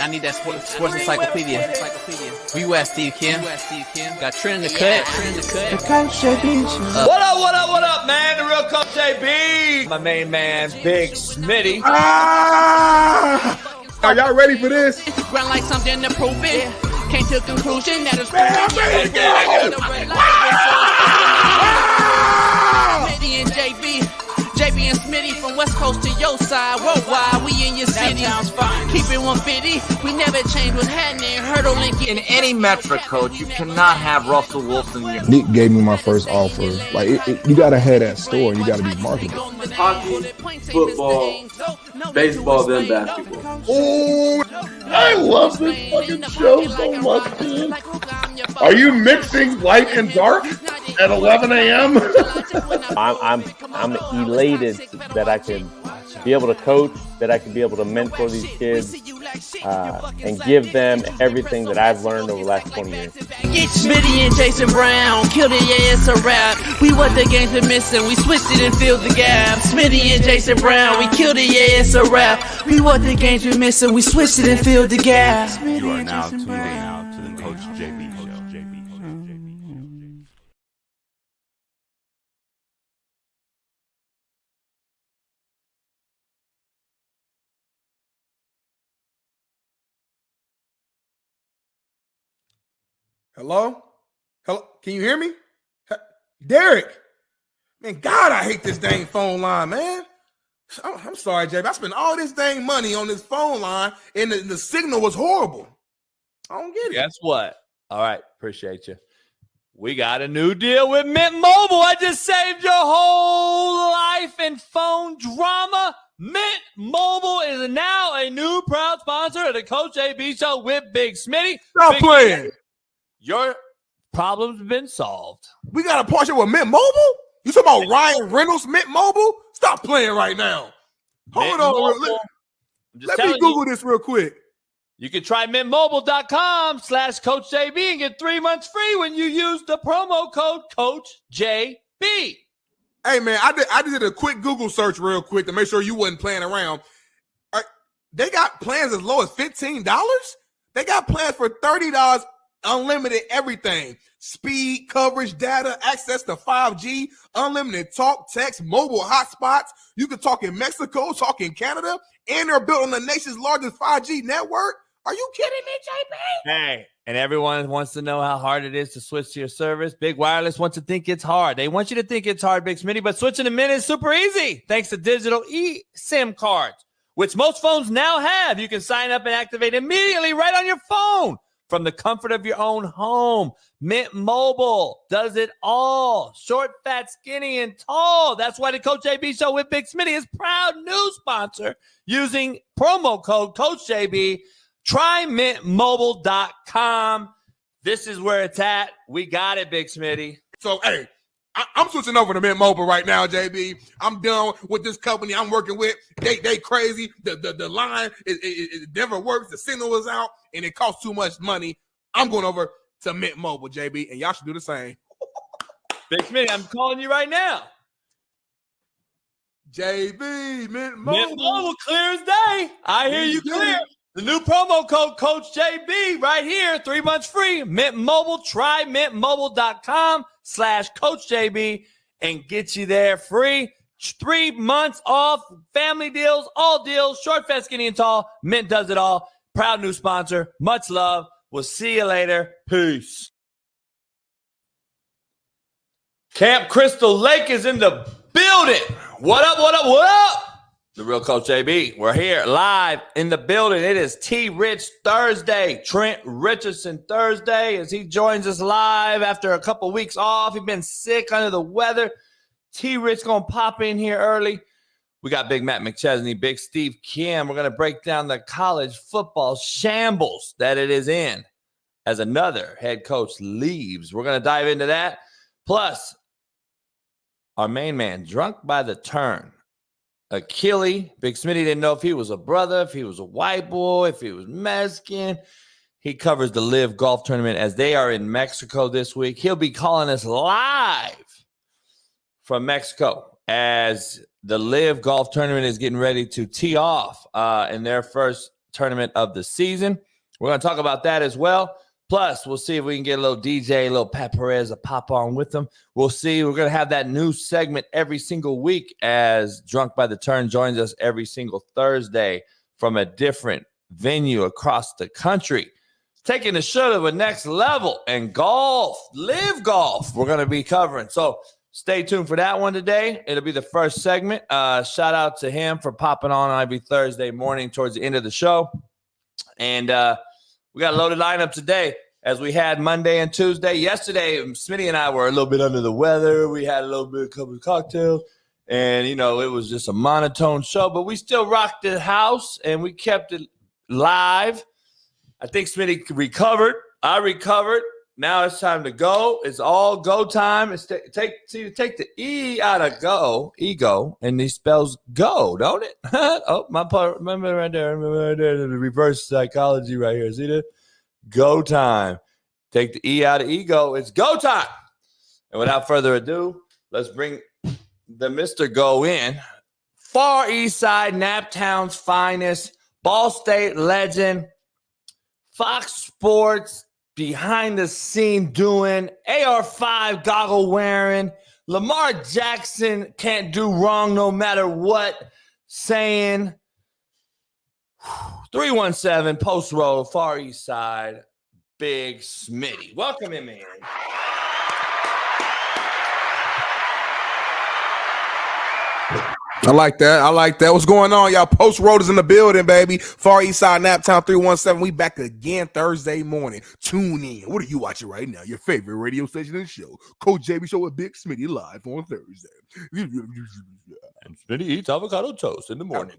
need that sports encyclopedia. Where you at, Steve Kim? Got Trent in the cut. What up, man? The real Coach JB. My main man, Big Smitty. Are y'all ready for this? Run like something to prove it. Came to a conclusion that it's Smitty and JB and Smitty from West Coast to your side. Worldwide, we in your city. That sounds fine. Keep it 150. We never change what's happening. Hurdle link In any metric, Coach, you cannot have Russell Wilson in your Nick gave me my first offer. Like, you got to have that store and you got to be marketable. Hockey, football, baseball, then basketball. Oh, I love this fucking show so much, man. Are you mixing light and dark at 11 a.m.? I'm elated that I can be able to coach, that I can be able to mentor these kids, and give them everything that I've learned over the last 20 years. Smitty and Jason Brown, killed it, yeah, it's a rap. We what the game's been missing, we switched it and filled the gap. Smitty and Jason Brown, we killed it, yeah, it's a rap. We what the game's been missing, we switched it and filled the gap. You are now tuned in to the Coach JB Show. Hello? Can you hear me? Derek. Man, God, I hate this dang phone line, man. I'm sorry, JB. I spent all this dang money on this phone line, and the signal was horrible. I don't get it. Guess what? All right, appreciate you. We got a new deal with Mint Mobile. I just saved your whole life in phone drama. Mint Mobile is now a new proud sponsor of the Coach JB Show with Big Smitty. Stop playing. Your problem's been solved. We got a partnership with Mint Mobile? You talking about Ryan Reynolds, Mint Mobile? Stop playing right now. Hold on. Let me Google this real quick. You can try mintmobile.com/CoachJB and get 3 months free when you use the promo code CoachJB. Hey, man, I did a quick Google search real quick to make sure you wasn't playing around. They got plans as low as $15? They got plans for $30, unlimited everything. Speed, coverage, data, access to 5G, unlimited talk, text, mobile hotspots. You can talk in Mexico, talk in Canada, and they're built on the nation's largest 5G network. Are you kidding me, JB? Hey, and everyone wants to know how hard it is to switch to your service. Big Wireless wants to think it's hard. They want you to think it's hard, Big Smitty, but switching to Mint is super easy thanks to digital eSIM cards, which most phones now have. You can sign up and activate immediately right on your phone from the comfort of your own home. Mint Mobile does it all. Short, fat, skinny, and tall. That's why the Coach JB Show with Big Smitty is proud new sponsor using promo code CoachJB. Try mintmobile.com. This is where it's at. We got it, Big Smitty. So, hey, I'm switching over to Mint Mobile right now, JB. I'm done with this company I'm working with. They crazy. The line, it never works. The signal is out, and it costs too much money. I'm going over to Mint Mobile, JB, and y'all should do the same. Big Smitty, I'm calling you right now. JB, Mint Mobile. Mint Mobile, clear as day. I hear you clear. The new promo code Coach JB right here, 3 months free. Mint Mobile, try mintmobile.com/CoachJB and get you there free. 3 months off, family deals, all deals, short, fat, skinny, and tall. Mint does it all. Proud new sponsor. Much love. We'll see you later. Peace. Camp Crystal Lake is in the building. What up, what up, what up? The real Coach JB. We're here live in the building. It is T-Rich Thursday. Trent Richardson Thursday as he joins us live after a couple weeks off. He's been sick, under the weather. T-Rich going to pop in here early. We got Big Matt McChesney, Big Steve Kim. We're going to break down the college football shambles that it is in as another head coach leaves. We're going to dive into that. Plus, our main man, drunk by the turn. Achilles. Big Smitty didn't know if he was a brother, if he was a white boy, if he was Mexican. He covers the Liv Golf tournament as they are in Mexico this week. He'll be calling us live from Mexico as the Liv Golf tournament is getting ready to tee off in their first tournament of the season. We're going to talk about that as well. Plus, we'll see if we can get a little DJ, a little Pat Perez to pop on with them. We'll see. We're going to have that new segment every single week as Drunk by the Turn joins us every single Thursday from a different venue across the country. Taking the show to a next level and golf, live golf, we're going to be covering. So stay tuned for that one today. It'll be the first segment. Shout out to him for popping on every Thursday morning towards the end of the show. And we got a loaded lineup today as we had Monday and Tuesday. Yesterday, Smitty and I were a little bit under the weather. We had a little bit of a couple of cocktails. And, you know, it was just a monotone show. But we still rocked the house, and we kept it live. I think Smitty recovered. I recovered. Now it's time to go. It's all go time. It's take the E out of go, ego, and he spells go, don't it? Oh, my part. Remember right there, the reverse psychology right here. See that? Go time. Take the E out of ego. It's go time. And without further ado, let's bring the Mr. Go in. Far East Side, Naptown's finest, Ball State legend, Fox Sports, behind the scene doing, AR5 goggle wearing, Lamar Jackson can't do wrong no matter what, saying 317 Post Road, Far East Side, Big Smitty. Welcome in, man. I like that. I like that. What's going on, y'all? Post Road is in the building, baby. Far East Side, Naptown 317. We back again Thursday morning. Tune in. What are you watching right now? Your favorite radio station and show. Coach JB Show with Big Smitty live on Thursday. And Smitty eats avocado toast in the morning.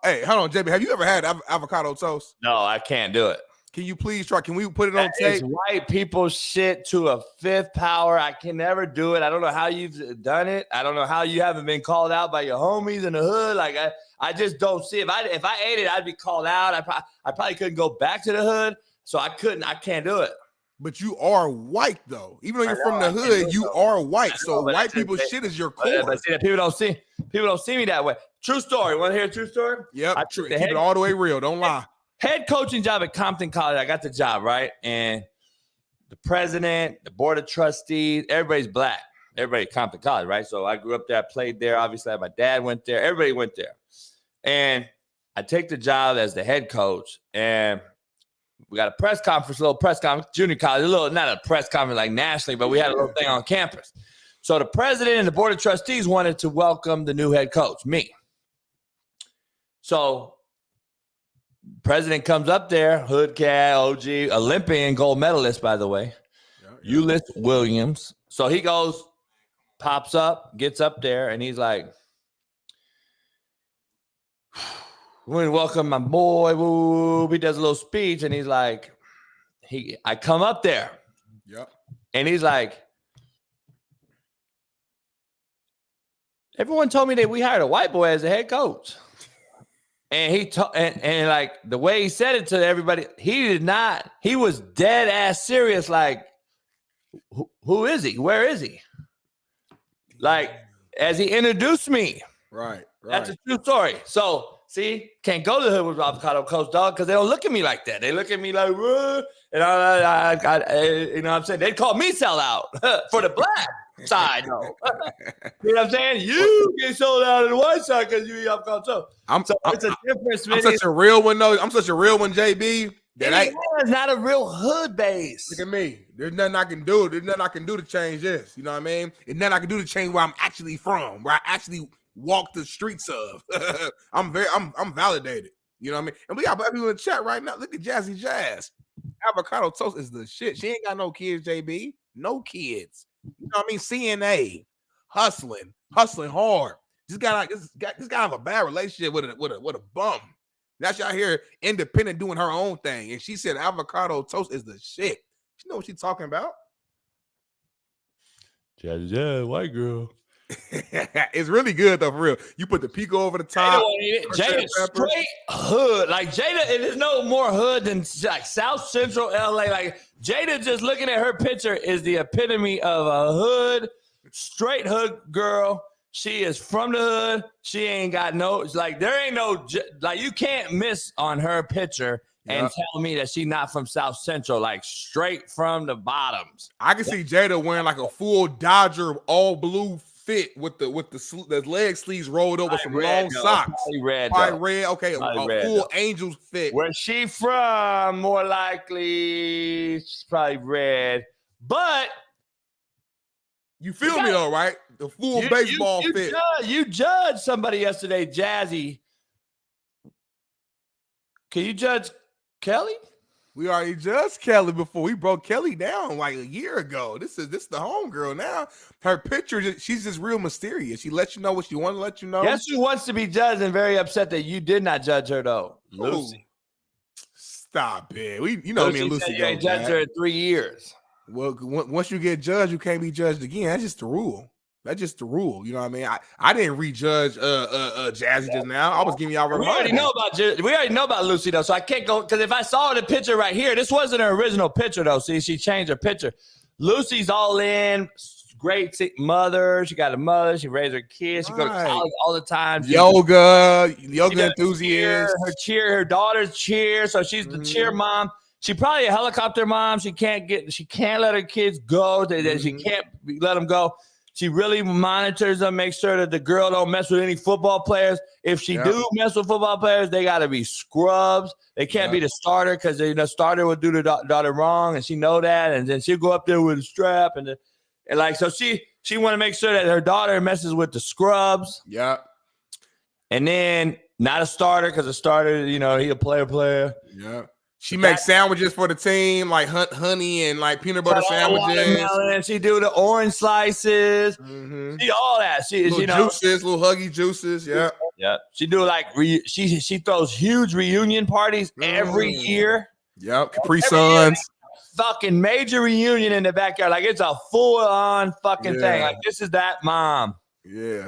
Hey, hold on, JB. Have you ever had avocado toast? No, I can't do it. Can you please try? Can we put it on tape? It's white people shit to a fifth power. I can never do it. I don't know how you've done it. I don't know how you haven't been called out by your homies in the hood. Like I just don't see. If I ate it, I'd be called out. I probably couldn't go back to the hood. So I can't do it. But you are white though. Even though you're from the hood, you are white. So white people's shit is your core. But see that people don't see me that way. True story. Want to hear a true story? Yep. Keep it all the way real. Don't lie. Head coaching job at Compton College. I got the job, right? And the president, the board of trustees, everybody's black. Everybody at Compton College, right? So I grew up there, I played there. Obviously, my dad went there. Everybody went there. And I take the job as the head coach. And we got a press conference, junior college, not a press conference like nationally, but we had a little thing on campus. So the president and the board of trustees wanted to welcome the new head coach, me. So president comes up there, hood cat, OG, Olympian gold medalist, by the way, Ulyss Williams. So he goes, pops up, gets up there, and he's like, we want to welcome my boy. Woo. He does a little speech, and he's like, I come up there. Yep. And he's like, everyone told me that we hired a white boy as a head coach. And and like the way he said it to everybody, he did not. He was dead ass serious. Like, who is he? Where is he? Like, as he introduced me. Right. That's a true story. So, see, can't go to the hood with avocado coach, dog, because they don't look at me like that. They look at me like, and I you know what I'm saying? They call me sellout for the black side, though. You know what I'm saying? You get sold out of the white side because you eat avocado toast. It's a difference, man. I'm such a real one, though. I'm such a real one, JB. It's not a real hood base. Look at me. There's nothing I can do. There's nothing I can do to change this. You know what I mean? There's nothing I can do to change where I'm actually from, where I actually walk the streets of. I'm validated. You know what I mean? And we got people in the chat right now. Look at Jazzy Jazz. Avocado toast is the shit. She ain't got no kids, JB. No kids. You know what I mean? CNA, hustling hard. This guy have a bad relationship with a bum. Now she out here independent doing her own thing. And she said avocado toast is the shit. You know what she's talking about? Yeah, white girl. It's really good though, for real. You put the pico over the top. Jada straight hood. Like Jada, it is no more hood than like South Central LA. Like Jada, just looking at her picture, is the epitome of a hood, straight hood girl. She is from the hood. She ain't got no, like, there ain't no, like, you can't miss on her picture and tell me that she not from South Central, like, straight from the bottoms. I can see Jada wearing like a full Dodger all blue fit with the leg sleeves rolled over, some long socks. Probably red. Okay, a full Angels fit. Where's she from? More likely, she's probably red. But you feel me though, right? The full baseball fit. You judged somebody yesterday, Jazzy. Can you judge Kelly? We already judged Kelly before. We broke Kelly down like a year ago. This is the homegirl now. Her picture, she's just real mysterious. She lets you know what she wants to let you know. Guess who wants to be judged and very upset that you did not judge her though? Lucy. Stop it. You know me and Lucy. You ain't judged her in 3 years. Well, once you get judged, you can't be judged again. That's just the rule. That's just the rule. You know what I mean? I didn't rejudge Jazzy just now. I was giving y'all a reminder. We already know about Lucy though, so I can't go because if I saw the picture right here, this wasn't her original picture though. See, she changed her picture. Lucy's all in, great mother. She got a mother. She raised her kids. She goes to college all the time. Yoga enthusiast. Her daughters cheer. So she's the cheer mom. She probably a helicopter mom. She can't let her kids go. She can't let them go. She really monitors them, makes sure that the girl don't mess with any football players. If she do mess with football players, they got to be scrubs. They can't be the starter because the starter will do the daughter wrong, and she know that. And then she'll go up there with a strap and like so. She want to make sure that her daughter messes with the scrubs. Yeah. And then not a starter because a starter, he a player. Yeah. She makes sandwiches for the team, like honey and like peanut butter sandwiches. She do the orange slices. She all that. She juices, little huggy juices. Yeah. Yeah. She do like she throws huge reunion parties every year. Yep. Capri Suns. Fucking major reunion in the backyard. Like it's a full-on fucking thing. Like this is that mom. Yeah.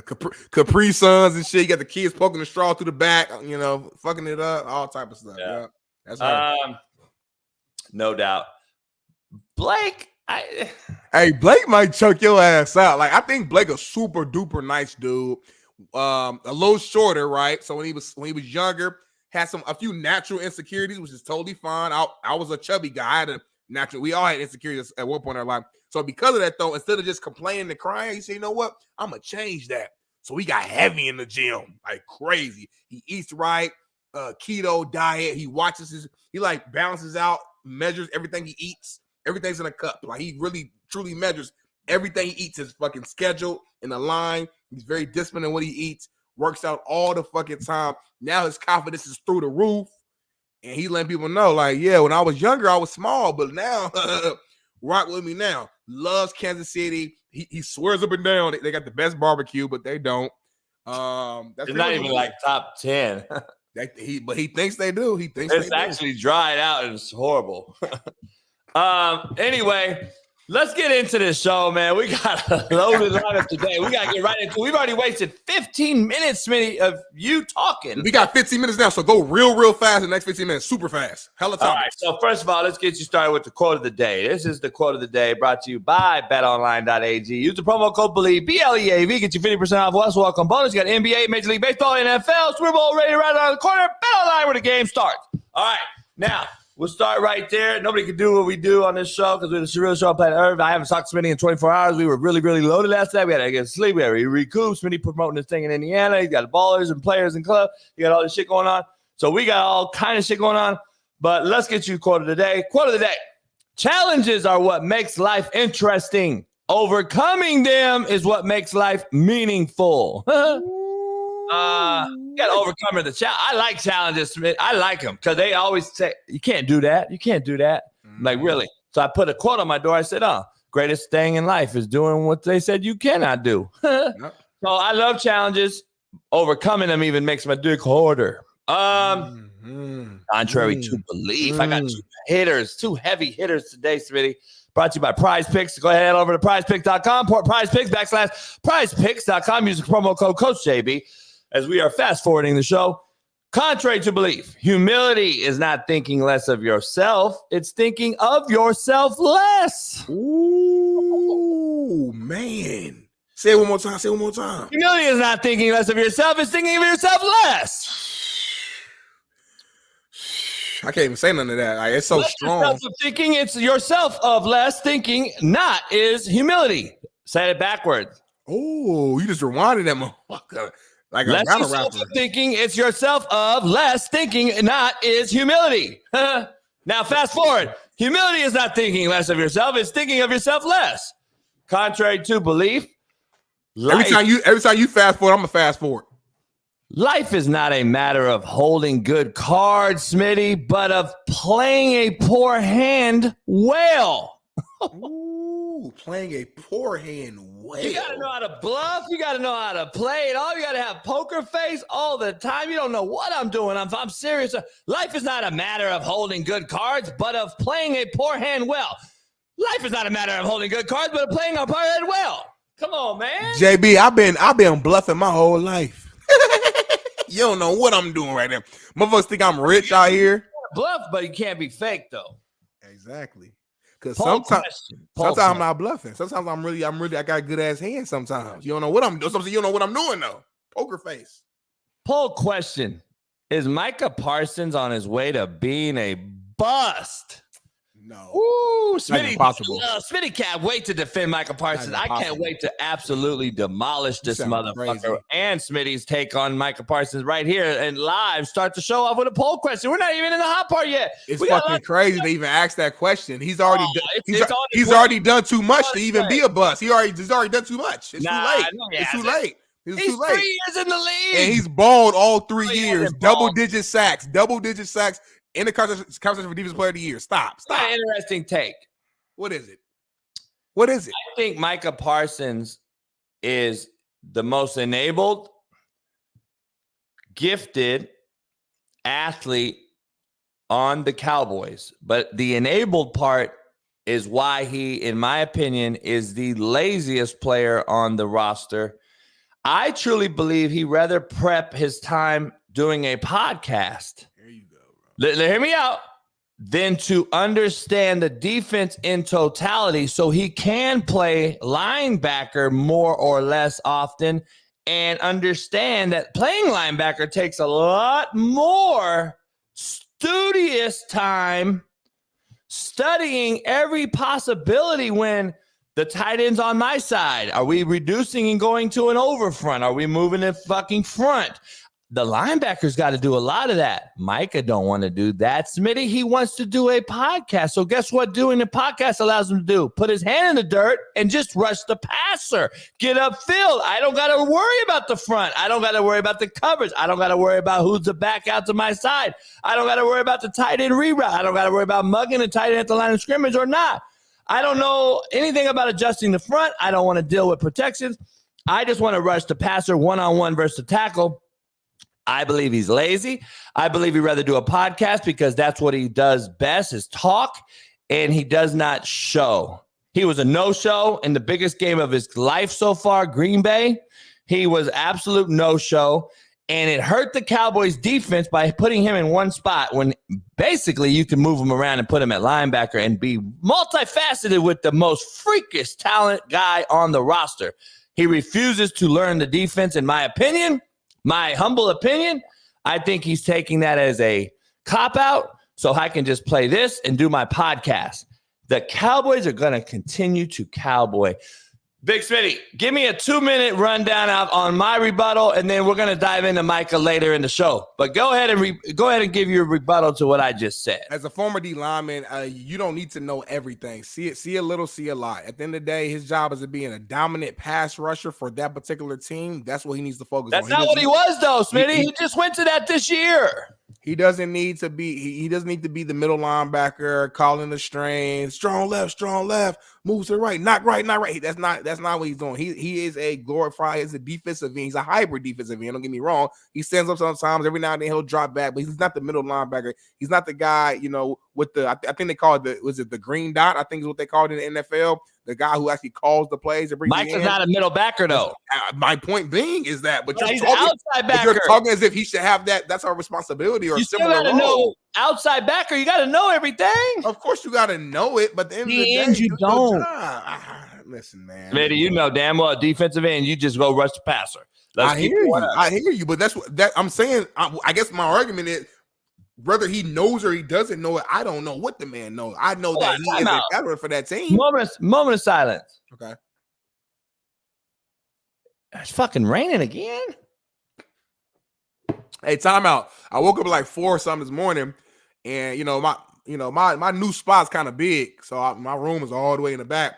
Capri Suns and shit. You got the kids poking the straw through the back, fucking it up, all type of stuff. Yeah. That's right. No doubt. Blake, Blake might choke your ass out. Like, I think Blake a super duper nice dude. A little shorter, right? So when he was younger, had a few natural insecurities, which is totally fine. I was a chubby guy. We all had insecurities at one point in our life. So because of that, though, instead of just complaining and crying, he said, you know what? I'm gonna change that. So he got heavy in the gym, like crazy. He eats right. Keto diet. He watches he like balances out, measures everything he eats. Everything's in a cup. Like he really truly measures everything he eats, his fucking schedule in a line. He's very disciplined in what he eats, works out all the fucking time. Now his confidence is through the roof. And he letting people know, like, yeah, when I was younger, I was small, but now rock with me now. Loves Kansas City. He swears up and down they got the best barbecue, but they don't. It's not even like top 10. But he thinks they do. He thinks it's actually dried out and it's horrible. Anyway, let's get into this show, man. We got a loaded lineup today. We got to get right into it. We've already wasted 15 minutes, Smitty, of you talking. We got 15 minutes now, so go real fast in the next 15 minutes. Super fast. Hella time. All right, so first of all, let's get you started with the quote of the day. This is the quote of the day brought to you by betonline.ag. Use the promo code BELIEVE, BLEAV, get you 50% off once welcome bonus. You got NBA, Major League Baseball, NFL, Super Bowl ready right around the corner. BetOnline where the game starts. All right, now, we'll start right there. Nobody can do what we do on this show because we're the real show on planet Earth. I haven't talked to Smitty in 24 hours. We were really, really loaded last night. We had to get sleep. We had to recoup. Smitty promoting this thing in Indiana. He's got ballers and players and club. He got all this shit going on. So we got all kind of shit going on. But let's get you quote of the day. Quote of the day. Challenges are what makes life interesting. Overcoming them is what makes life meaningful. You got to overcome the challenge. I like challenges, Smith. I like them because they always say, you can't do that. You can't do that. Like, really? So I put a quote on my door. I said, greatest thing in life is doing what they said you cannot do. So I love challenges. Overcoming them even makes my dick harder. Contrary to belief, I got two heavy hitters today, Smitty. Brought to you by Prize Picks. Go ahead over to prizepicks.com. Prize Picks /prizepicks.com. Use the promo code Coach JB. As we are fast forwarding the show, contrary to belief, humility is not thinking less of yourself. It's thinking of yourself less. Ooh, man. Say it one more time. Say it one more time. Humility is not thinking less of yourself. It's thinking of yourself less. I can't even say none of that. Like, it's so Less strong. yourself of thinking, it's yourself of less thinking, not is humility. Say it backwards. Oh, you just rewinded that motherfucker. Like a Less battle yourself rapper. of thinking, it's yourself of less thinking, not is humility. Now, fast forward. Humility is not thinking less of yourself. It's thinking of yourself less. Contrary to belief, Every time you fast forward, I'm gonna fast forward. life is not a matter of holding good cards, Smitty, but of playing a poor hand well. Ooh, playing a poor hand well. You got to know how to bluff. You got to know how to play it all. You got to have poker face all the time. You don't know what I'm doing. I'm serious. Life is not a matter of holding good cards, but of playing a poor hand well. Life is not a matter of holding good cards, but of playing a poor hand well. Come on, man. JB, I've been bluffing my whole life. You don't know what I'm doing right now. Motherfuckers think I'm rich out here. Bluff, but you can't be fake, though. Exactly. Because Poll sometimes question. I'm not bluffing. Sometimes I got good ass hands sometimes. You don't know what I'm doing. Sometimes you don't know what I'm doing though. Poker face. Poll question. Is Micah Parsons on his way to being a bust? No. Ooh, Not Smitty, impossible. Smitty can't wait to defend Micah Parsons. I can't wait to absolutely demolish this sound motherfucker. crazy. And Smitty's take on Micah Parsons right here and live. Start the show off with a poll question. We're not even in the hot part yet. It's fucking crazy to even ask that question. He's already it's already done too much to even be a bust. He's already done too much. It's too late. no, he It's too hasn't. late. It's He's too late. 3 years in the league. And he's balled all 3 he years. hasn't balled. Double-digit sacks in the conversation for defensive player of the year. Stop. An interesting take. What is it? What is it? I think Micah Parsons is the most enabled, gifted athlete on the Cowboys. But the enabled part is why he, in my opinion, is the laziest player on the roster. I truly believe he'd rather prep his time doing a podcast. There you go, bro. Hear me out. Than to understand the defense in totality so he can play linebacker more or less often and understand that playing linebacker takes a lot more studious time studying every possibility when the tight end's on my side. Are we reducing and going to an over front? Are we moving it fucking front? The linebackers got to do a lot of that. Micah don't want to do that. Smitty, he wants to do a podcast. So guess what doing the podcast allows him to do? Put his hand in the dirt and just rush the passer. Get upfield. I don't got to worry about the front. I don't got to worry about the coverage. I don't got to worry about who's the back out to my side. I don't got to worry about the tight end reroute. I don't got to worry about mugging the tight end at the line of scrimmage or not. I don't know anything about adjusting the front. I don't want to deal with protections. I just want to rush the passer one-on-one versus the tackle. I believe he's lazy. I believe he'd rather do a podcast because that's what he does best is talk, and he does not show. He was a no-show in the biggest game of his life so far, Green Bay. He was absolute no-show, and it hurt the Cowboys' defense by putting him in one spot when basically you can move him around and put him at linebacker and be multifaceted with the most freakish talent guy on the roster. He refuses to learn the defense, in my opinion. My humble opinion, I think he's taking that as a cop-out so I can just play this and do my podcast. The Cowboys are going to continue to cowboy. Big Smitty, give me a 2-minute rundown on my rebuttal, and then we're going to dive into Micah later in the show. But go ahead and give your rebuttal to what I just said. As a former D lineman, you don't need to know everything. See a little, see a lot. At the end of the day, his job is to be a dominant pass rusher for that particular team. That's what he needs to focus on. That's not what he was, though, Smitty. He just went to that this year. He doesn't need to be. He doesn't need to be the middle linebacker calling the strain. Strong left, moves to the right, not right, not right. That's not what he's doing. He is a glorified. He's a defensive end. He's a hybrid defensive end. Don't get me wrong. He stands up sometimes. Every now and then he'll drop back, but he's not the middle linebacker. He's not the guy, with the. I think they call it the green dot. I think is what they call it in the NFL. The guy who actually calls the plays. Micah's not a middle backer, though. My point being is that, but he's an outside backer. You're talking as if he should have that. That's our responsibility or you similar still got to role. know outside backer. You got to know everything. Of course, you got to know it, but at the end of the day, you don't. Listen, man. Smitty, you know damn well defensive end, you just go rush the passer. I hear you, but that's what I'm saying. I guess my argument is whether he knows or he doesn't know it. I don't know what the man knows. I know that he is a veteran for that team. Moment of silence. Okay. It's fucking raining again. Hey, timeout. I woke up at like 4 or something this morning, and my new spot's kind of big, so my room is all the way in the back.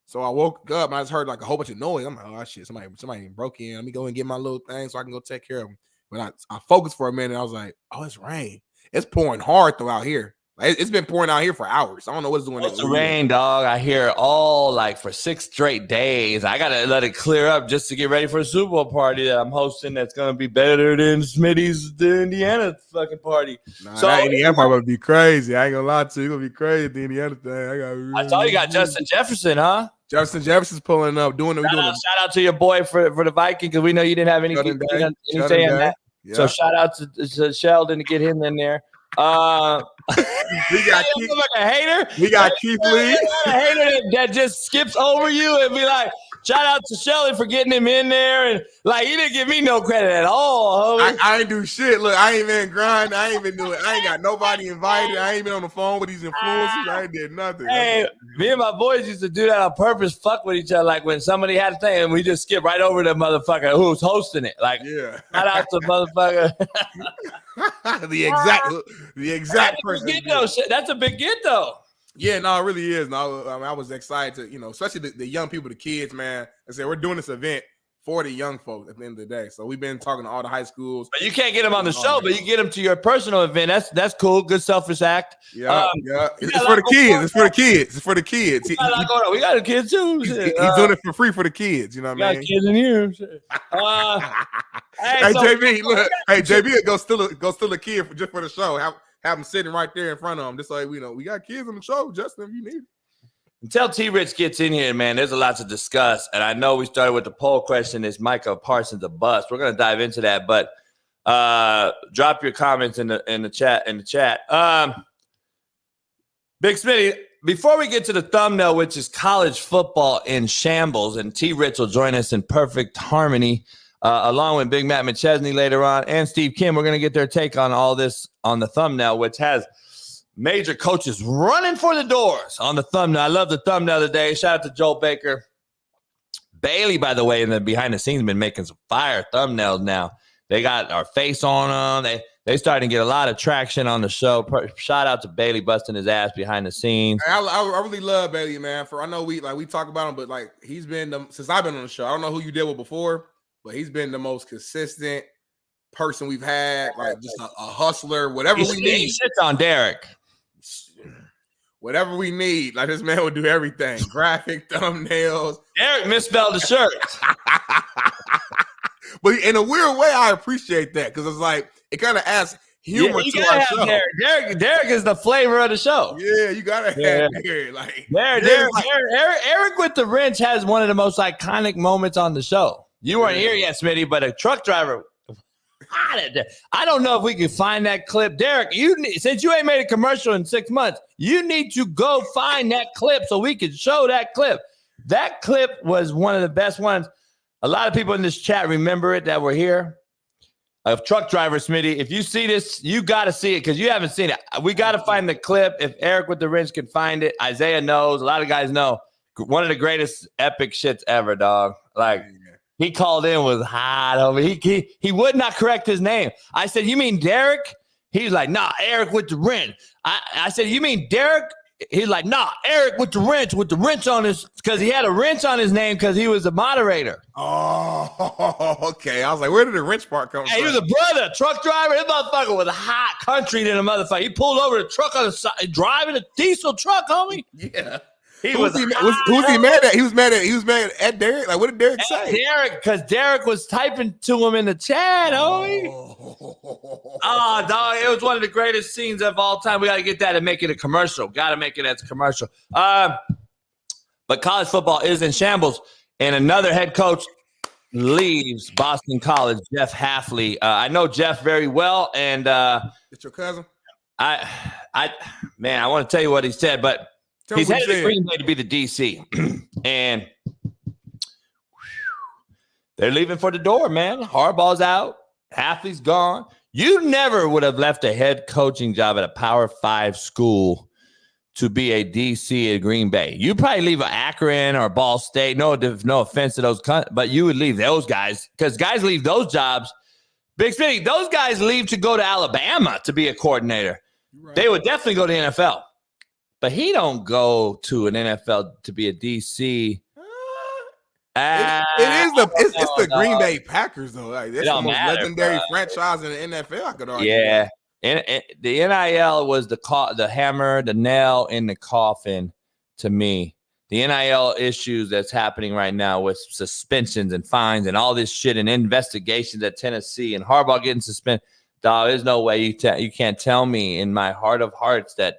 So I woke up and I just heard like a whole bunch of noise. I'm like, oh shit, somebody broke in. Let me go and get my little thing so I can go take care of them. But I focused for a minute. I was like, oh, it's rain. It's pouring hard though out here. Like, it's been pouring out here for hours. I don't know what's doing. It's rain, dog. I hear it all like for 6 straight days. I gotta let it clear up just to get ready for a Super Bowl party that I'm hosting. That's gonna be better than Smitty's the Indiana fucking party. Nah, so that Indiana part would be crazy. I ain't gonna lie to you. It's gonna be crazy. The Indiana thing. I saw you got Justin Jefferson, huh? Jefferson's pulling up, doing it. Shout out to your boy for the Vikings, because we know you didn't have any say on that. Yeah. So shout out to Sheldon to get him in there. We got Keith, like a hater. We got Keith Lee, a hater that just skips over you and be like, shout out to Sheldon for getting him in there, and like he didn't give me no credit at all. I ain't do shit. Look, I ain't been grinding. I ain't been doing. I ain't got nobody invited. I ain't been on the phone with these influencers. I ain't did nothing. Hey, me and my boys used to do that on purpose. Fuck with each other. Like when somebody had a thing, and we just skip right over the motherfucker who's hosting it. Like, shout out to motherfucker. the exact person. That's a big get though. Yeah, no, it really is. No, I mean, I was excited to, especially the young people, the kids, man. I said we're doing this event for the young folks at the end of the day. So we've been talking to all the high schools. But you can't get them on the show, but you get them to your personal event. That's cool. Good selfish act. Yeah. It's for the kids. It's for the kids. It's for the kids. We got a kid too. He's doing it for free for the kids. You know what I mean? Got kids in here. Hey, JB, look. Hey, JB, go steal a kid just for the show. Have them sitting right there in front of them. Just like we got kids on the show, Justin, if you need it. Until T-Rich gets in here, man, there's a lot to discuss. And I know we started with the poll question, is Micah Parsons a bust? We're going to dive into that, but drop your comments in the chat. Big Smitty, before we get to the thumbnail, which is college football in shambles, and T-Rich will join us in perfect harmony, along with Big Matt McChesney later on, and Steve Kim. We're going to get their take on all this on the thumbnail, which has major coaches running for the doors on the thumbnail. I love the thumbnail today. Shout out to Joel Baker. Bailey, by the way, in the behind the scenes, been making some fire thumbnails now. They got our face on them. They starting to get a lot of traction on the show. Shout out to Bailey busting his ass behind the scenes. I really love Bailey, man. I know we talk about him, but like he's been since I've been on the show. I don't know who you dealt with before, but he's been the most consistent person we've had. Like just a hustler, whatever we need. He sits on Derek. Whatever we need, like this man will do everything. Graphic thumbnails. Derek misspelled the shirt. But in a weird way, I appreciate that because it's like it kind of adds humor to our show. Derek is the flavor of the show. Yeah, you gotta have Derek. Like Erik with the wrench has one of the most iconic moments on the show. You weren't here yet, Smitty, but a truck driver. I don't know if we can find that clip. Derek, since you ain't made a commercial in 6 months, you need to go find that clip so we can show that clip. That clip was one of the best ones. A lot of people in this chat remember it that were here. A truck driver, Smitty, if you see this, you got to see it because you haven't seen it. We got to find the clip. If Erik with the wrench can find it, Isaiah knows. A lot of guys know. One of the greatest epic shits ever, dog. Like, he called in, was hot over. He would not correct his name. I said, you mean Derek? He's like, nah, Erik with the wrench. I said, you mean Derek? He's like, nah, Erik with the wrench on his, because he had a wrench on his name because he was a moderator. Oh, okay. I was like, where did the wrench part come from? He was a brother, truck driver. This motherfucker was a hot country than a motherfucker. He pulled over the truck on the side, driving a diesel truck, homie. Yeah. Who's he mad at? He was mad at Derek. Like, what did Derek say? Derek, because Derek was typing to him in the chat, homie. Oh, dog, it was one of the greatest scenes of all time. We got to get that and make it a commercial. Got to make it as a commercial. But college football is in shambles, and another head coach leaves Boston College, Jeff Hafley. I know Jeff very well, and it's your cousin. I want to tell you what he said, but he's headed to Green Bay to be the DC. And They're leaving for the door, man. Harbaugh's out. Halfley's gone. You never would have left a head coaching job at a Power 5 school to be a DC at Green Bay. You probably leave Akron or Ball State. No offense to those, but you would leave those guys because guys leave those jobs. Big Smitty, those guys leave to go to Alabama to be a coordinator. Right. They would definitely go to the NFL. But he don't go to an NFL to be a DC. It's the Green Bay Packers though. Like, it's the most legendary franchise in the NFL. I could argue. Yeah, and the NIL was the hammer, the nail in the coffin to me. The NIL issues that's happening right now with suspensions and fines and all this shit and investigations at Tennessee and Harbaugh getting suspended. Dog, there's no way you can't tell me in my heart of hearts that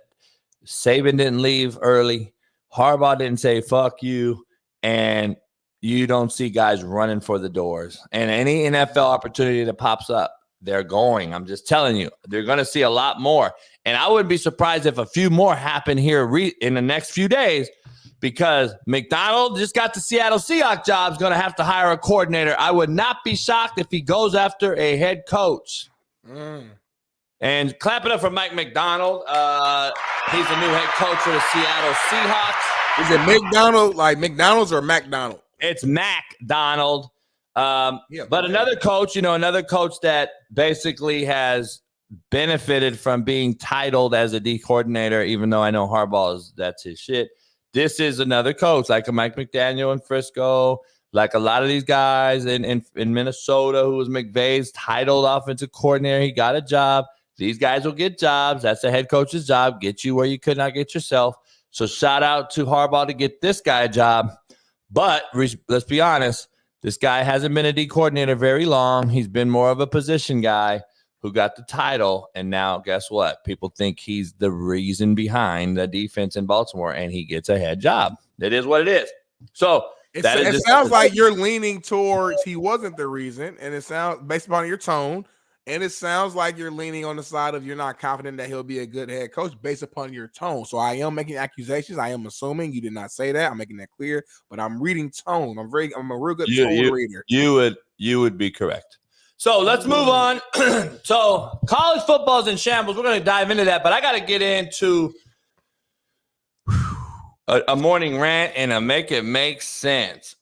Saban didn't leave early, Harbaugh didn't say fuck you, and you don't see guys running for the doors. And any NFL opportunity that pops up, they're going. I'm just telling you, they're going to see a lot more. And I wouldn't be surprised if a few more happen here in the next few days because McDonald just got the Seattle Seahawks job, is going to have to hire a coordinator. I would not be shocked if he goes after a head coach. And clap it up for Mike McDonald. He's the new head coach for the Seattle Seahawks. Is it McDonald, like McDonald's or McDonald? It's McDonald. But another coach that basically has benefited from being titled as a D coordinator, even though I know Harbaugh that's his shit. This is another coach, like a Mike McDaniel in Frisco, like a lot of these guys in Minnesota, who was McVay's titled offensive coordinator. He got a job. These guys will get jobs. That's the head coach's job. Get you where you could not get yourself. So shout out to Harbaugh to get this guy a job. But let's be honest, this guy hasn't been a D coordinator very long. He's been more of a position guy who got the title. And now guess what? People think he's the reason behind the defense in Baltimore, and he gets a head job. It is what it is. So it sounds like you're leaning towards he wasn't the reason, and it sounds, based upon your tone, and it sounds like you're leaning on the side of you're not confident that he'll be a good head coach based upon your tone. So I am making accusations. I am assuming you did not say that. I'm making that clear, but I'm reading tone. I'm a real good tone reader. You would be correct. So let's move on. So college football is in shambles. We're going to dive into that, but I got to get into a morning rant and a make it make sense.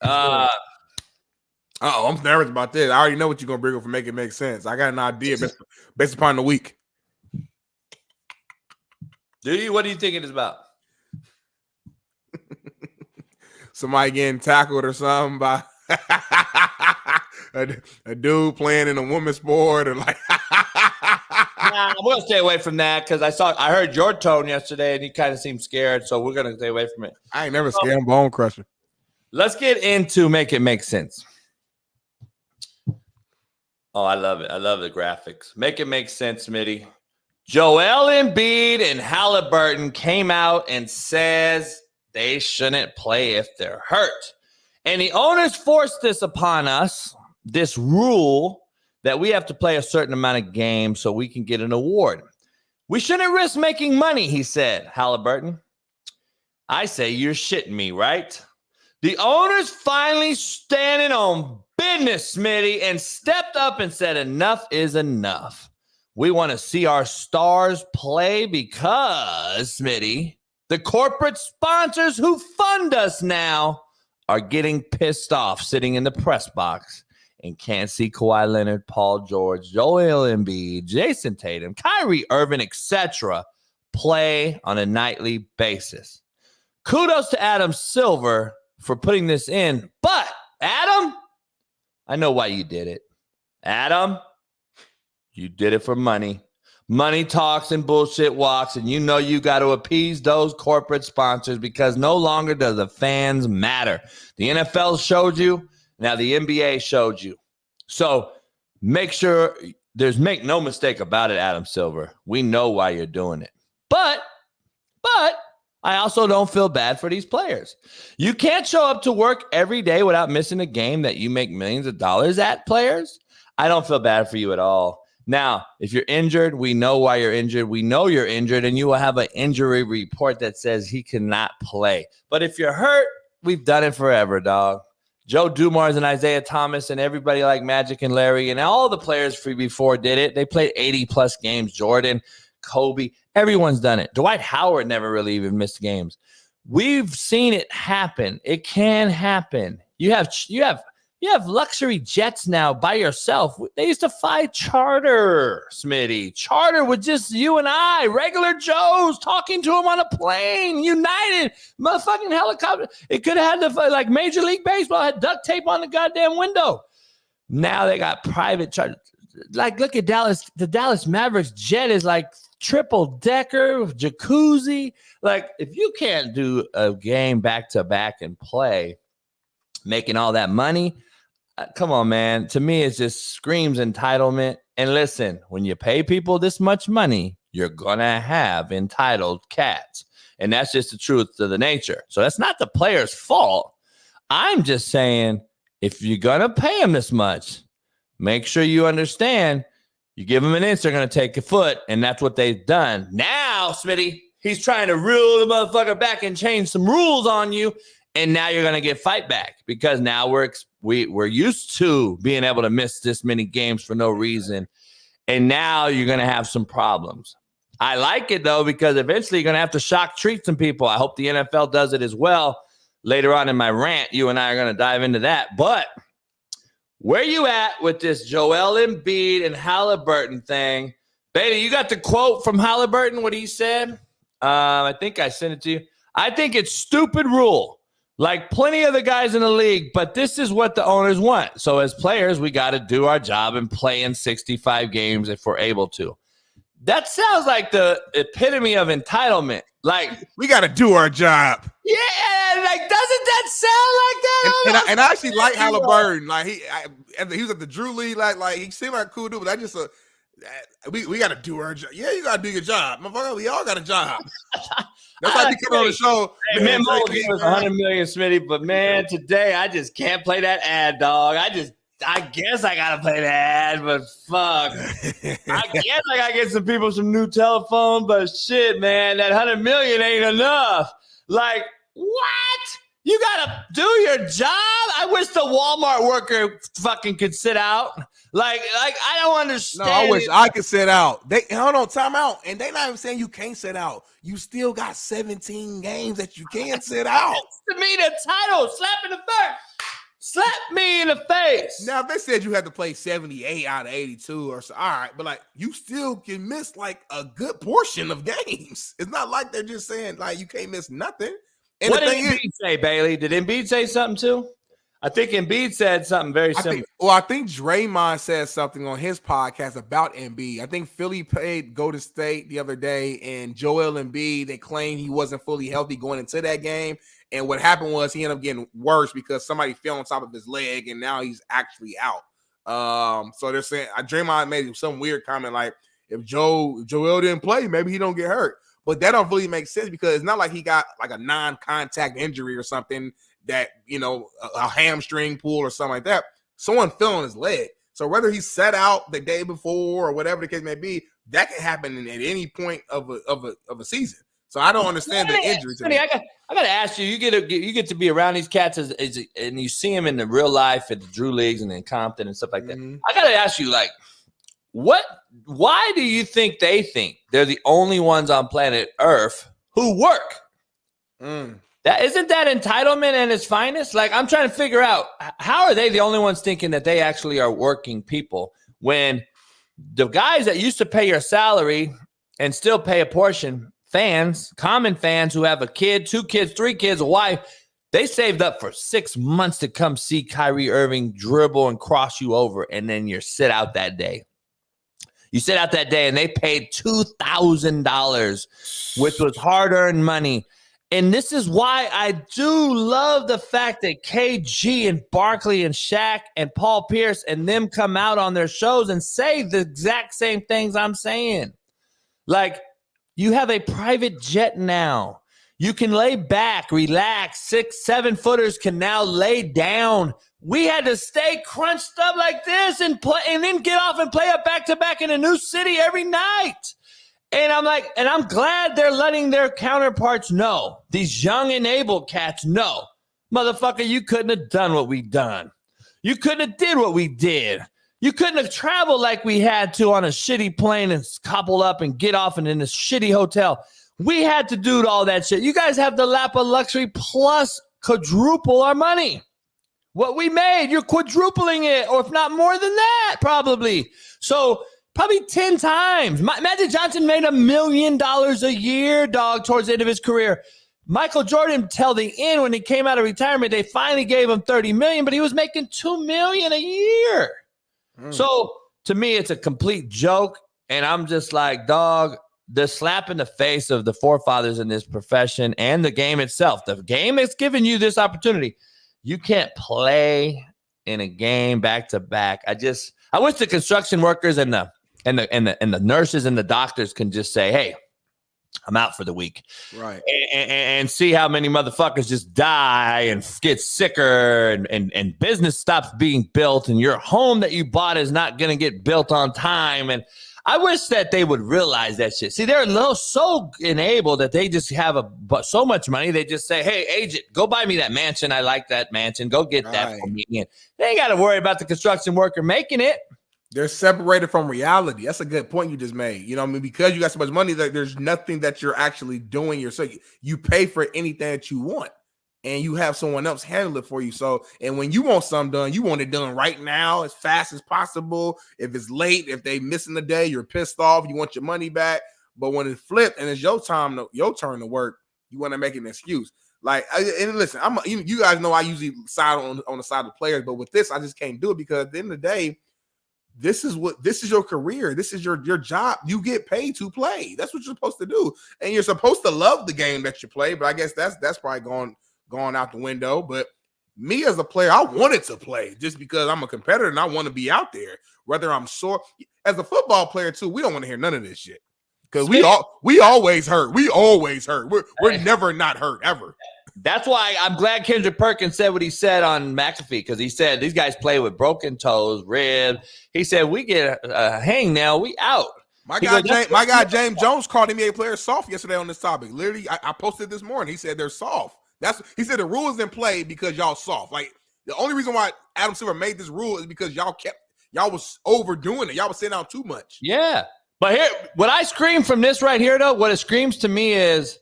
I'm nervous about this. I already know what you're going to bring up for make it make sense. I got an idea based upon the week. Do you? What do you think it is about? Somebody getting tackled or something by a dude playing in a women's sport or like. I'm going to stay away from that because I heard your tone yesterday and you kind of seemed scared, so we're going to stay away from it. I ain't never scared. I'm bone crusher. Let's get into make it make sense. Oh, I love it. I love the graphics. Make it make sense, Smitty. Joel Embiid and Halliburton came out and says they shouldn't play if they're hurt. And the owners forced this upon us, this rule that we have to play a certain amount of games so we can get an award. We shouldn't risk making money, he said, Halliburton. I say you're shitting me, right? The owners finally standing on business, Smitty, and stepped up and said enough is enough. We want to see our stars play because, Smitty, the corporate sponsors who fund us now are getting pissed off sitting in the press box and can't see Kawhi Leonard, Paul George, Joel Embiid, Jason Tatum, Kyrie Irving, etc. play on a nightly basis. Kudos to Adam Silver for putting this in, but Adam, I know why you did it. Adam, you did it for money. Money talks and bullshit walks, and you know you got to appease those corporate sponsors because no longer does the fans matter. The NFL showed you. Now the NBA showed you. So make no mistake about it, Adam Silver. We know why you're doing it. But I also don't feel bad for these players. You can't show up to work every day without missing a game that you make millions of dollars at, players. I don't feel bad for you at all. Now, if you're injured, we know why you're injured. We know you're injured, and you will have an injury report that says he cannot play. But if you're hurt, we've done it forever, dog. Joe Dumars and Isaiah Thomas and everybody like Magic and Larry and all the players before did it. They played 80-plus games. Jordan, Kobe, everyone's done it. Dwight Howard never really even missed games. We've seen it happen. It can happen. You have luxury jets now by yourself. They used to fly charter, Smitty. Charter with just you and I, regular Joes, talking to him on a plane. United, motherfucking helicopter. It could have had like Major League Baseball had duct tape on the goddamn window. Now they got private charter. Like, look at Dallas. The Dallas Mavericks jet is like triple decker, jacuzzi. Like, if you can't do a game back to back and play, making all that money. Come on, man. To me, it just screams entitlement. And listen, when you pay people this much money, you're going to have entitled cats. And that's just the truth of the nature. So that's not the player's fault. I'm just saying, if you're going to pay them this much, make sure you understand, you give them an inch, they're going to take a foot. And that's what they've done. Now, Smitty, he's trying to reel the motherfucker back and change some rules on you. And now you're going to get fight back because now we're used to being able to miss this many games for no reason. And now you're going to have some problems. I like it, though, because eventually you're going to have to shock treat some people. I hope the NFL does it as well. Later on in my rant, you and I are going to dive into that. But where you at with this Joel Embiid and Halliburton thing? Baby, you got the quote from Halliburton, what he said? I think I sent it to you. I think it's stupid rule. Like plenty of the guys in the league, but this is what the owners want. So as players, we got to do our job and play in 65 games if we're able to. That sounds like the epitome of entitlement. Like, we got to do our job. Yeah, like, doesn't that sound like that? And I actually like Halliburton. Like he was at the Drew League. Like he seemed like a cool dude, but I just we got to do our job. Yeah, you got to do your job, motherfucker. We all got a job. That's why we come on the show. Hey, man, Mo gave us $100 million, Smitty, but man, today I just can't play that ad, dog. I guess I gotta play the ad, but fuck. I guess I gotta get some people some new telephone, but shit, man, that $100 million ain't enough. Like, what? You gotta do your job? I wish the Walmart worker fucking could sit out. Like I don't understand. No, I wish I could sit out. They hold on, time out. And they not even saying you can't sit out. You still got 17 games that you can't sit out. To me, the title, slap in the face. Slap me in the face. Now, if they said you had to play 78 out of 82 or so, all right, but like you still can miss like a good portion of games. It's not like they're just saying like you can't miss nothing. And what did Embiid say, Bailey? Did Embiid say something too? I think Embiid said something very similar. I think Draymond said something on his podcast about Embiid. I think Philly played Golden State the other day, and Joel Embiid, they claimed he wasn't fully healthy going into that game. And what happened was he ended up getting worse because somebody fell on top of his leg, and now he's actually out. So they're saying Draymond made some weird comment like, if Joel didn't play, maybe he don't get hurt. But that don't really make sense because it's not like he got like a non-contact injury or something that, a hamstring pull or something like that. Someone fell on his leg. So whether he set out the day before or whatever the case may be, that can happen at any point of a season. So I don't understand the injury. I got to ask you. You get to be around these cats and you see them in the real life at the Drew Leagues and in Compton and stuff like that. Mm-hmm. I got to ask you, like, why do you think they're the only ones on planet Earth who work? That isn't that entitlement at its finest? Like, I'm trying to figure out, how are they the only ones thinking that they actually are working people when the guys that used to pay your salary and still pay a portion, common fans who have a kid, 2 kids, 3 kids, a wife, they saved up for 6 months to come see Kyrie Irving dribble and cross you over, and then you sit out that day. You sit out that day, and they paid $2,000, which was hard-earned money. And this is why I do love the fact that KG and Barkley and Shaq and Paul Pierce and them come out on their shows and say the exact same things I'm saying. Like, you have a private jet now. You can lay back, relax. 6-7 footers can now lay down. We had to stay crunched up like this and play, and then get off and play a back-to-back in a new city every night. And I'm glad they're letting their counterparts know. These young enabled cats know. Motherfucker, you couldn't have done what we done. You couldn't have did what we did. You couldn't have traveled like we had to on a shitty plane and couple up and get off and in a shitty hotel. We had to do all that shit. You guys have the lap of luxury plus quadruple our money. What we made, you're quadrupling it, or if not more than that, probably. So probably 10 times. Magic Johnson made $1 million a year, dog, towards the end of his career. Michael Jordan, till the end, when he came out of retirement, they finally gave him $30 million, but he was making $2 million a year. So to me, it's a complete joke. And I'm just like, dog, the slap in the face of the forefathers in this profession and the game itself. The game is giving you this opportunity. You can't play in a game back to back. I wish the construction workers and the nurses and the doctors can just say, hey, I'm out for the week. Right. And see how many motherfuckers just die and get sicker and business stops being built and your home that you bought is not going to get built on time. And I wish that they would realize that shit. See, they're so enabled that they just have so much money. They just say, hey, agent, go buy me that mansion. I like that mansion. Go get that for me. And they ain't got to worry about the construction worker making it. They're separated from reality. That's a good point you just made. You know what I mean? Because you got so much money, that there's nothing that you're actually doing yourself. You pay for anything that you want, and you have someone else handle it for you. So, and when you want something done, you want it done right now, as fast as possible. If it's late, if they missing the day, you're pissed off. You want your money back. But when it's flipped and it's your turn to work, you want to make an excuse. Like, and listen, you guys know I usually side on the side of the players, but with this, I just can't do it because at the end of the day, this is your career. This is your job. You get paid to play. That's what you're supposed to do. And you're supposed to love the game that you play. But I guess that's probably gone out the window. But me as a player, I wanted to play just because I'm a competitor and I want to be out there. Whether I'm sore. As a football player too, we don't want to hear none of this shit. Because we always hurt. We always hurt. We're never not hurt ever. That's why I'm glad Kendrick Perkins said what he said on McAfee, because he said these guys play with broken toes, rib. He said we get a hangnail, we out. My guy James Jones called NBA players soft yesterday on this topic. Literally, I posted this morning. He said they're soft. He said the rule is in play because y'all soft. Like the only reason why Adam Silver made this rule is because y'all was overdoing it. Y'all was sitting out too much. Yeah, but here, what I scream from this right here though, what it screams to me is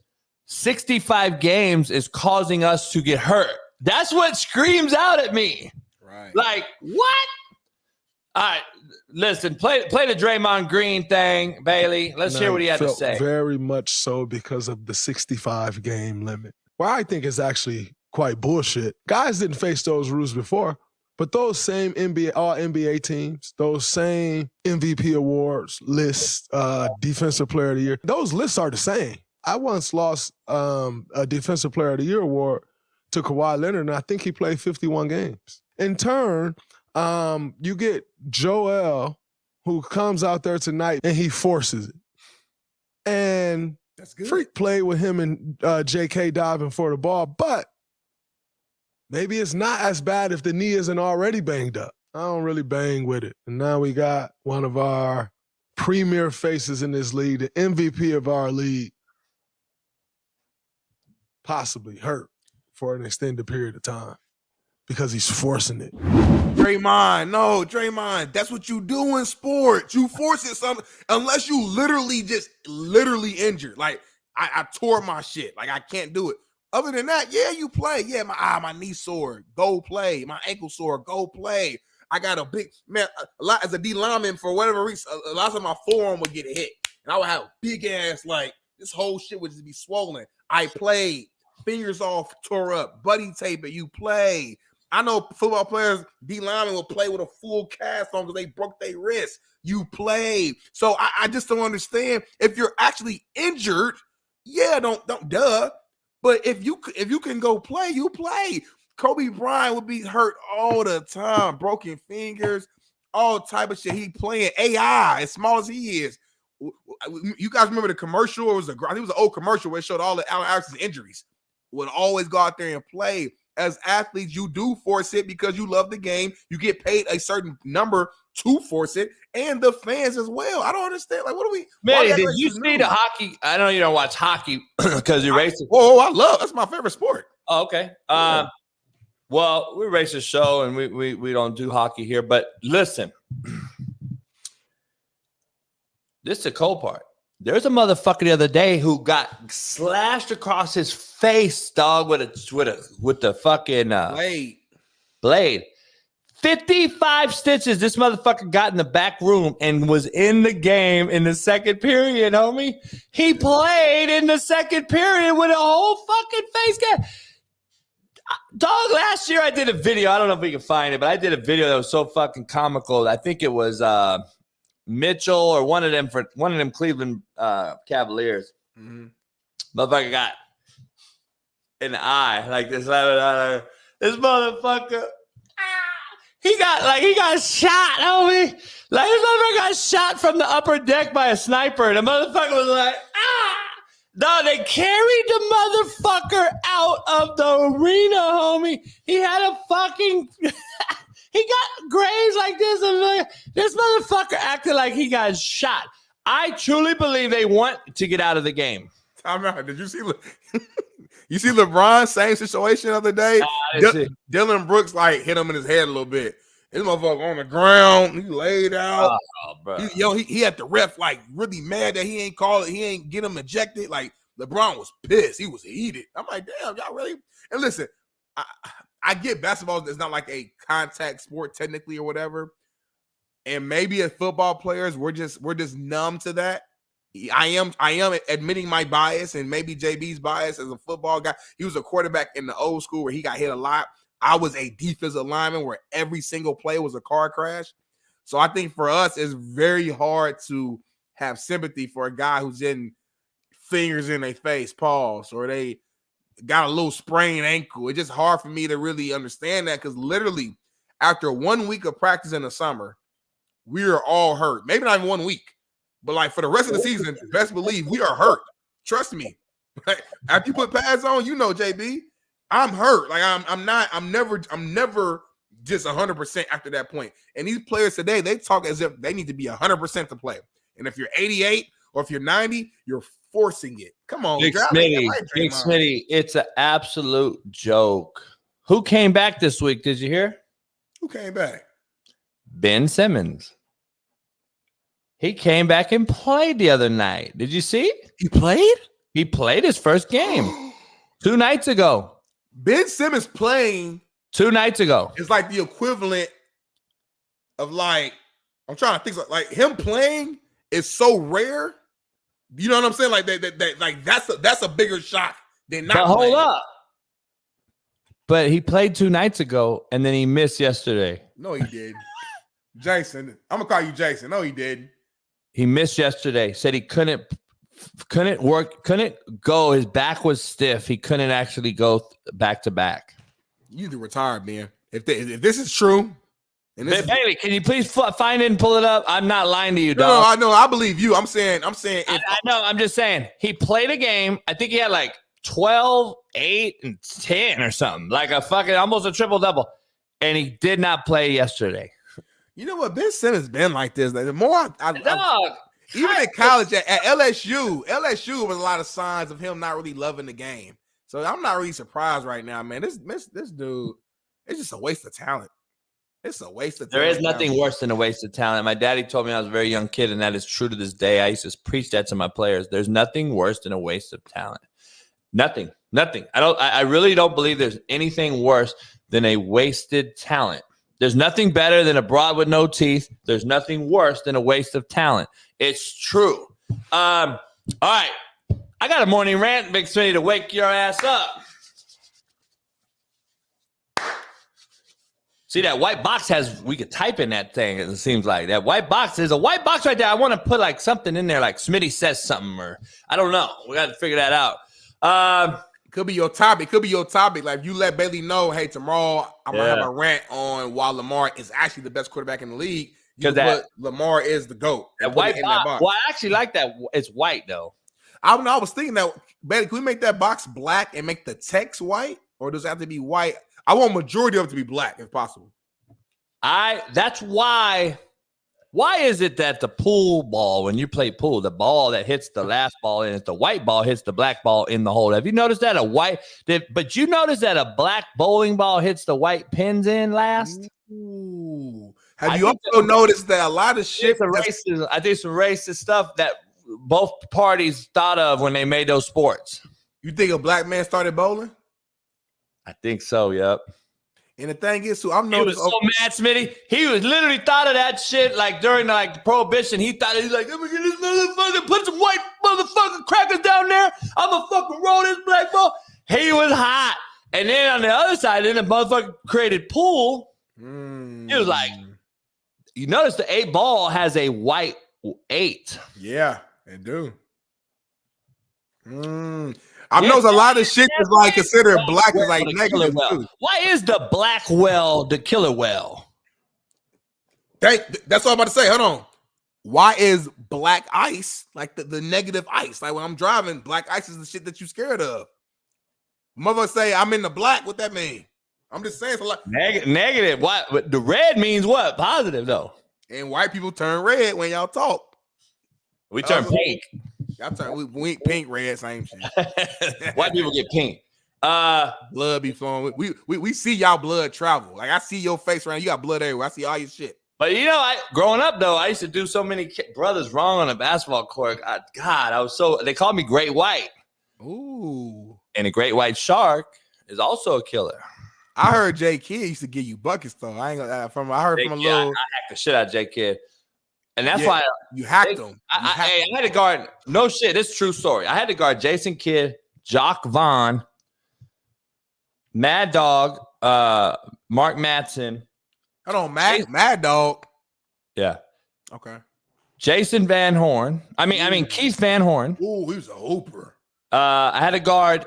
65 games is causing us to get hurt. That's what screams out at me. Right. Like, what? All right, listen, play the Draymond Green thing, Bailey. Let's hear what he had to say. Very much so because of the 65 game limit. Well, I think it's actually quite bullshit. Guys didn't face those rules before, but those same all NBA teams, those same MVP awards lists, defensive player of the year, those lists are the same. I once lost a Defensive Player of the Year award to Kawhi Leonard, and I think he played 51 games. In turn, you get Joel, who comes out there tonight, and he forces it. And that's good. Freak played with him and JK diving for the ball, but maybe it's not as bad if the knee isn't already banged up. I don't really bang with it. And now we got one of our premier faces in this league, the MVP of our league, possibly hurt for an extended period of time because he's forcing it. Draymond, that's what you do in sports. You force it something unless you literally injured. Like I tore my shit. Like I can't do it. Other than that, yeah, you play. Yeah, my knee sore, go play. My ankle sore, go play. I got a big man. A lot as a D lineman for whatever reason. A lot of my forearm would get hit, and I would have big ass like this whole shit would just be swollen. I played. Fingers off, tore up, buddy tape it, you play. I know football players, D linemen will play with a full cast on because they broke their wrist. You play. So I just don't understand. If you're actually injured, yeah, don't duh. But if you can go play, you play. Kobe Bryant would be hurt all the time, broken fingers, all type of shit. He playing AI as small as he is. You guys remember the commercial? I think it was an old commercial where it showed all the Allen Iverson's injuries. Would always go out there and play. As athletes, you do force it because you love the game. You get paid a certain number to force it, and the fans as well. I don't understand. Like, what do we? Manny, did you see the hockey? I know you don't watch hockey because you're racist. Oh, I love. That's my favorite sport. Oh, okay. Well, we race a show and we don't do hockey here, but listen. This is the cold part. There's a motherfucker the other day who got slashed across his face, dog, with the fucking blade. 55 stitches. This motherfucker got in the back room and was in the game in the second period, homie. He played in the second period with a whole fucking face cut. Dog, last year I did a video. I don't know if we can find it, but I did a video that was so fucking comical. I think it was Mitchell or one of them Cleveland Cavaliers. Mm-hmm. Motherfucker got in the eye like this. This motherfucker, he got shot, homie. Like this motherfucker got shot from the upper deck by a sniper. And the motherfucker was like, No, they carried the motherfucker out of the arena, homie. He had a fucking. He got grazed like this. And this motherfucker acted like he got shot. I truly believe they want to get out of the game. Time out. Did you see? You see LeBron, same situation the other day? Dylan Brooks hit him in his head a little bit. This motherfucker on the ground. He laid out. Oh, bro. He had the ref really mad that he ain't call it. He ain't get him ejected. Like LeBron was pissed. He was heated. I'm like, damn, y'all really? And listen, I get basketball is not like a contact sport technically or whatever. And maybe as football players, we're just numb to that. I am admitting my bias and maybe JB's bias as a football guy. He was a quarterback in the old school where he got hit a lot. I was a defensive lineman where every single play was a car crash. So I think for us, it's very hard to have sympathy for a guy who's in fingers in their face, paws, or they got a little sprained ankle. It's just hard for me to really understand that because literally after 1 week of practice in the summer, we are all hurt. Maybe not even 1 week, but for the rest of the season, best believe we are hurt. Trust me. After you put pads on, JB, I'm hurt. I'm never just 100% after that point. And these players today, they talk as if they need to be 100% to play. And if you're 88 or if you're 90, you're forcing it. Come on, Big Smitty, it's an absolute joke. Who came back this week? Did you hear? Who came back? Ben Simmons. He came back and played the other night. Did you see? He played? He played his first game 2 nights ago. Ben Simmons playing 2 nights ago. It's like the equivalent of I'm trying to think like him playing is so rare. You know what I'm saying? That's a bigger shock than not. But playing. Hold up. But he played 2 nights ago and then he missed yesterday. No, he didn't. Jason, I'm gonna call you Jason. No, he didn't. He missed yesterday. Said he couldn't go. His back was stiff. He couldn't actually go back to back. You need to retire, man. If this is true, and Bailey, can you please find it and pull it up? I'm not lying to you, dog. No, I know. I believe you. I'm saying. I know. I'm just saying. He played a game. I think he had 12, 8, and 10 or something. Almost a triple double, and he did not play yesterday. You know what? Ben Simmons been like this. The more even in college at LSU was a lot of signs of him not really loving the game. So I'm not really surprised right now, man. This dude, it's just a waste of talent. It's a waste of talent. There is nothing worse than a waste of talent. My daddy told me I was a very young kid, and that is true to this day. I used to preach that to my players. There's nothing worse than a waste of talent. Nothing. I really don't believe there's anything worse than a wasted talent. There's nothing better than a broad with no teeth. There's nothing worse than a waste of talent. It's true. All right. I got a morning rant, Big Smitty, to wake your ass up. See, that white box we could type in that thing, it seems like. That white box, there's a white box right there. I want to put something in there, like Smitty says something, or I don't know. We got to figure that out. Could be your topic. Like you let Bailey know, hey, tomorrow I'm gonna have a rant on why Lamar is actually the best quarterback in the league. Because Lamar is the GOAT. That white box. Well, I actually like that. It's white though. I was thinking that, Bailey, can we make that box black and make the text white, or does it have to be white? I want majority of it to be black if possible. That's why Why is it that the pool ball, when you play pool, the ball that hits the last ball in it, the white ball hits the black ball in the hole? Have you noticed that but you notice that a black bowling ball hits the white pins in last? Ooh. Have you also noticed that a lot of shit? I think some racist stuff that both parties thought of when they made those sports. You think a black man started bowling? I think so, yep. And the thing is, too, I'm He was so mad, Smitty. He was literally thought of that shit like during the Prohibition. He thought he's like, I'm gonna get this motherfucker, put some white motherfucking crackers down there. I'm gonna fucking roll this black ball. He was hot. And then on the other side, then the motherfucker created pool. He was like, you notice the 8 ball has a white 8. Yeah, they do. I've noticed a lot of shit is like considered black is like negative too. Why is the black well the killer well? That's what I'm about to say. Hold on. Why is black ice like the negative ice? Like when I'm driving, black ice is the shit that you scared of. Mother say I'm in the black. What that mean? I'm just saying it's a lot. Negative. What? The red means what? Positive though. And white people turn red when y'all talk. We turn pink. Y'all turn we pink, red, same shit. White people get pink. Blood be flowing. We see y'all blood travel. Like I see your face around. You got blood everywhere. I see all your shit. But you know, growing up though, I used to do so many brothers wrong on a basketball court. They called me Great White. Ooh. And a great white shark is also a killer. I heard J Kidd used to give you buckets though. I ain't gonna I heard from a little. I hacked the shit out of J Kidd. And that's why you hacked him. I had to guard. No shit. This is a true story. I had to guard Jason Kidd, Jock Vaughn, Mad Dog, Mark Matson. Hold on, Mad Dog. Yeah. Okay. Jason Van Horn. I mean Keith Van Horn. Ooh, he was a hooper. I had to guard.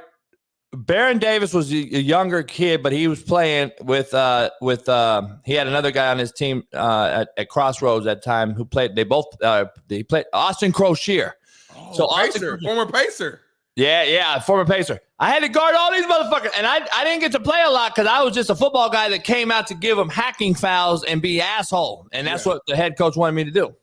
Baron Davis was a younger kid, but he was playing with he had another guy on his team at Crossroads at that time who played. They played Austin Crocier. Oh, so former Pacer. Yeah, former Pacer. I had to guard all these motherfuckers, and I didn't get to play a lot because I was just a football guy that came out to give them hacking fouls and be asshole, and that's what the head coach wanted me to do.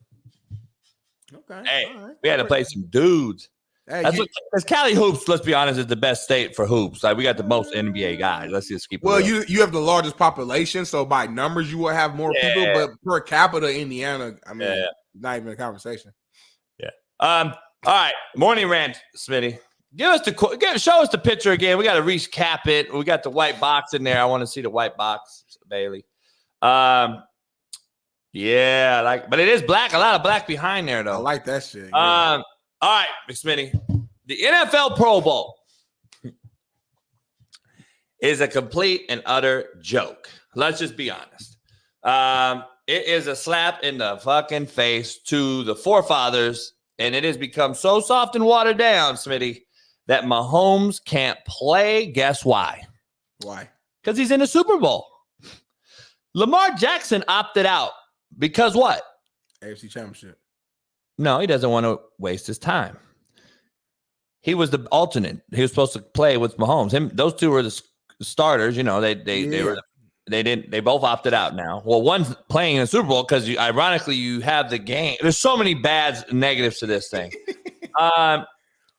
Okay. Hey, we had to play some dudes. Hey, because Cali hoops, let's be honest, is the best state for hoops. Like we got the most NBA guys. Let's just keep it real. You have the largest population, so by numbers you will have more people, but per capita, Indiana, not even a conversation. Yeah. All right. Morning rant, Smitty. Show us the picture again. We got to recap it. We got the white box in there. I want to see the white box, Bailey. But it is black. A lot of black behind there, though. I like that shit. Yeah. All right, Smitty. The NFL Pro Bowl is a complete and utter joke. Let's just be honest. It is a slap in the fucking face to the forefathers, and it has become so soft and watered down, Smitty, that Mahomes can't play. Guess why? Why? Because he's in the Super Bowl. Lamar Jackson opted out because what? AFC Championship. No, he doesn't want to waste his time. He was the alternate. He was supposed to play with Mahomes. Those two were the starters. You know, they both opted out now. Well, one's playing in the Super Bowl because ironically you have the game. There's so many bad negatives to this thing.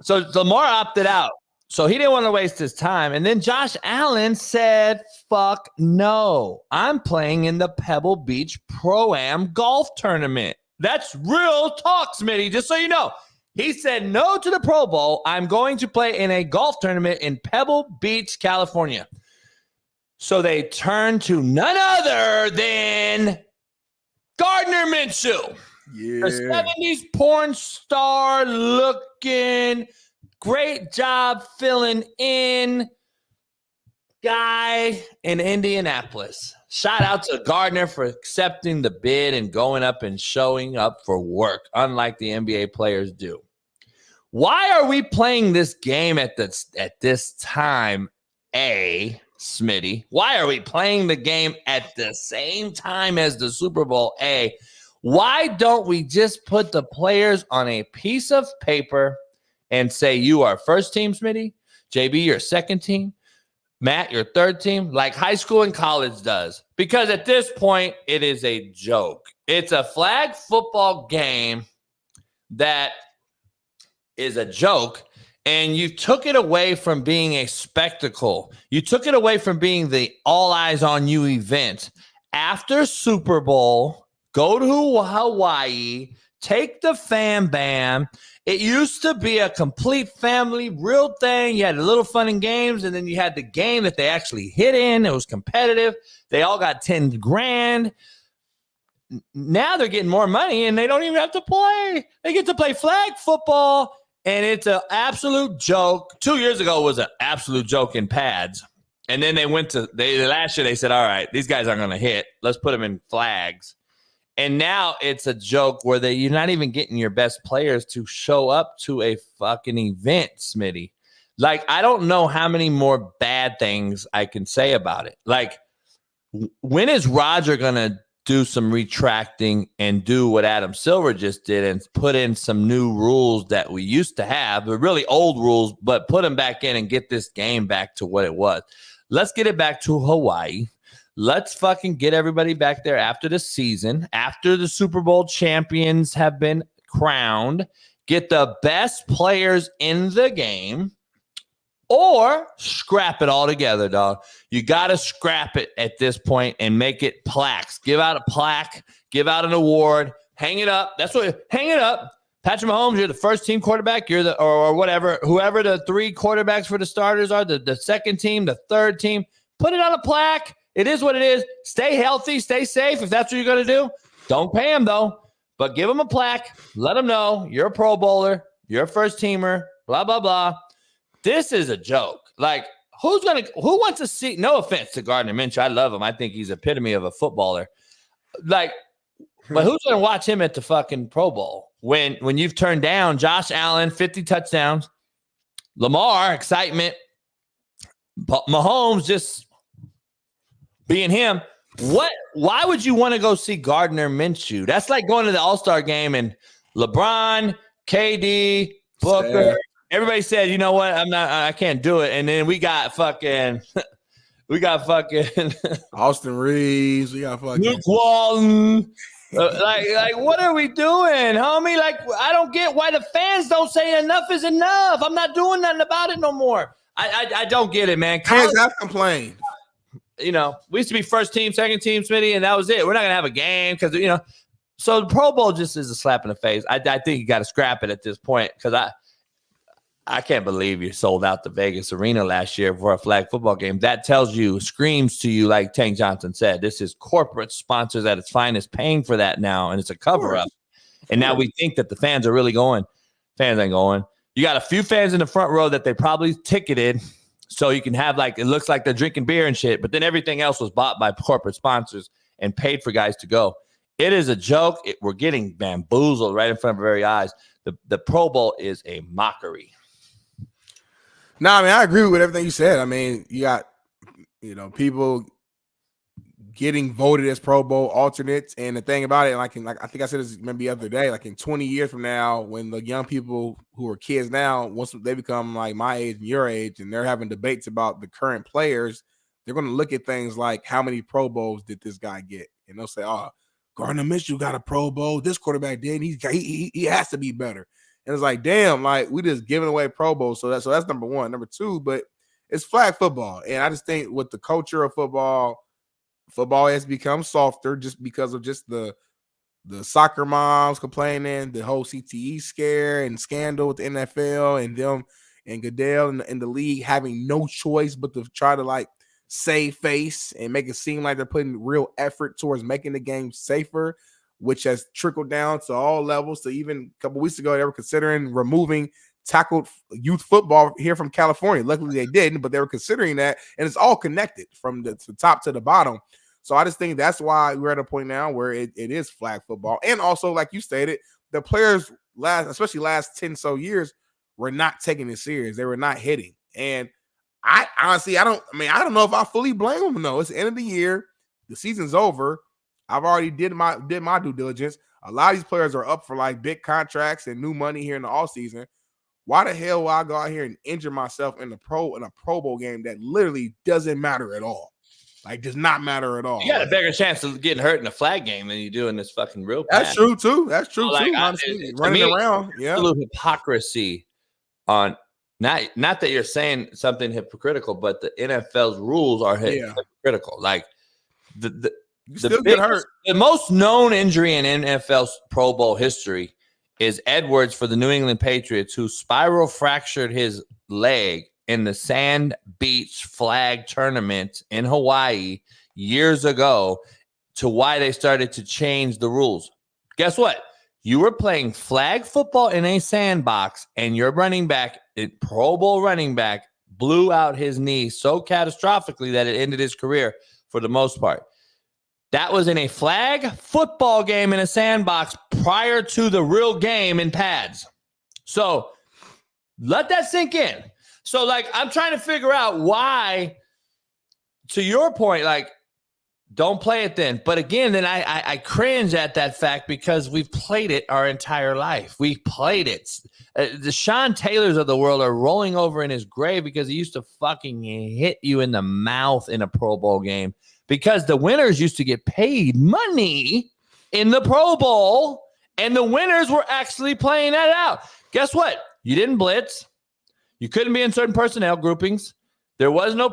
So Lamar opted out. So he didn't want to waste his time. And then Josh Allen said, fuck no. I'm playing in the Pebble Beach Pro-Am golf tournament. That's real talk, Smitty, just so you know. He said no to the Pro Bowl. I'm going to play in a golf tournament in Pebble Beach, California. So they turned to none other than Gardner Minshew. Yeah. The 70s porn star looking, great job filling in guy in Indianapolis. Shout out to Gardner for accepting the bid and going up and showing up for work, unlike the NBA players do. Why are we playing this game at this time, Smitty? Why are we playing the game at the same time as the Super Bowl, Why don't we just put the players on a piece of paper and say you are first team, Smitty, JB, you're second team, Matt, your third team, like high school and college does. Because at this point, it is a joke. It's a flag football game that is a joke, and you took it away from being a spectacle. You took it away from being the all eyes on you event. After Super Bowl, go to Hawaii, take the fam bam. It used to be a complete family, real thing. You had a little fun in games, and then you had the game that they actually hit in. It was competitive. They all got 10 grand. Now they're getting more money, and they don't even have to play. They get to play flag football, and it's an absolute joke. 2 years ago, it was an absolute joke in pads. And then they went to last year, they said, all right, these guys aren't going to hit. Let's put them in flags. And now it's a joke where you're not even getting your best players to show up to a fucking event, Smitty. Like, I don't know how many more bad things I can say about it. Like, when is Roger going to do some retracting and do what Adam Silver just did and put in some new rules that we used to have, the really old rules, but put them back in and get this game back to what it was? Let's get it back to Hawaii. Let's fucking get everybody back there after the season, after the Super Bowl champions have been crowned, get the best players in the game, or scrap it all together, dog. You got to scrap it at this point and make it plaques. Give out a plaque, give out an award, hang it up. Hang it up. Patrick Mahomes, you're the first team quarterback. You're or whatever, whoever the 3 quarterbacks for the starters are, the second team, the third team, put it on a plaque. It is what it is. Stay healthy, stay safe. If that's what you're going to do, don't pay them though, but give them a plaque. Let them know you're a Pro Bowler, you're a first teamer, blah, blah, blah. This is a joke. Like, who wants to see, no offense to Gardner Minshew. I love him. I think he's epitome of a footballer. Like, but who's going to watch him at the fucking Pro Bowl when you've turned down Josh Allen, 50 touchdowns, Lamar, excitement, Mahomes just being him? Why would you want to go see Gardner Minshew? That's like going to the All-Star game and LeBron, KD, Booker. Everybody said, you know what? I can't do it. And then we got fucking Austin Reeves. We got fucking Luke Walton. Like, what are we doing, homie? Like, I don't get why the fans don't say enough is enough. I'm not doing nothing about it no more. I don't get it, man. Fans have complained. You know, we used to be first team, second team, Smitty, and that was it. We're not going to have a game because, you know, so the Pro Bowl just is a slap in the face. I think you got to scrap it at this point because I can't believe you sold out the Vegas Arena last year for a flag football game. That screams to you, like Tank Johnson said, this is corporate sponsors at its finest paying for that now, and it's a cover-up. And now we think that the fans are really going. Fans ain't going. You got a few fans in the front row that they probably ticketed so you can have, like, it looks like they're drinking beer and shit, but then everything else was bought by corporate sponsors and paid for guys to go. It is a joke. We're getting bamboozled right in front of our very eyes. The Pro Bowl is a mockery. No, I mean, I agree with everything you said. I mean, you got, people getting voted as Pro Bowl alternates. And the thing about it, I think I said this maybe the other day, like in 20 years from now, when the young people who are kids now, once they become like my age and your age, and they're having debates about the current players, they're going to look at things like how many Pro Bowls did this guy get? And they'll say, oh, Gardner Minshew got a Pro Bowl. This quarterback did. He has to be better. And it's like, damn, like we just giving away Pro Bowls. So that's number one. Number two, but it's flag football. And I just think with the culture of football has become softer just because of just the soccer moms complaining, the whole CTE scare and scandal with the NFL and them and Goodell and the league having no choice but to try to like save face and make it seem like they're putting real effort towards making the game safer, which has trickled down to all levels. So even a couple weeks ago, they were considering removing tackled youth football here from California. Luckily, they didn't, but they were considering that, and it's all connected from the top to the bottom. So I just think that's why we're at a point now where it is flag football. And also, like you stated, the players especially last 10 so years, were not taking it serious. They were not hitting. And I honestly, I don't know if I fully blame them. No, it's the end of the year. The season's over. I've already did my due diligence. A lot of these players are up for like big contracts and new money here in the offseason. Why the hell will I go out here and injure myself in a Pro Bowl game that literally doesn't matter at all? Like, does not matter at all. You got a bigger chance of getting hurt in a flag game than you do in this fucking real pass. That's true too. That's true Like, too. Honestly, running around, absolute hypocrisy on not that you're saying something hypocritical, but the NFL's rules are hypocritical. Like the still get hurt. The most known injury in NFL's Pro Bowl history is Edwards for the New England Patriots, who spiral fractured his leg in the Sand Beach Flag Tournament in Hawaii years ago, to why they started to change the rules. Guess what? You were playing flag football in a sandbox, and your running back, Pro Bowl running back, blew out his knee so catastrophically that it ended his career for the most part. That was in a flag football game in a sandbox prior to the real game in pads. So let that sink in. So, like, I'm trying to figure out why, to your point, like, don't play it then. But again, then I cringe at that fact because we've played it our entire life. We played it. The Sean Taylors of the world are rolling over in his grave because he used to fucking hit you in the mouth in a Pro Bowl game, because the winners used to get paid money in the Pro Bowl, and the winners were actually playing that out. Guess what? You didn't blitz. You couldn't be in certain personnel groupings. There was no,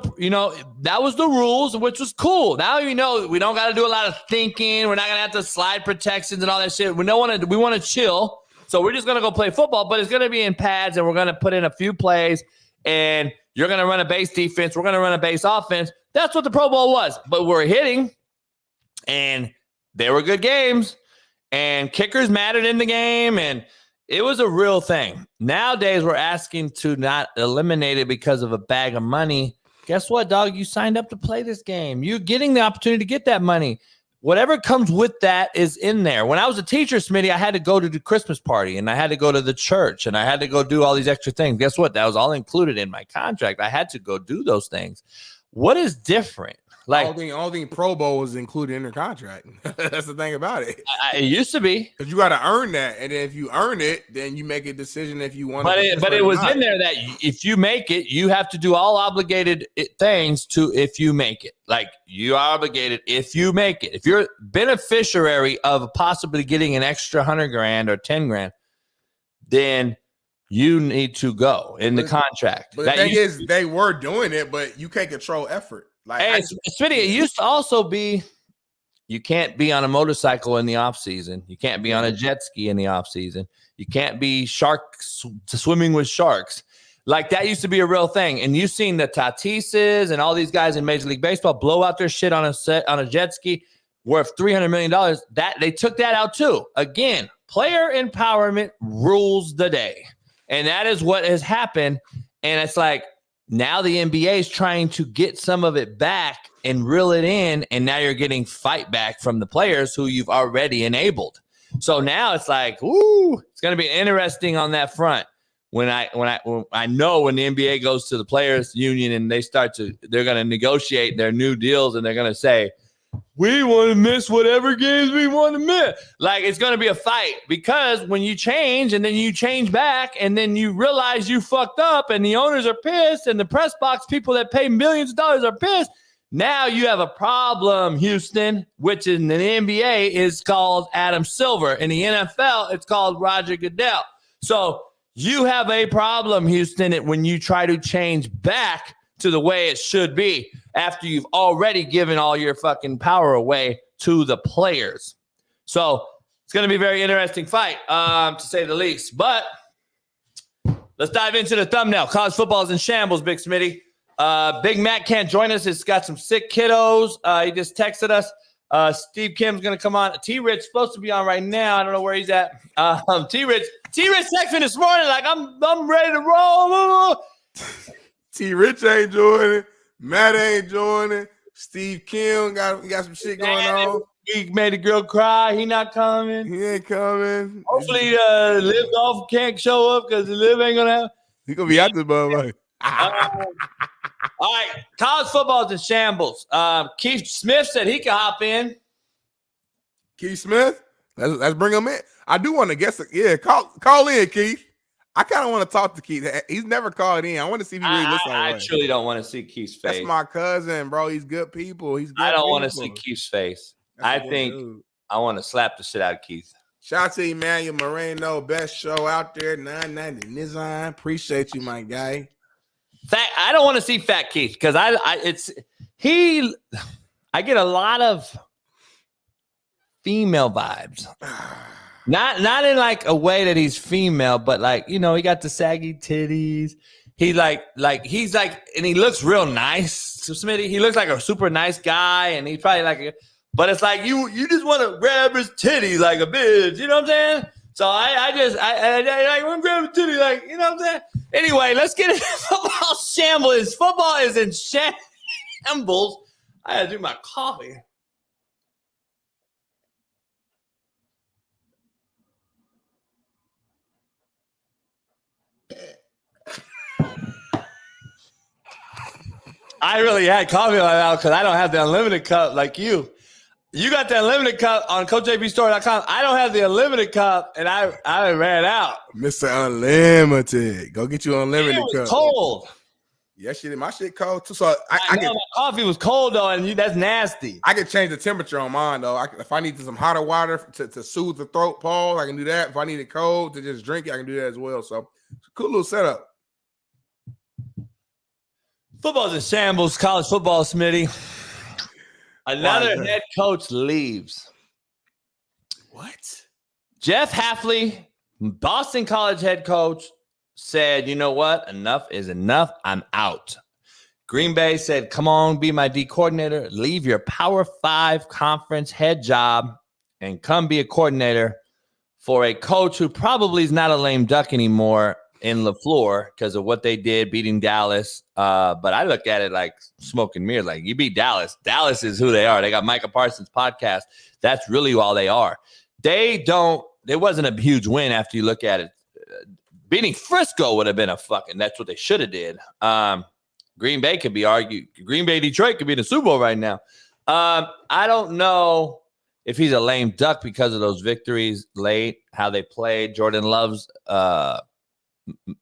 that was the rules, which was cool. Now, we don't got to do a lot of thinking. We're not going to have to slide protections and all that shit. We want to chill. So we're just going to go play football, but it's going to be in pads, and we're going to put in a few plays, and you're going to run a base defense. We're going to run a base offense. That's what the Pro Bowl was. But we're hitting, and they were good games, and kickers mattered in the game, and it was a real thing. Nowadays, we're asking to not eliminate it because of a bag of money. Guess what, dog? You signed up to play this game. You're getting the opportunity to get that money. Whatever comes with that is in there. When I was a teacher, Smitty, I had to go to the Christmas party, and I had to go to the church, and I had to go do all these extra things. Guess what? That was all included in my contract. I had to go do those things. What is different? Like, all the Pro Bowl was included in their contract. That's the thing about it. It used to be, because you got to earn that, and then if you earn it, then you make a decision if you want. But it was in there that if you make it, you have to do all obligated things to if you make it. Like, you are obligated if you make it. If you're beneficiary of possibly getting an extra $100,000 or $10,000, then you need to go in the contract. But the thing is, they were doing it, but you can't control effort. Like, hey, Smitty, it used to also be you can't be on a motorcycle in the off season. You can't be on a jet ski in the off season. You can't be swimming with sharks. Like, that used to be a real thing. And you've seen the Tatises and all these guys in Major League Baseball blow out their shit on a jet ski worth $300 million. That they took that out too. Again, player empowerment rules the day. And that is what has happened. And it's like, now the NBA is trying to get some of it back and reel it in, and now you're getting fight back from the players who you've already enabled. So now it's like, ooh, it's going to be interesting on that front. When I know when the NBA goes to the players union and they're going to negotiate their new deals, and they're going to say, we want to miss whatever games we want to miss. Like, it's going to be a fight, because when you change and then you change back and then you realize you fucked up and the owners are pissed and the press box people that pay millions of dollars are pissed, now you have a problem, Houston, which in the NBA is called Adam Silver. In the NFL, it's called Roger Goodell. So you have a problem, Houston, when you try to change back to the way it should be after you've already given all your fucking power away to the players. So it's going to be a very interesting fight, to say the least. But let's dive into the thumbnail. College football is in shambles, Big Smitty. Big Matt can't join us. He's got some sick kiddos. He just texted us. Steve Kim's going to come on. T-Rich supposed to be on right now. I don't know where he's at. T-Rich texted me this morning like, I'm ready to roll. T-Rich ain't joining. Matt ain't joining. Steve Kim got some shit going on. He made a girl cry. He not coming. He ain't coming. Hopefully, Liv Golf can't show up because Liv ain't gonna have. He gonna be out this motherfucker. All right, college football is in shambles. Keith Smith said he can hop in. Keith Smith, let's bring him in. I do want to guess. Yeah, call in, Keith. I kind of want to talk to Keith. He's never called in. I want to see if he really looks like I truly don't want to see Keith's face. That's my cousin, bro. He's good people. I don't want to see Keith's face. I think I want to slap the shit out of Keith. Shout out to Emmanuel Moreno, best show out there, 990 Nizam. Appreciate you, my guy. I don't want to see Fat Keith because I get a lot of female vibes. Not in like a way that he's female, but like, you know, he got the saggy titties. He he's like, and he looks real nice. So Smitty, he looks like a super nice guy, and he's probably like, but it's like you just want to grab his titties like a bitch. You know what I'm saying? So I want to grab his titty like, you know what I'm saying? Anyway, let's get into football shambles. Football is in shambles. I had to do my coffee. I really had coffee in my mouth because I don't have the unlimited cup like you. You got the unlimited cup on CoachJBStore.com. I don't have the unlimited cup, and I ran out. Mr. Unlimited. Go get you unlimited it was cup. cold. Yeah, shit, my shit cold too. So I know my coffee was cold though, and that's nasty. I can change the temperature on mine though. If I need some hotter water to soothe the throat, Paul, I can do that. If I need it cold to just drink it, I can do that as well. So it's a cool little setup. Football's in shambles. College football, Smitty. Another head coach leaves. What? Jeff Hafley, Boston College head coach, said, you know what? Enough is enough. I'm out. Green Bay said, come on, be my D coordinator. Leave your Power 5 conference head job and come be a coordinator for a coach who probably is not a lame duck anymore in LaFleur because of what they did beating Dallas. But I look at it like smoke and mirrors. Like, you beat Dallas. Dallas is who they are. They got Micah Parsons podcast. That's really all they are. There wasn't a huge win after you look at it. Beating Frisco would have been that's what they should have did. Green Bay could be argued. Green Bay, Detroit could be in the Super Bowl right now. I don't know if he's a lame duck because of those victories late, how they played. Jordan Love's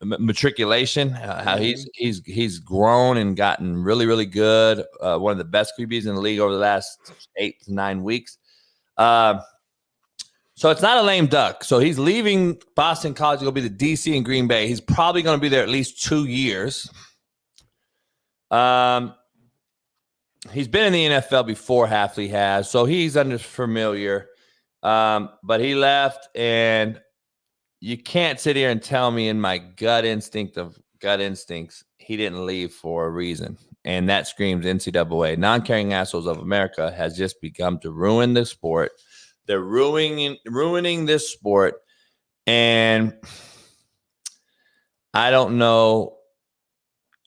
matriculation, how he's grown and gotten really, really good. One of the best QBs in the league over the last 8 to 9 weeks. So it's not a lame duck. So he's leaving Boston College to go be the DC in Green Bay. He's probably going to be there at least 2 years. He's been in the NFL before Hafley has, so he's familiar. But he left, and you can't sit here and tell me in my gut instincts, he didn't leave for a reason. And that screams NCAA. Non-caring assholes of America has just begun to ruin the sport. They're ruining this sport. And I don't know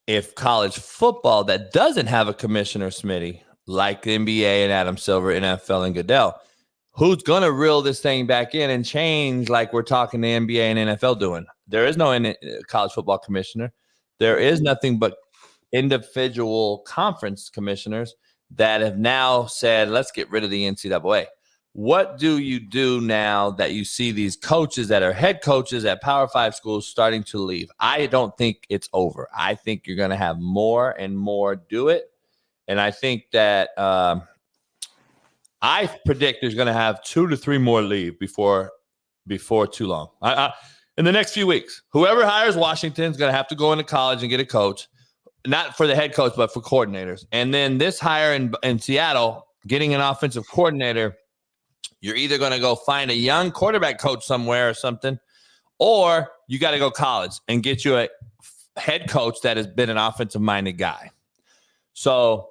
if college football that doesn't have a commissioner, Smitty, like the NBA and Adam Silver, NFL and Goodell, who's going to reel this thing back in and change like we're talking the NBA and NFL doing? There is no college football commissioner. There is nothing but individual conference commissioners that have now said, let's get rid of the NCAA. What do you do now that you see these coaches that are head coaches at Power 5 schools starting to leave? I don't think it's over. I think you're going to have more and more do it. And I think that I predict there's going to have 2 to 3 more leave before too long. In the next few weeks, whoever hires Washington is going to have to go into college and get a coach, not for the head coach, but for coordinators. And then this hire in Seattle, getting an offensive coordinator, you're either going to go find a young quarterback coach somewhere or something, or you got to go college and get you a head coach that has been an offensive-minded guy. So,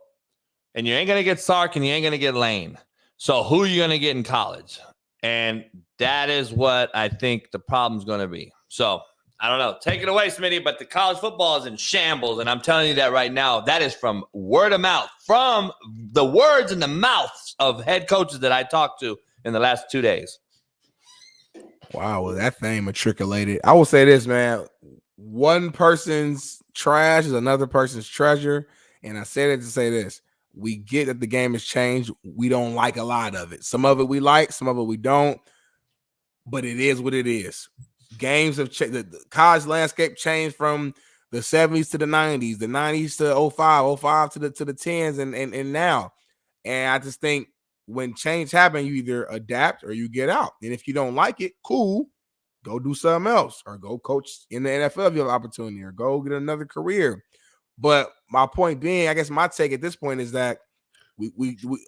and you ain't going to get Sark and you ain't going to get Lane. So who are you going to get in college? And that is what I think the problem's going to be. So I don't know. Take it away, Smitty, but the college football is in shambles, and I'm telling you that right now. That is from word of mouth, from the words in the mouths of head coaches that I talked to in the last 2 days. Wow, well, that thing matriculated. I will say this, man. One person's trash is another person's treasure. And I said it to say this. We get that the game has changed. We don't like a lot of it. Some of it we like, some of it we don't. But it is what it is. games have changed. The college landscape changed from the 70s to the 90s, the 90s to 05 to the 10s, and now. And I just think when change happens, you either adapt or you get out. And if you don't like it, cool, go do something else or go coach in the NFL if you have an opportunity or go get another career. But my point being, I guess my take at this point is that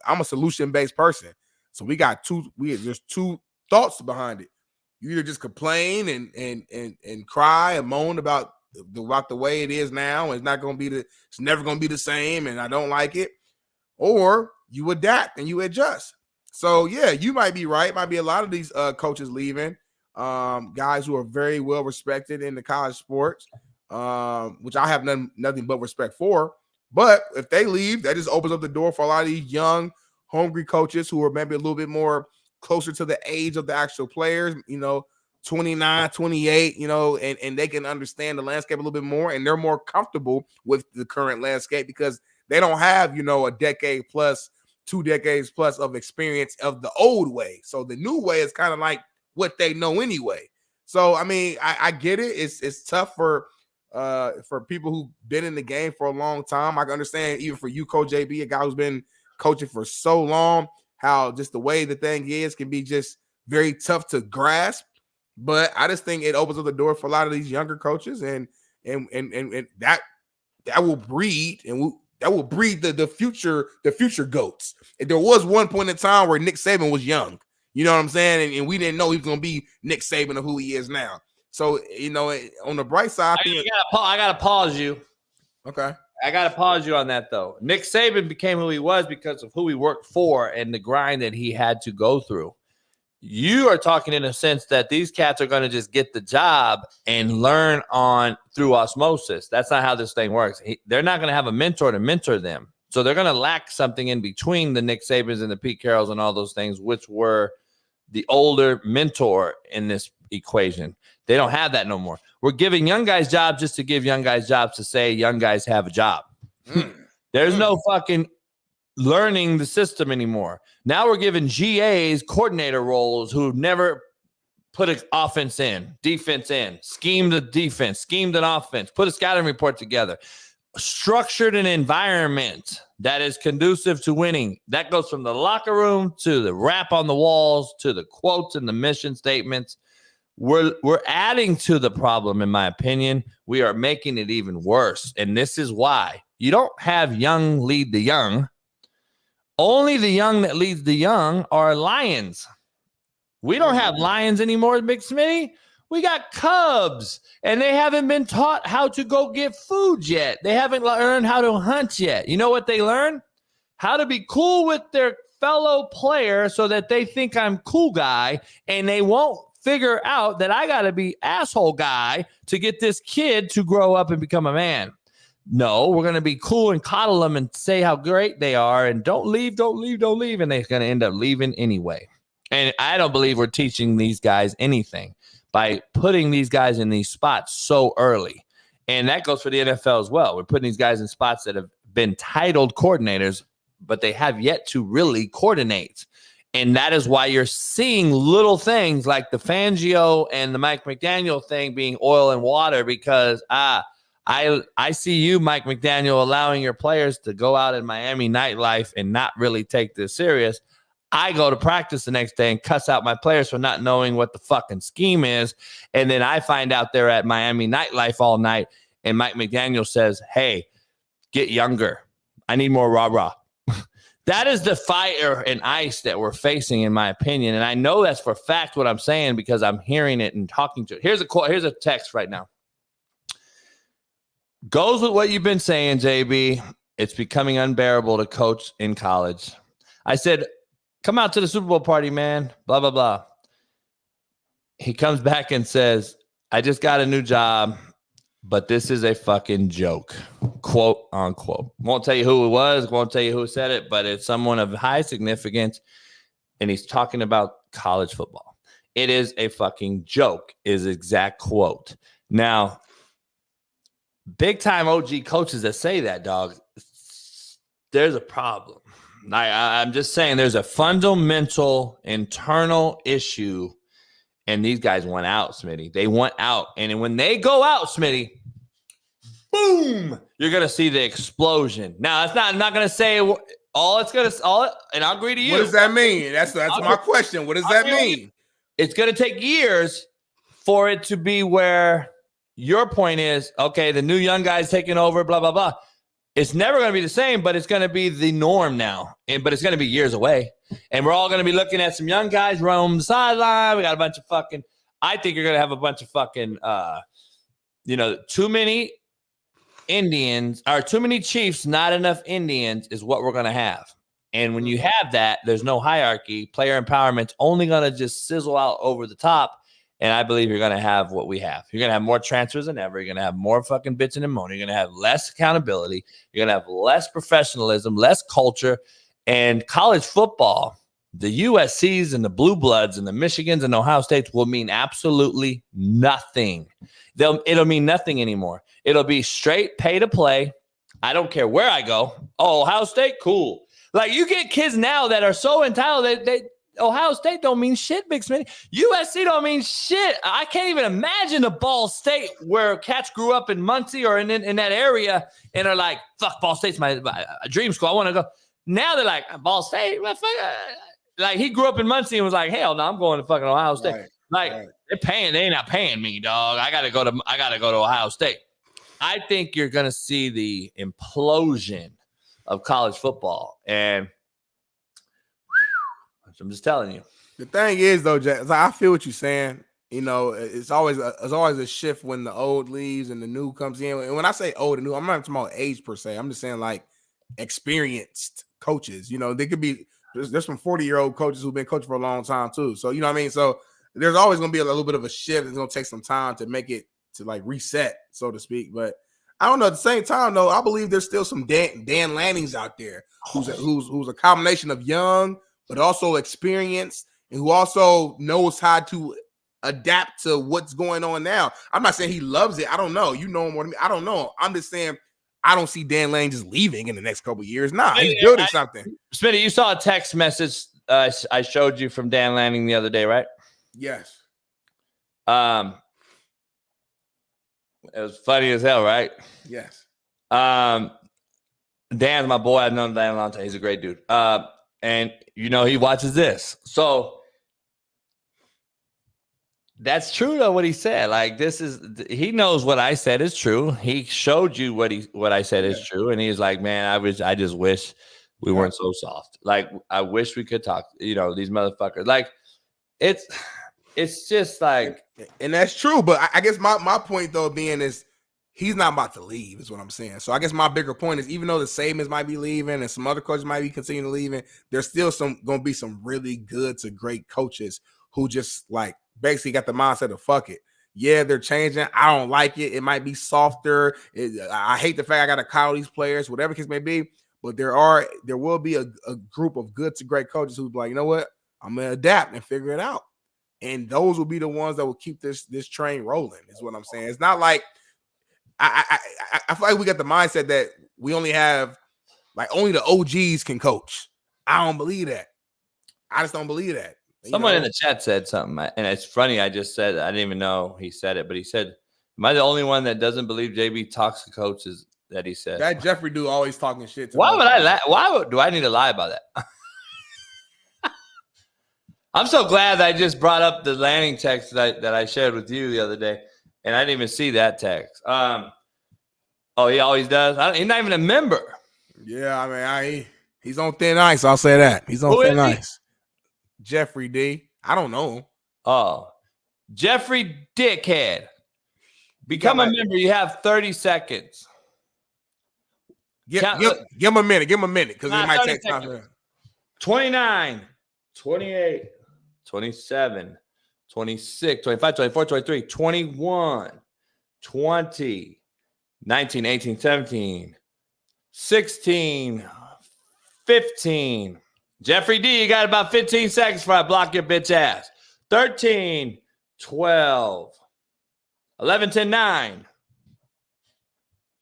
I'm a solution-based person. So there's two thoughts behind it. You either just complain and cry and moan about the way it is now, and it's never gonna be the same, and I don't like it, or you adapt and you adjust. So yeah, you might be right. Might be a lot of these coaches leaving, guys who are very well respected in the college sports, which I have nothing but respect for. But if they leave, that just opens up the door for a lot of these young, hungry coaches who are maybe a little bit more closer to the age of the actual players, 29, 28, and they can understand the landscape a little bit more, and they're more comfortable with the current landscape because they don't have, a decade plus, 2 decades plus of experience of the old way. So the new way is kind of like what they know anyway. So, I mean, I get it. It's tough for people who've been in the game for a long time. I can understand even for JUCO JB, a guy who's been coaching for so long, how just the way the thing is can be just very tough to grasp. But I just think it opens up the door for a lot of these younger coaches, and that will breed the future GOATs. And there was one point in time where Nick Saban was young, you know what I'm saying, and we didn't know he was going to be Nick Saban or who he is now. So on the bright side, I gotta pause you. Okay. I got to pause you on that, though. Nick Saban became who he was because of who he worked for and the grind that he had to go through. You are talking in a sense that these cats are going to just get the job and learn on through osmosis. That's not how this thing works. They're not going to have a mentor to mentor them. So they're going to lack something in between the Nick Sabans and the Pete Carrolls and all those things, which were the older mentor in this equation. They don't have that no more. We're giving young guys jobs just to give young guys jobs to say young guys have a job. There's no fucking learning the system anymore. Now we're giving GAs coordinator roles who never put an offense in, defense in, schemed a defense, schemed an offense, put a scouting report together, structured an environment that is conducive to winning. That goes from the locker room to the rap on the walls to the quotes and the mission statements. We're adding to the problem, in my opinion. We are making it even worse. And this is why. You don't have young lead the young. Only the young that leads the young are lions. We don't have lions anymore, Big Smitty. We got cubs, and they haven't been taught how to go get food yet. They haven't learned how to hunt yet. You know what they learn? How to be cool with their fellow player so that they think I'm cool guy, and they won't figure out that I got to be asshole guy to get this kid to grow up and become a man. No, we're going to be cool and coddle them and say how great they are and don't leave. And they're going to end up leaving anyway. And I don't believe we're teaching these guys anything by putting these guys in these spots so early. And that goes for the NFL as well. We're putting these guys in spots that have been titled coordinators, but they have yet to really coordinate. And that is why you're seeing little things like the Fangio and the Mike McDaniel thing being oil and water because, I see you, Mike McDaniel, allowing your players to go out in Miami nightlife and not really take this serious. I go to practice the next day and cuss out my players for not knowing what the fucking scheme is. And then I find out they're at Miami nightlife all night. And Mike McDaniel says, hey, get younger. I need more rah-rah. That is the fire and ice that we're facing, in my opinion. And I know that's for fact what I'm saying because I'm hearing it and talking to it. Here's a quote. Here's a text right now. Goes with what you've been saying, JB. It's becoming unbearable to coach in college. I said, come out to the Super Bowl party, man. Blah, blah, blah. He comes back and says, I just got a new job, but this is a fucking joke. Quote, unquote. Won't tell you who it was. Won't tell you who said it, but it's someone of high significance, and he's talking about college football. It is a fucking joke, is exact quote. Now, big-time OG coaches that say that, dog, there's a problem. I'm just saying there's a fundamental internal issue And these guys went out, Smitty. They went out. And when they go out, Smitty, boom, you're going to see the explosion. Now, I'm not going to say and I'll agree to you. What does that mean? That's my question. What does that mean? It's going to take years for it to be where your point is, okay, the new young guy's taking over, blah, blah, blah. It's never going to be the same, but it's going to be the norm now. But it's going to be years away. And we're all going to be looking at some young guys roam the sideline. We got a bunch of fucking – I think you're going to have a bunch of fucking too many Indians – or too many Chiefs, not enough Indians is what we're going to have. And when you have that, there's no hierarchy. Player empowerment's only going to just sizzle out over the top. And I believe you're going to have what we have. You're going to have more transfers than ever. You're going to have more fucking bitching and moaning. You're going to have less accountability. You're going to have less professionalism, less culture. And college football, the USCs and the Blue Bloods and the Michigans and Ohio States will mean absolutely nothing. It'll mean nothing anymore. It'll be straight pay to play. I don't care where I go. Oh, Ohio State, cool. Like, you get kids now that are so entitled that Ohio State don't mean shit, Big Smitty. USC don't mean shit. I can't even imagine a Ball State where cats grew up in Muncie or in that area and are like, fuck, Ball State's my dream school. I want to go. Now they're like, Ball State? Well, fuck. Like, he grew up in Muncie and was like, hell no, I'm going to fucking Ohio State. They're not paying me, dog. I gotta go to Ohio State. I think you're gonna see the implosion of college football. And I'm just telling you. The thing is, though, Jack, I feel what you're saying. You know, it's always a shift when the old leaves and the new comes in. And when I say old and new, I'm not talking about age per se. I'm just saying like experienced coaches. You know, they could be there's some 40-year-old coaches who've been coaching for a long time too. So you know what I mean. So there's always going to be a little bit of a shift. It's going to take some time to make it to like reset, so to speak. But I don't know. At the same time, though, I believe there's still some Dan Lannings out there who's a combination of young but also experienced, and who also knows how to adapt to what's going on now. I'm not saying he loves it. I don't know. You know him more than me. I don't know. I'm just saying I don't see Dan Lanning just leaving in the next couple of years. Nah, he's building something. Smitty, you saw a text message I showed you from Dan Lanning the other day, right? Yes. It was funny as hell, right? Yes. Dan's my boy. I've known Dan a long time. He's a great dude. And, you know, he watches this. So that's true, though, what he said. Like, he knows what I said is true. He showed you what I said is true. And he's like, man, I just wish we weren't so soft. Like, I wish we could talk, you know, these motherfuckers. Like, it's just like. And that's true. But I guess my point, though, being is he's not about to leave, is what I'm saying. So I guess my bigger point is, even though the Sabans might be leaving and some other coaches might be continuing to leaving, there's still going to be some really good to great coaches who just like basically got the mindset of fuck it. Yeah, they're changing. I don't like it. It might be softer. I hate the fact I got to call these players, whatever case may be. But there will be a group of good to great coaches who's like, you know what? I'm going to adapt and figure it out. And those will be the ones that will keep this train rolling, is what I'm saying. It's not like I feel like we got the mindset that we only have like only the OGs can coach. I don't believe that. I just don't believe that. Someone in the chat said something, and it's funny. I just said, I didn't even know he said it, but he said, am I the only one that doesn't believe JB talks to coaches? That he said. That Jeffrey dude always talking shit. Why would I lie? Do I need to lie about that? I'm so glad that I just brought up the Lanning text that I shared with you the other day. And I didn't even see that text. Oh, he always does? He's not even a member. Yeah, I mean, he's on thin ice. I'll say that. He's on thin ice. Jeffrey D. I don't know. Oh, Jeffrey Dickhead. Become a member. You have 30 seconds. Give him a minute. Give him a minute because it might take time. 29, 28, 27. 26, 25, 24, 23, 21, 20, 19, 18, 17, 16, 15. Jeffrey D, you got about 15 seconds before I block your bitch ass. 13, 12, 11, 10, 9,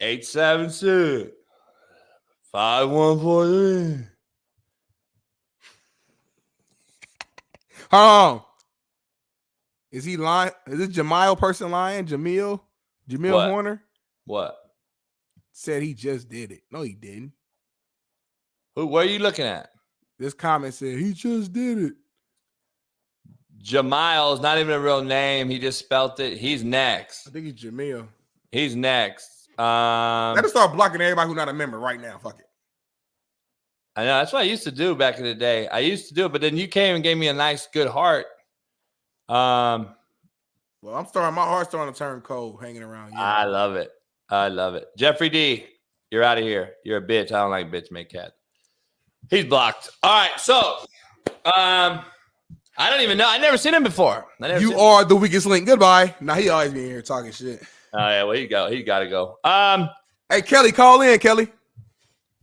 8, 7, 6, 5, 1, 4, 3. Hold on. Is he lying? Is this Jamil person lying? Jamil What? Horner What? said he just did it. No, he didn't. What are you looking at? This comment said he just did it. Jamil is not even a real name. He just spelt it. He's next. I think it's Jamil. He's next. Let us start blocking everybody who's not a member right now. Fuck it. I know. That's what I used to do back in the day. I used to do it, but then you came and gave me a nice, good heart. Well, my heart's starting to turn cold hanging around you. I love it. I love it. Jeffrey D, you're out of here. You're a bitch. I don't like bitch make cat. He's blocked. All right. So, I don't even know. I never seen him before. You are the weakest link. Goodbye. Now he always be in here talking shit. Oh yeah, well he got to go. Hey Kelly, call in, Kelly.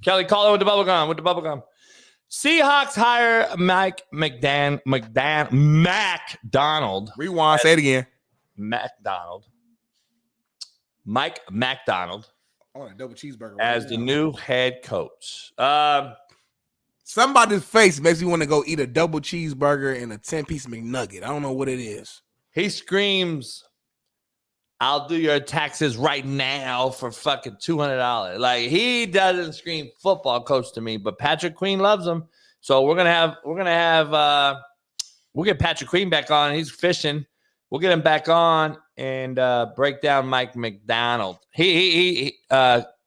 Kelly, call in with the bubble gum. Seahawks hire Mike McDonald. Rewind. Say it again. Mike McDonald. I want a double cheeseburger as the new head coach. Somebody's face makes me want to go eat a double cheeseburger and a 10-piece McNugget. I don't know what it is. He screams, "I'll do your taxes right now for fucking $200." Like, he doesn't scream football coach to me, but Patrick Queen loves him. So we'll get Patrick Queen back on. He's fishing. We'll get him back on and break down Mike McDonald.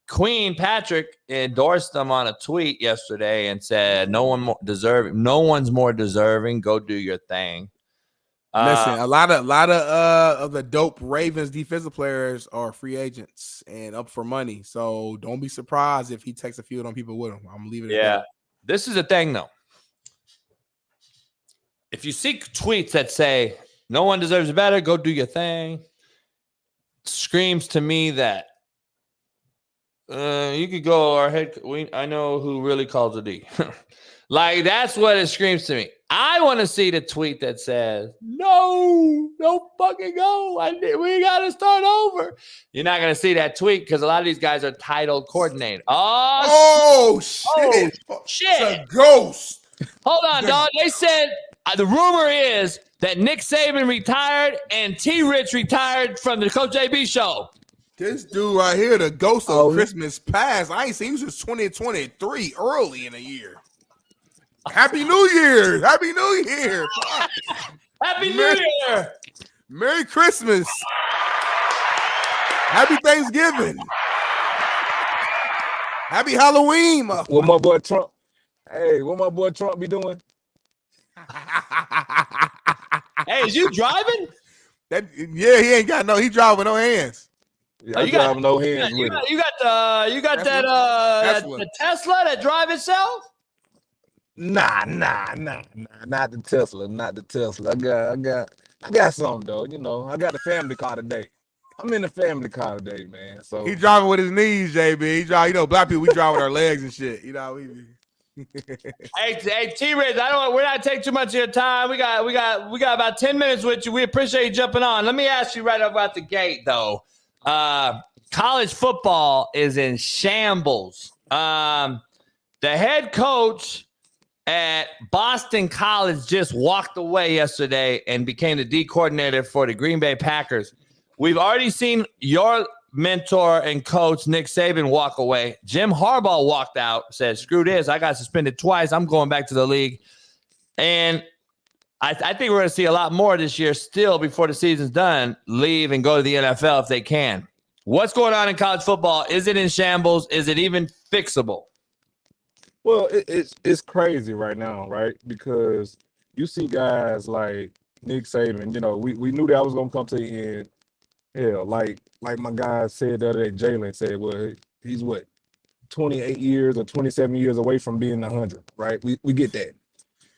Queen Patrick endorsed him on a tweet yesterday and said, "No one's more deserving. Go do your thing." Listen, a lot of the dope Ravens defensive players are free agents and up for money. So don't be surprised if he takes a few of them people with him. I'm gonna leave it at that. This is the thing, though. If you see tweets that say no one deserves better, go do your thing, screams to me that you could go our head. I know who really calls a D. Like, that's what it screams to me. I want to see the tweet that says, no, don't fucking go. We got to start over. You're not going to see that tweet because a lot of these guys are titled coordinator. Oh, shit. Shit. It's a ghost. Hold on, dog. They said the rumor is that Nick Saban retired and T-Rich retired from the Coach JB show. This dude right here, the ghost of Christmas past. I ain't seen him since 2023, early in the year. Happy New Year. Happy New Year. Happy New Year. Merry Christmas. Happy Thanksgiving. Happy Halloween. What my boy Trump? Hey, what my boy Trump be doing? Hey, is you driving? He ain't got he driving no hands. Yeah, you got no hands. You got the Tesla that drive itself? Nah, not the Tesla, I got something though. You know, I got the family car today. I'm in the family car today, man. So he driving with his knees, JB. He drive, black people, we drive with our legs and shit. You know, Hey, T-Riz, we're not taking too much of your time. We got about 10 minutes with you. We appreciate you jumping on. Let me ask you right up out the gate, though. College football is in shambles. The head coach at Boston College just walked away yesterday and became the D coordinator for the Green Bay Packers. We've already seen your mentor and coach, Nick Saban, walk away. Jim Harbaugh walked out, said, screw this. I got suspended twice. I'm going back to the league. And I think we're going to see a lot more this year still before the season's done, leave and go to the NFL if they can. What's going on in college football? Is it in shambles? Is it even fixable? Well, it's crazy right now, right? Because you see guys like Nick Saban, we knew that was going to come to the end. Hell, like my guy said the other day, Jalen said, well, he's 28 years or 27 years away from being 100, right? We get that.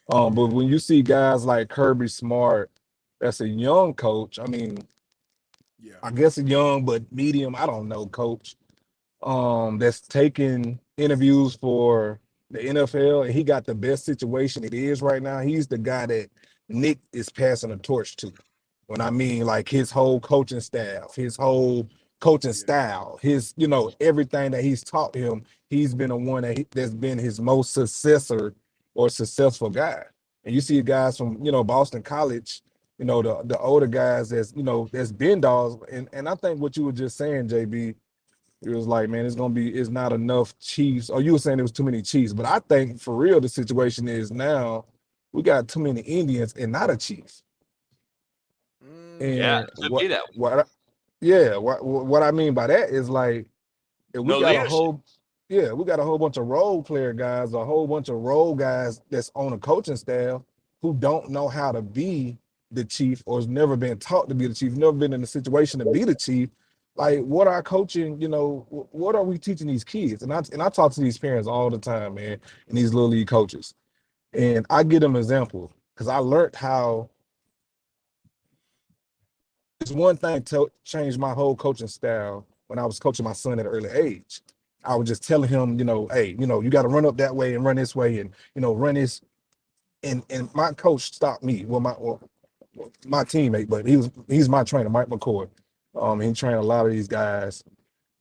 But when you see guys like Kirby Smart, that's a young coach. I mean, I guess a young but medium, I don't know, coach, that's taking interviews for the NFL, and he got the best situation it is right now. He's the guy that Nick is passing a torch to. When I mean, like, his whole coaching staff, his whole coaching style, his, everything that he's taught him, he's been the one that's been his most successful guy. And you see guys from, Boston College, you know, the older guys that's, you know, that's been dogs. And I think what you were just saying, JB, it was like, man, it's not enough Chiefs. Or you were saying there was too many Chiefs. But I think for real, the situation is now we got too many Indians and not a Chief. And Yeah, it could be that way. What I mean by that is like, we No got leadership. we got a whole bunch of role player guys, a whole bunch of role guys that's on a coaching staff who don't know how to be the chief or has never been taught to be the chief, never been in a situation to be the chief. Like, what are coaching, you know, what are we teaching these kids? And I talk to these parents all the time, man, and these little league coaches. And I give them an example because I learned how it's one thing to change my whole coaching style when I was coaching my son at an early age. I was just telling him, you know, hey, you know, you got to run up that way and run this way and, you know, run this. And my coach stopped me. Well, my teammate, but he's my trainer, Mike McCoy. He trained a lot of these guys.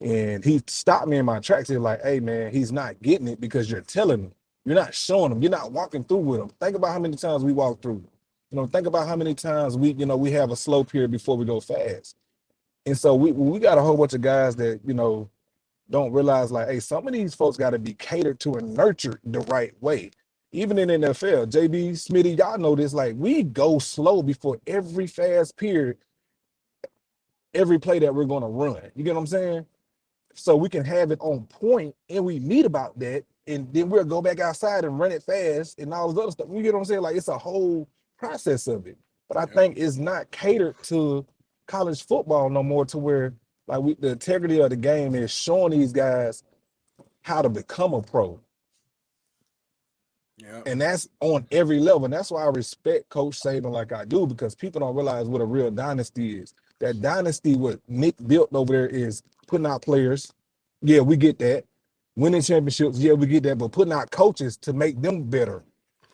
And he stopped me in my tracks. He's like, hey, man, he's not getting it because you're telling him. You're not showing him. You're not walking through with him. Think about how many times we walk through. You know, think about how many times we have a slow period before we go fast. And so we got a whole bunch of guys that, you know, don't realize like, hey, some of these folks got to be catered to and nurtured the right way. Even in the NFL, JB, Smitty, y'all know this, like we go slow before every fast period, every play that we're going to run. You get what I'm saying? So we can have it on point and we meet about that. And then we'll go back outside and run it fast and all this other stuff. You get what I'm saying? Like it's a whole process of it. But I think it's not catered to college football no more to where like the integrity of the game is showing these guys how to become a pro. Yeah. And that's on every level. And that's why I respect Coach Saban like I do, because people don't realize what a real dynasty is. That dynasty, what Nick built over there is putting out players. Yeah, we get that. Winning championships, yeah, we get that. But putting out coaches to make them better.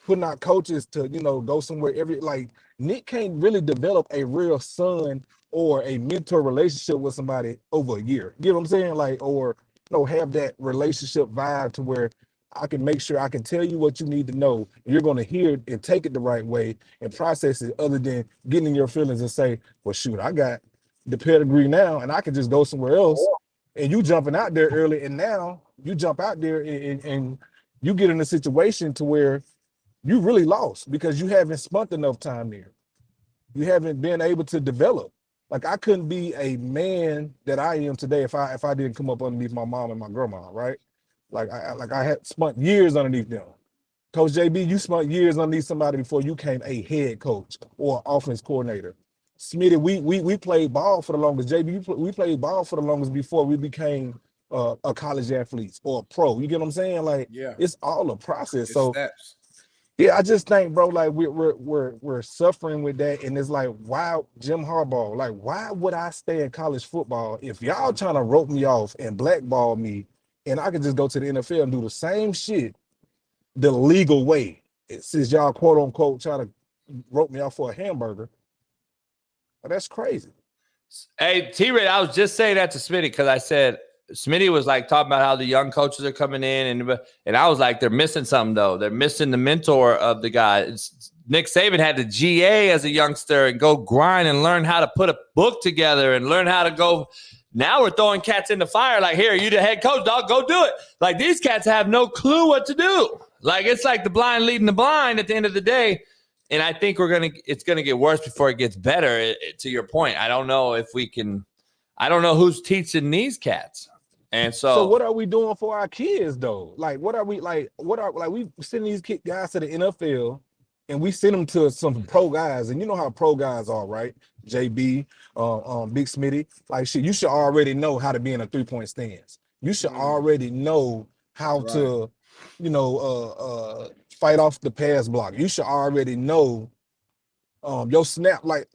Putting out coaches to, you know, go somewhere like Nick can't really develop a real son or a mentor relationship with somebody over a year. You know what I'm saying? Like, or, you know, have that relationship vibe to where I can make sure I can tell you what you need to know. And you're going to hear it and take it the right way and process it, other than getting in your feelings and say, well, shoot, I got the pedigree now and I can just go somewhere else. And you jumping out there early, and now you jump out there and you get in a situation to where you really lost because you haven't spent enough time there. You haven't been able to develop. Like I couldn't be a man that I am today if I didn't come up underneath my mom and my grandma, right? Like I had spent years underneath them. Coach JB, you spent years underneath somebody before you became a head coach or offense coordinator. Smitty, we played ball for the longest. JB, we played ball for the longest before we became a college athlete or a pro. You get what I'm saying? Like, yeah, it's all a process. It's so steps. Yeah, I just think, bro, like we're suffering with that, and it's like, wow, Jim Harbaugh, like, why would I stay in college football if y'all trying to rope me off and blackball me, and I could just go to the NFL and do the same shit the legal way? Since y'all quote unquote trying to rope me off for a hamburger, well, that's crazy. Hey, T-Ray, I was just saying that to Smitty because I said Smitty was like talking about how the young coaches are coming in, and I was like, they're missing something though. They're missing the mentor of the guy. Nick Saban had the GA as a youngster and go grind and learn how to put a book together and learn how to go. Now we're throwing cats in the fire. Like, here, you the head coach, dog, go do it. Like, these cats have no clue what to do. Like, it's like the blind leading the blind at the end of the day. And I think it's going to get worse before it gets better. To your point, I don't know if we can. I don't know who's teaching these cats. And so what are we doing for our kids though? Like, what are we we send these guys to the NFL and we send them to some pro guys, and you know how pro guys are, right? JB, Big Smitty, like shit, you should already know how to be in a 3-point stance. You should already know how to, you know, fight off the pass block. You should already know your snap. Like,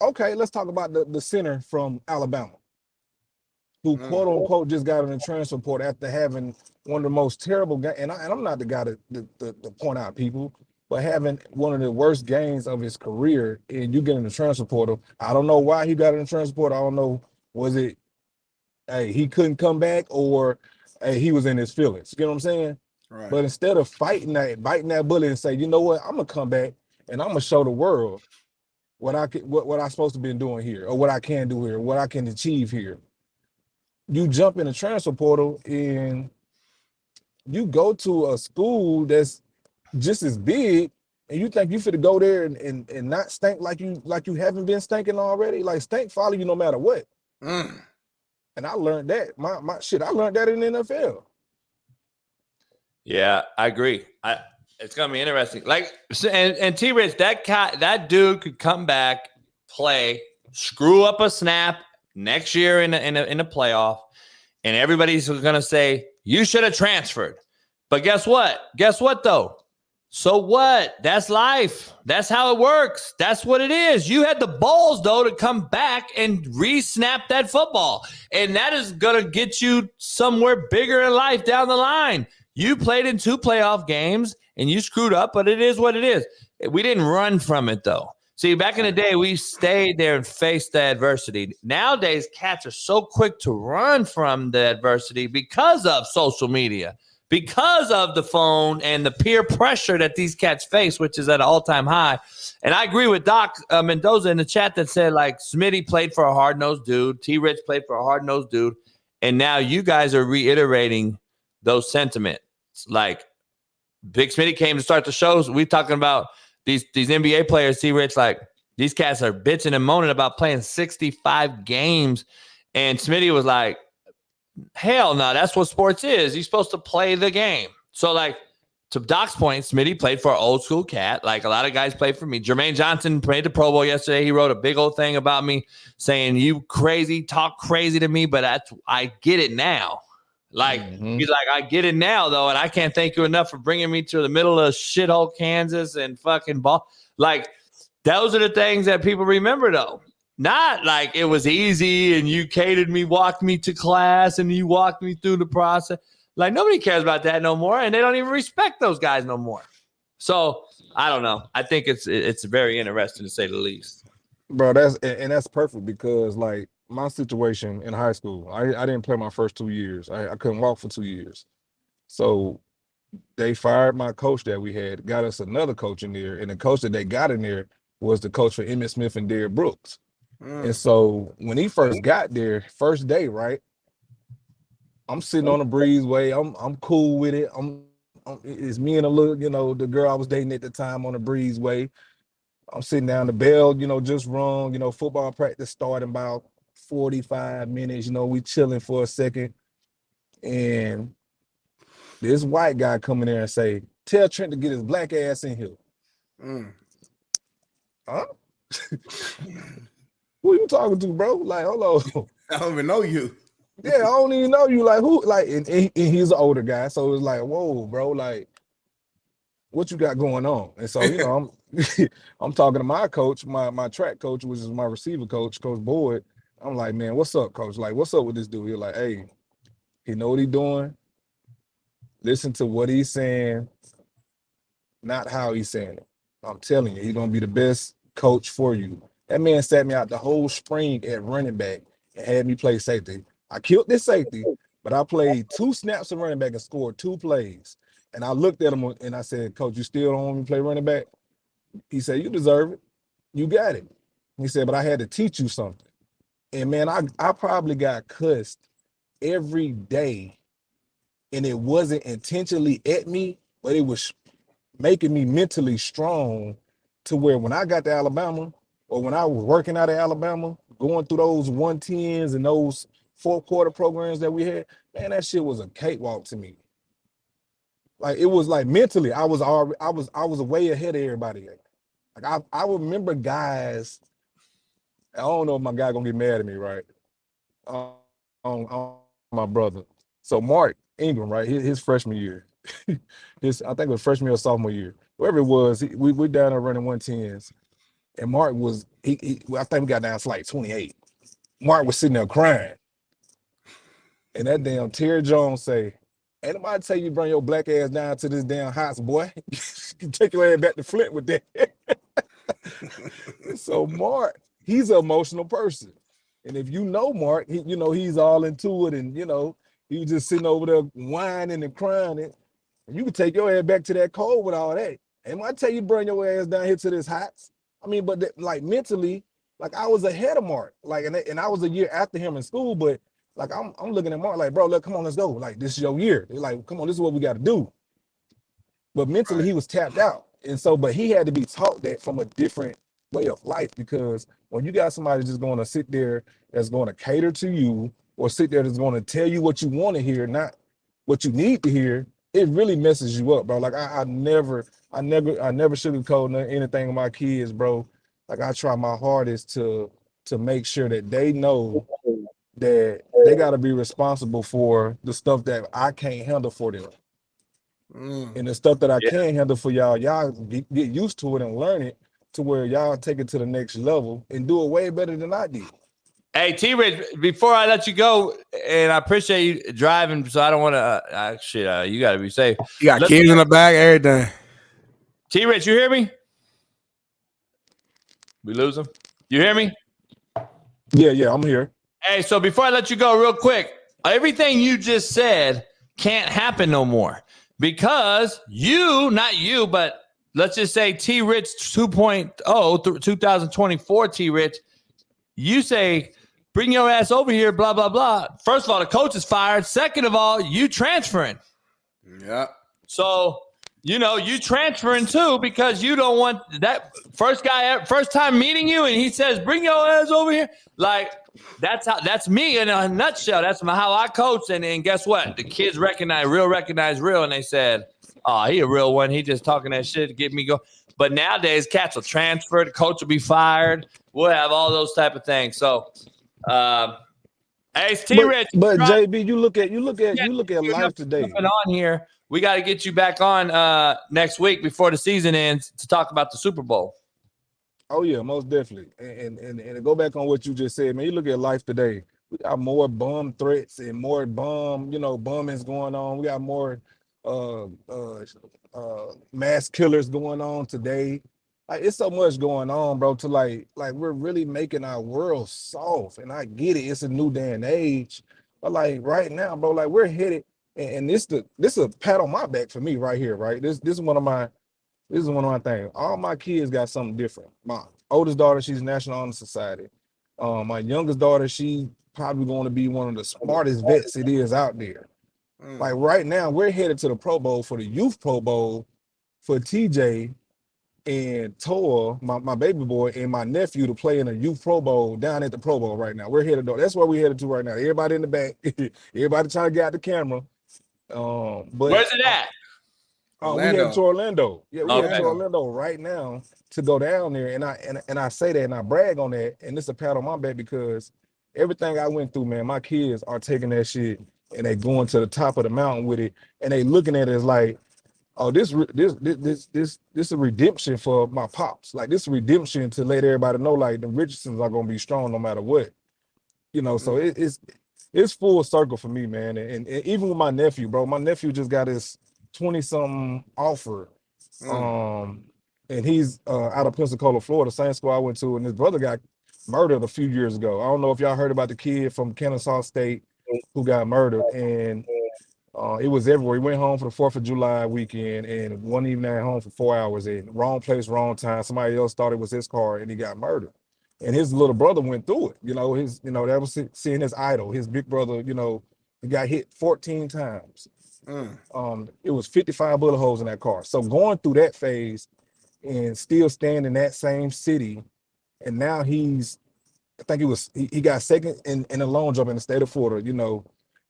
okay, let's talk about the center from Alabama, who quote unquote just got in the transfer portal after having one of the most terrible games. And I'm not the guy to point out people, but having one of the worst games of his career, and you get in the transfer portal. I don't know why he got in the transfer portal. I don't know, was it, hey, he couldn't come back, or hey, he was in his feelings. You know what I'm saying? Right. But instead of biting that bullet and say, you know what, I'm gonna come back and I'm gonna show the world what I'm supposed to be doing here, or what I can do here, what I can achieve here. You jump in the transfer portal and you go to a school that's just as big, and you think you fit to go there and not stink like you haven't been stinking already. Like, stink follow you no matter what. And I learned that. My shit, I learned that in the NFL. Yeah, I agree. It's gonna be interesting. Like, and T-Rich, that dude could come back, play, screw up a snap next year in a playoff, and everybody's gonna say you should have transferred. But guess what? Guess what though? So what? That's life. That's how it works. That's what it is. You had the balls though to come back and re-snap that football, and that is gonna get you somewhere bigger in life down the line. You played in 2 playoff games and you screwed up, but it is what it is. We didn't run from it, though. See, back in the day, we stayed there and faced the adversity. Nowadays, cats are so quick to run from the adversity because of social media, because of the phone and the peer pressure that these cats face, which is at an all-time high. And I agree with Doc Mendoza in the chat that said, like, Smitty played for a hard-nosed dude. T-Rich played for a hard-nosed dude. And now you guys are reiterating those sentiments. Like, Big Smitty came to start the shows. We talking about these NBA players, T-Rich, like, these cats are bitching and moaning about playing 65 games. And Smitty was like, hell no, that's what sports is. You're supposed to play the game. So, like, to Doc's point, Smitty played for an old school cat. Like, a lot of guys played for me. Jermaine Johnson played the Pro Bowl yesterday. He wrote a big old thing about me saying, you crazy, talk crazy to me, but I get it now. Like, he's like, I get it now, though, and I can't thank you enough for bringing me to the middle of shithole Kansas and fucking ball. Like, those are the things that people remember, though. Not like it was easy and you catered me, walked me to class, and you walked me through the process. Like, nobody cares about that no more, and they don't even respect those guys no more. So, I don't know. I think it's very interesting, to say the least. Bro, that's perfect because, like, my situation in high school, I didn't play my first 2 years. I couldn't walk for 2 years. So they fired my coach that we had, got us another coach in there, and the coach that they got in there was the coach for Emmitt Smith and Derrick Brooks. And so when he first got there, first day, right, I'm sitting on the breezeway. I'm cool with it. It's me and a little, the girl I was dating at the time on the breezeway. I'm sitting down, the bell, just rung, football practice starting about 45 minutes, we chilling for a second. And this white guy come in there and say, tell Trent to get his black ass in here. Huh? Who you talking to, bro? Like, hold on. I don't even know you. Yeah, I don't even know you. Like, who? Like, and he's an older guy, so it's like, whoa, bro, like, what you got going on? And so, I'm talking to my coach, my track coach, which is my receiver coach, Coach Boyd. I'm like, man, what's up, coach? Like, what's up with this dude? He's like, hey, he know what he's doing. Listen to what he's saying, not how he's saying it. I'm telling you, he's gonna be the best coach for you. That man sat me out the whole spring at running back and had me play safety. I killed this safety, but I played 2 snaps of running back and scored 2 plays. And I looked at him and I said, Coach, you still don't want me to play running back? He said, you deserve it. You got it. He said, but I had to teach you something. And, man, I probably got cussed every day, and it wasn't intentionally at me, but it was making me mentally strong to where when I got to Alabama, or when I was working out of Alabama, going through those 110s and those 4-quarter programs that we had, man, that shit was a cakewalk to me. Like, it was like mentally, I was way ahead of everybody. Like, I remember guys. I don't know if my guy gonna get mad at me, right? On my brother. So Mark Ingram, right? His freshman year, I think it was freshman or sophomore year, wherever it was. We down there running 110s. And Mark was, I think we got down to like 28. Mark was sitting there crying. And that damn Terry Jones say, ain't nobody tell you bring your black ass down to this damn house, boy. You take your ass back to Flint with that. So Mark, he's an emotional person. And if you know Mark, he's all into it, and he was just sitting over there whining and crying. And you can take your ass back to that cold with all that. And I tell you, bring your ass down here to this house. I mean, but like mentally, like I was ahead of Mark. Like, and I was a year after him in school, but like I'm looking at Mark like, bro, look, come on, let's go. Like, this is your year. They're like, come on, this is what we got to do. But mentally, he was tapped out. And so, but he had to be taught that from a different way of life, because when you got somebody just going to sit there that's going to cater to you, or sit there that's going to tell you what you want to hear, not what you need to hear, it really messes you up, bro. Like I never sugarcoat anything with my kids, bro. Like I try my hardest to make sure that they know that they got to be responsible for the stuff that I can't handle for them. And the stuff that I can handle for y'all get used to it and learn it to where y'all take it to the next level and do it way better than I did. Hey, T-Rich, before I let you go, and I appreciate you driving, so I don't want to, you got to be safe. You got kids in the back, everything. T-Rich, you hear me? We lose him? You hear me? Yeah, I'm here. Hey, so before I let you go real quick, everything you just said can't happen no more. Because not you, but let's just say T-Rich 2.0, 2024 T-Rich, you say, bring your ass over here, blah, blah, blah. First of all, the coach is fired. Second of all, you transferring. Yeah. So, you transferring too, because you don't want that first time meeting you and he says, bring your ass over here. Like, that's me in a nutshell. That's how I coach. And guess what? The kids recognize real. And they said, oh, he a real one. He just talking that shit to get me go. But nowadays, cats will transfer. The coach will be fired. We'll have all those type of things. So, hey, it's T-Rich. But JB, you look at life today. On here, we got to get you back on next week before the season ends to talk about the Super Bowl. Oh yeah, most definitely. And to go back on what you just said, man, you look at life today. We got more bum threats and more bummings going on. We got more mass killers going on today. Like, it's so much going on, bro, to like we're really making our world soft. And I get it, it's a new day and age. But like right now, bro, like we're headed, and this is a pat on my back for me right here, right? This is one of my things. All my kids got something different. My oldest daughter, she's National Honor Society. My youngest daughter, she probably going to be one of the smartest vets it is out there. Like right now, we're headed to the Pro Bowl for the Youth Pro Bowl for TJ and Toa, my baby boy, and my nephew to play in a Youth Pro Bowl down at the Pro Bowl right now. We're headed. That's where we're headed to right now. Everybody in the back, everybody trying to get out the camera. But where's it at? We headed to Orlando. Yeah, we headed to Orlando right now to go down there. And I say that and I brag on that. And it's a pat on my back because everything I went through, man, my kids are taking that shit and they going to the top of the mountain with it, and they looking at it as like, oh, this is a redemption for my pops. Like, this is redemption to let everybody know, like, the Richardsons are gonna be strong no matter what. So it's full circle for me, man. And even with my nephew, bro, my nephew just got his 20-something offer. And he's out of Pensacola, Florida, same school I went to, and his brother got murdered a few years ago. I don't know if y'all heard about the kid from Kennesaw State who got murdered, and it was everywhere. He went home for the 4th of July weekend and one evening at home for 4 hours, and wrong place, wrong time. Somebody else thought it was his car and he got murdered. And his little brother went through it. That was seeing his idol, his big brother, he got hit 14 times. It was 55 bullet holes in that car. So going through that phase and still staying in that same city, and now he got second in the long jump in the state of Florida,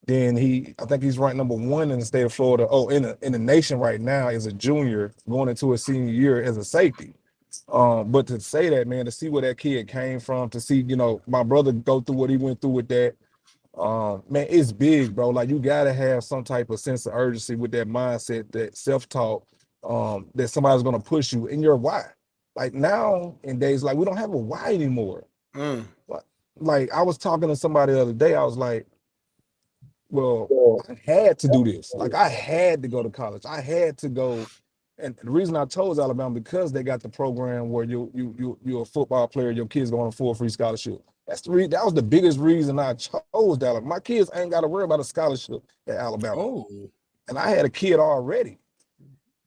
Then I think he's ranked number 1 in the state of Florida. Oh, in the nation right now as a junior going into a senior year as a safety. But to say that, man, to see where that kid came from, to see, my brother go through what he went through with that, man, it's big, bro. Like, you gotta have some type of sense of urgency with that mindset, that self-talk, that somebody's gonna push you in your why. Like, now in days, like, we don't have a why anymore. Like, I was talking to somebody the other day, I was like, well, I had to do this. Like, I had to go to college. I had to go. And the reason I chose Alabama, because they got the program where you're a football player, your kids go on a full free scholarship. That was the biggest reason I chose Alabama. My kids ain't got to worry about a scholarship at Alabama. And I had a kid already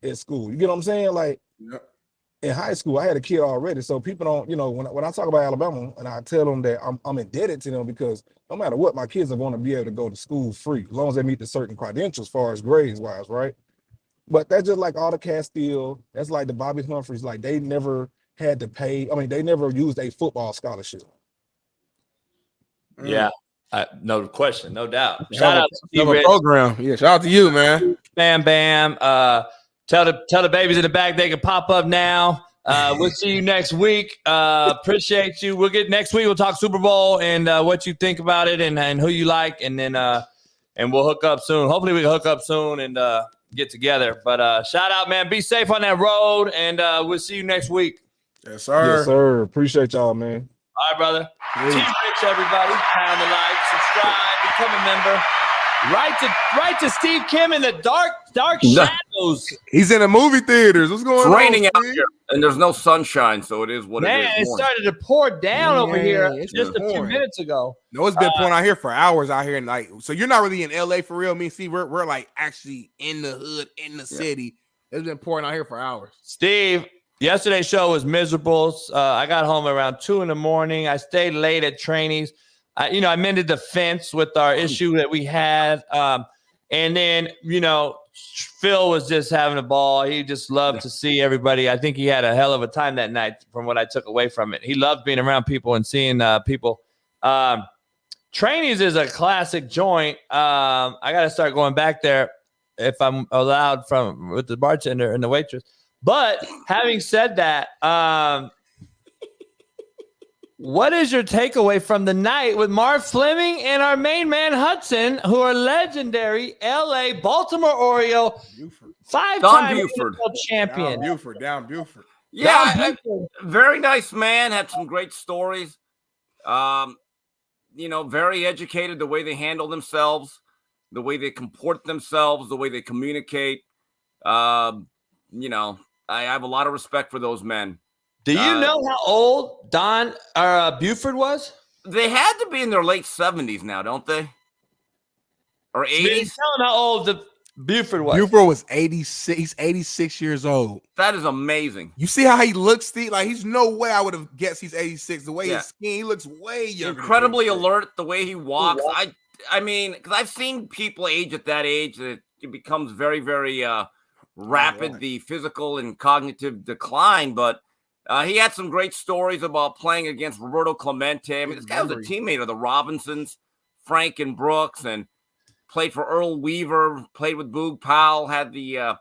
at school. You get what I'm saying? Like, in high school, I had a kid already. So people don't, when I talk about Alabama and I tell them that I'm indebted to them because no matter what, my kids are going to be able to go to school free as long as they meet the certain credentials as far as grades wise, right? But that's just like all the Castile. That's like the Bobby Humphreys. Like they never had to pay. I mean, they never used a football scholarship. Yeah. No question, no doubt. Shout out to the program. Yeah, shout out to you, man. Bam, bam. Tell the babies in the back they can pop up now. We'll see you next week. Appreciate you. Next week. We'll talk Super Bowl and what you think about it and who you like, and then and we'll hook up soon. Hopefully, we can hook up soon and get together. But shout out, man. Be safe on that road, and we'll see you next week. Yes, sir. Yes, sir. Appreciate y'all, man. All right, brother. T-Rich, everybody. Pound the like, subscribe, become a member. Write to Steve Kim in the dark shadows. He's in the movie theaters. What's going on? It's raining out here, and there's no sunshine, so it is what it is. Man, it started to pour down over here just a few minutes ago. No, it's been pouring out here for hours out here. And like, so you're not really in LA for real. Me and Steve, we're like actually in the hood, in the city. It's been pouring out here for hours. Steve, yesterday's show was miserable. I got home around 2 a.m. I stayed late at trainees. I mended the fence with our issue that we had. And then, Phil was just having a ball. He just loved to see everybody. I think he had a hell of a time that night from what I took away from it. He loved being around people and seeing people. Trainees is a classic joint. I got to start going back there if I'm allowed with the bartender and the waitress. But having said that, what is your takeaway from the night with Marv Fleming and our main man Hudson, who are legendary LA Baltimore Oriole, 5-time champion? Down Buford. Yeah, very nice man. Had some great stories. Very educated, the way they handle themselves, the way they comport themselves, the way they communicate. I have a lot of respect for those men. Do you know how old Don Buford was? They had to be in their late 70s now, don't they? Or 80s? Tell them how old Buford was. Buford was 86. He's 86 years old. That is amazing. You see how he looks, Steve? Like, he's no way I would have guessed he's 86. The way his skin, he looks way younger. Incredibly alert, the way he walks. I mean, because I've seen people age at that age, it becomes very, very rapid, the physical and cognitive decline, but he had some great stories about playing against Roberto Clemente. I mean, this guy was a teammate of the Robinsons, Frank and Brooks, and played for Earl Weaver, played with Boog Powell, had the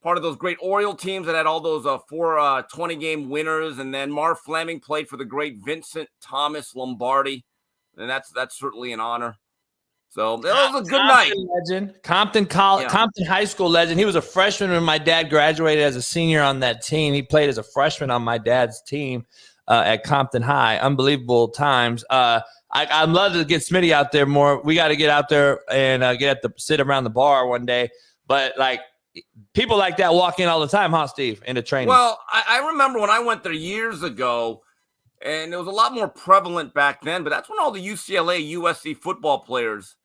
part of those great Oriole teams that had all those 4 20-game winners. And then Marv Fleming played for the great Vincent Thomas Lombardi. And that's certainly an honor. So that was a good night. Legend. Compton High School legend. He was a freshman when my dad graduated as a senior on that team. He played as a freshman on my dad's team at Compton High. Unbelievable times. I'd love to get Smitty out there more. We got to get out there and sit around the bar one day. But like people like that walk in all the time, huh, Steve? Into training. Well, I remember when I went there years ago, and it was a lot more prevalent back then. But that's when all the UCLA, USC football players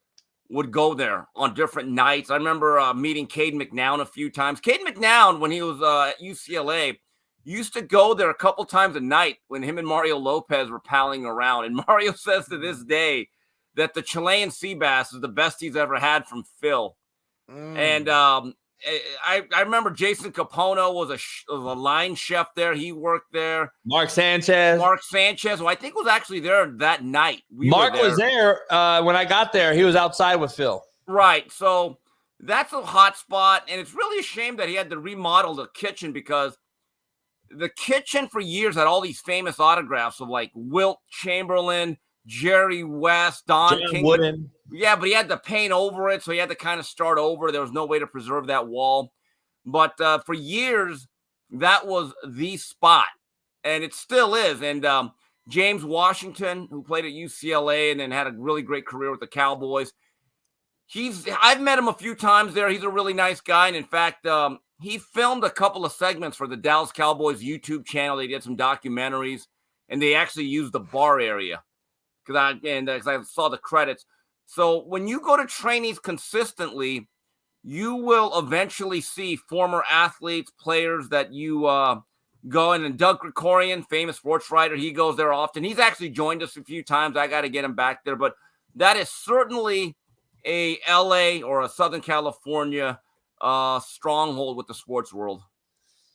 would go there on different nights. I remember meeting Cade McNown a few times. Cade McNown, when he was at UCLA, used to go there a couple times a night when him and Mario Lopez were palling around. And Mario says to this day that the Chilean sea bass is the best he's ever had from Phil. And I remember Jason Capono was a line chef there. He worked there. Mark Sanchez, who I think was actually there that night. Mark was there when I got there. He was outside with Phil. Right. So that's a hot spot. And it's really a shame that he had to remodel the kitchen because the kitchen for years had all these famous autographs of like Wilt Chamberlain, Jerry West, Don King. Wooden. Yeah, but he had to paint over it, so he had to kind of start over. There was no way to preserve that wall. But for years, that was the spot, and it still is. And James Washington, who played at UCLA and then had a really great career with the Cowboys, I've met him a few times there. He's a really nice guy, and in fact, he filmed a couple of segments for the Dallas Cowboys YouTube channel. They did some documentaries, and they actually used the bar area because I saw the credits. So when you go to trainees consistently, you will eventually see former athletes, players that you going. And Doug Krikorian, famous sports writer, he goes there often. He's actually joined us a few times. I got to get him back there. But that is certainly a LA or a Southern California stronghold with the sports world.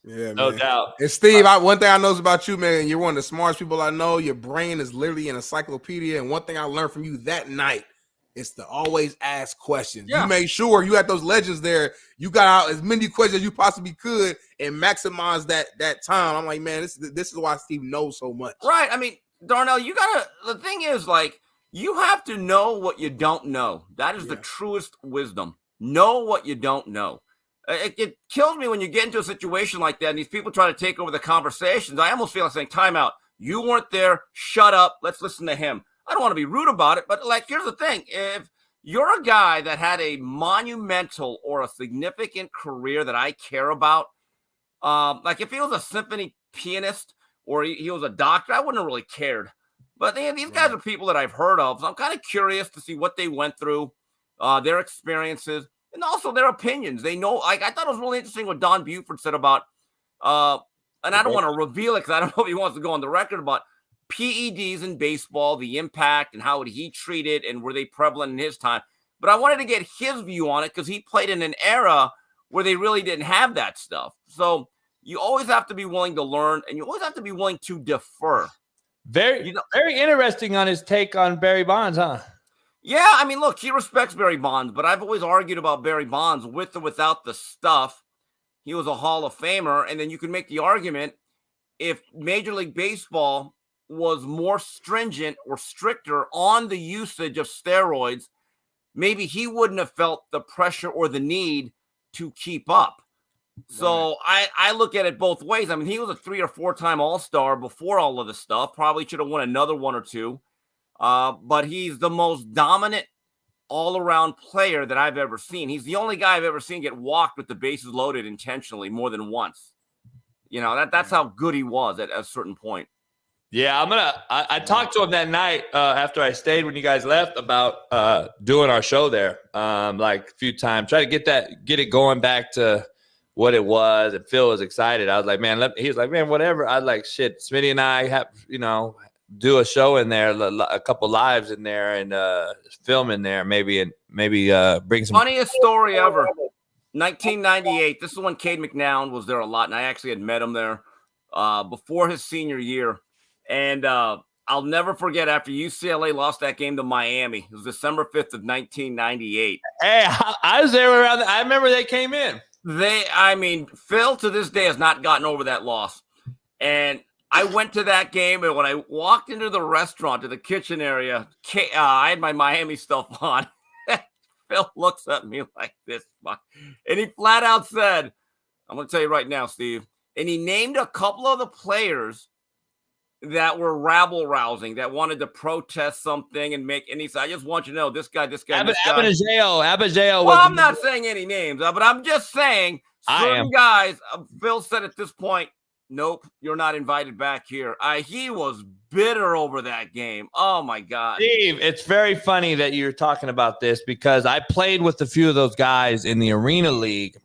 Yeah, No man. doubt. And Steve, one thing I know about you, man, you're one of the smartest people I know. Your brain is literally an encyclopedia. And one thing I learned from you that night is to always ask questions. Yeah. You made sure you had those legends there. You got out as many questions as you possibly could and maximize that time. I'm like, man, this is why Steve knows so much. Right. I mean, Darnell, the thing is, like, you have to know what you don't know. That is the truest wisdom. Know what you don't know. It kills me when you get into a situation like that and these people try to take over the conversations. I almost feel like saying, time out. You weren't there. Shut up. Let's listen to him. I don't want to be rude about it, but like, here's the thing. If you're a guy that had a monumental or a significant career that I care about, like if he was a symphony pianist or he was a doctor, I wouldn't have really cared. But these guys are people that I've heard of. So I'm kind of curious to see what they went through, their experiences, and also their opinions. They know, like, I thought it was really interesting what Don Buford said about, and I don't want to reveal it because I don't know if he wants to go on the record about PEDs in baseball, the impact and how would he treat it and were they prevalent in his time. But I wanted to get his view on it because he played in an era where they really didn't have that stuff. So you always have to be willing to learn and you always have to be willing to defer. Very interesting on his take on Barry Bonds, huh? Yeah, I mean, look, he respects Barry Bonds, but I've always argued about Barry Bonds with or without the stuff. He was a Hall of Famer, and then you can make the argument if Major League Baseball was more stringent or stricter on the usage of steroids, maybe he wouldn't have felt the pressure or the need to keep up. So I look at it both ways. I mean, he was a 3 or 4 time All-Star before all of this stuff. Probably should have won another 1 or 2. But he's the most dominant all-around player that I've ever seen. He's the only guy I've ever seen get walked with the bases loaded intentionally more than once. You know, that's how good he was at a certain point. Yeah, I talked to him that night after I stayed when you guys left about doing our show there, like a few times. Try to get it going back to what it was. And Phil was excited. I was like, man, he was like, man, whatever. I was like, shit, Smitty and I have, do a show in there, a couple lives in there and film in there, maybe bring some. Funniest story ever. 1998. This is when Cade McNown was there a lot. And I actually had met him there before his senior year. And I'll never forget after UCLA lost that game to Miami. It was December 5th of 1998. Hey, I was there around. I remember they came in. Phil to this day has not gotten over that loss. And I went to that game, and when I walked into the restaurant, to the kitchen area, I had my Miami stuff on. Phil looks at me like this. And he flat out said, I'm going to tell you right now, Steve. And he named a couple of the players that were rabble-rousing, that wanted to protest something and he said, I just want you to know this guy. Abajeo. Well, I'm not saying any names, but I'm just saying certain guys, Phil said at this point, nope, you're not invited back here. He was bitter over that game. Oh, my God. Steve, it's very funny that you're talking about this because I played with a few of those guys in the Arena League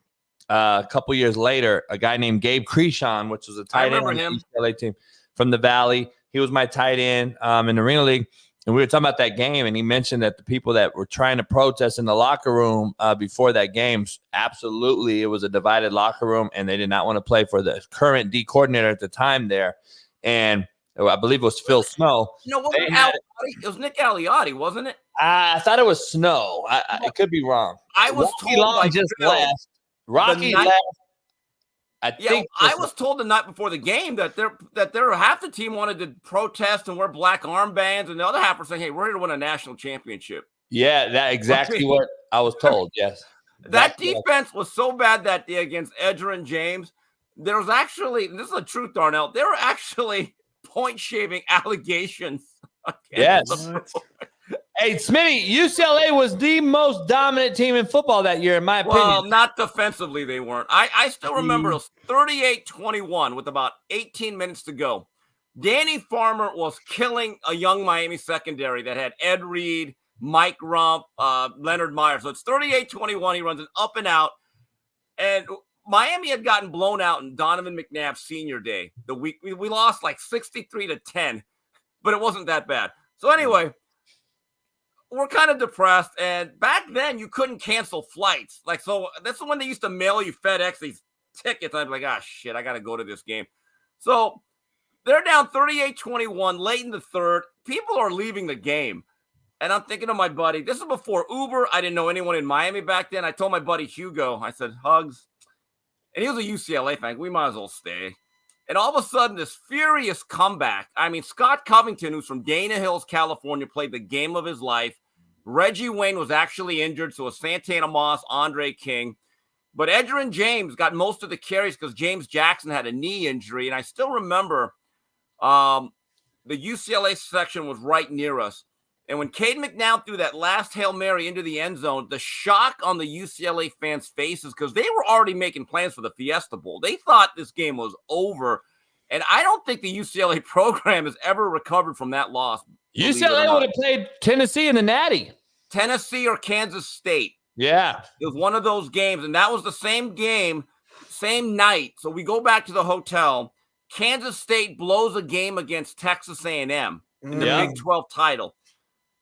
a couple years later. A guy named Gabe Creeshon, which was a tight end on the UCLA team from the Valley. He was my tight end in the Arena League. And we were talking about that game, and he mentioned that the people that were trying to protest in the locker room before that game, absolutely, it was a divided locker room, and they did not want to play for the current D coordinator at the time there. And I believe it was Phil Snow. No, it was Nick Aliotti, wasn't it? I thought it was Snow. I could be wrong. I was Rocky Long just left. Rocky left. I was told the night before the game that there half the team wanted to protest and wear black armbands, and the other half were saying, "Hey, we're here to win a national championship." Yeah, that exactly what I was told. Yes, that defense was so bad that day against Edger and James. There was actually, this is the truth, Darnell. There were actually point shaving allegations. Yes. Hey, Smitty, UCLA was the most dominant team in football that year, in my opinion. Well, not defensively, they weren't. I still remember it was 38-21 with about 18 minutes to go. Danny Farmer was killing a young Miami secondary that had Ed Reed, Mike Rump, Leonard Meyer. So it's 38-21. He runs an up and out. And Miami had gotten blown out in Donovan McNabb's senior day. The week we lost like 63-10, but it wasn't that bad. So anyway, we're kind of depressed. And back then you couldn't cancel flights. Like, so that's when they used to mail you FedEx these tickets. I'd be like, ah, shit, I got to go to this game. So they're down 38-21 late in the third. People are leaving the game. And I'm thinking to my buddy, this is before Uber. I didn't know anyone in Miami back then. I told my buddy Hugo, I said, Hugs. And he was a UCLA fan. We might as well stay. And all of a sudden, this furious comeback. I mean, Scott Covington, who's from Dana Hills, California, played the game of his life. Reggie Wayne was actually injured, so it was Santana Moss, Andre King. But Edgerrin James got most of the carries because James Jackson had a knee injury. And I still remember the UCLA section was right near us. And when Cade McNown threw that last Hail Mary into the end zone, the shock on the UCLA fans' faces, because they were already making plans for the Fiesta Bowl. They thought this game was over. And I don't think the UCLA program has ever recovered from that loss. UCLA would have played Tennessee in the Natty. Tennessee or Kansas State. Yeah. It was one of those games. And that was the same game, same night. So we go back to the hotel. Kansas State blows a game against Texas A&M in the Big 12 title.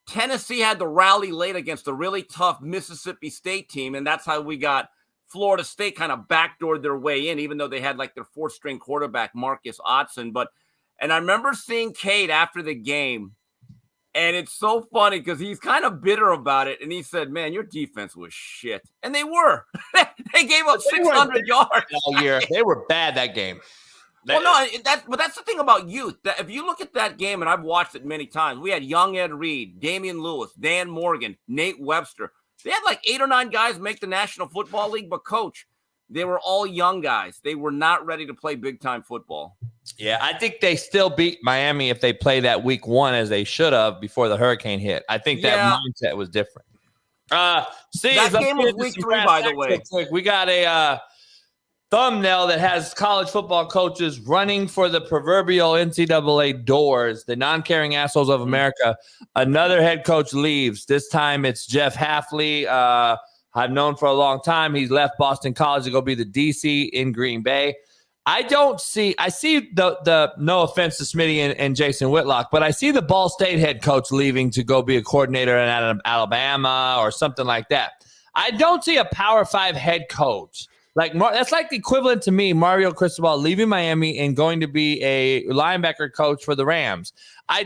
Tennessee had to rally late against a really tough Mississippi State team, and that's how we got Florida State kind of backdoored their way in, even though they had like their fourth-string quarterback, Marcus Otson. And I remember seeing Cade after the game, and it's so funny because he's kind of bitter about it, and he said, man, your defense was shit. And they were. They gave up 600 yards all year. They were bad that game. Well, no, but that's the thing about youth. That if you look at that game, and I've watched it many times, we had young Ed Reed, Damian Lewis, Dan Morgan, Nate Webster. They had like 8 or 9 guys make the National Football League, but coach, they were all young guys. They were not ready to play big-time football. Yeah, I think they still beat Miami if they play that week 1 as they should have before the hurricane hit. I think that mindset was different. That game was week 3, by the way. We got a thumbnail that has college football coaches running for the proverbial NCAA doors, the non-caring assholes of America. Another head coach leaves. This time it's Jeff Hafley. I've known for a long time. He's left Boston College to go be the DC in Green Bay. I see the no offense to Smitty and Jason Whitlock, but I see the Ball State head coach leaving to go be a coordinator in Alabama or something like that. I don't see a Power 5 head coach. That's like the equivalent to me, Mario Cristobal leaving Miami and going to be a linebacker coach for the Rams. I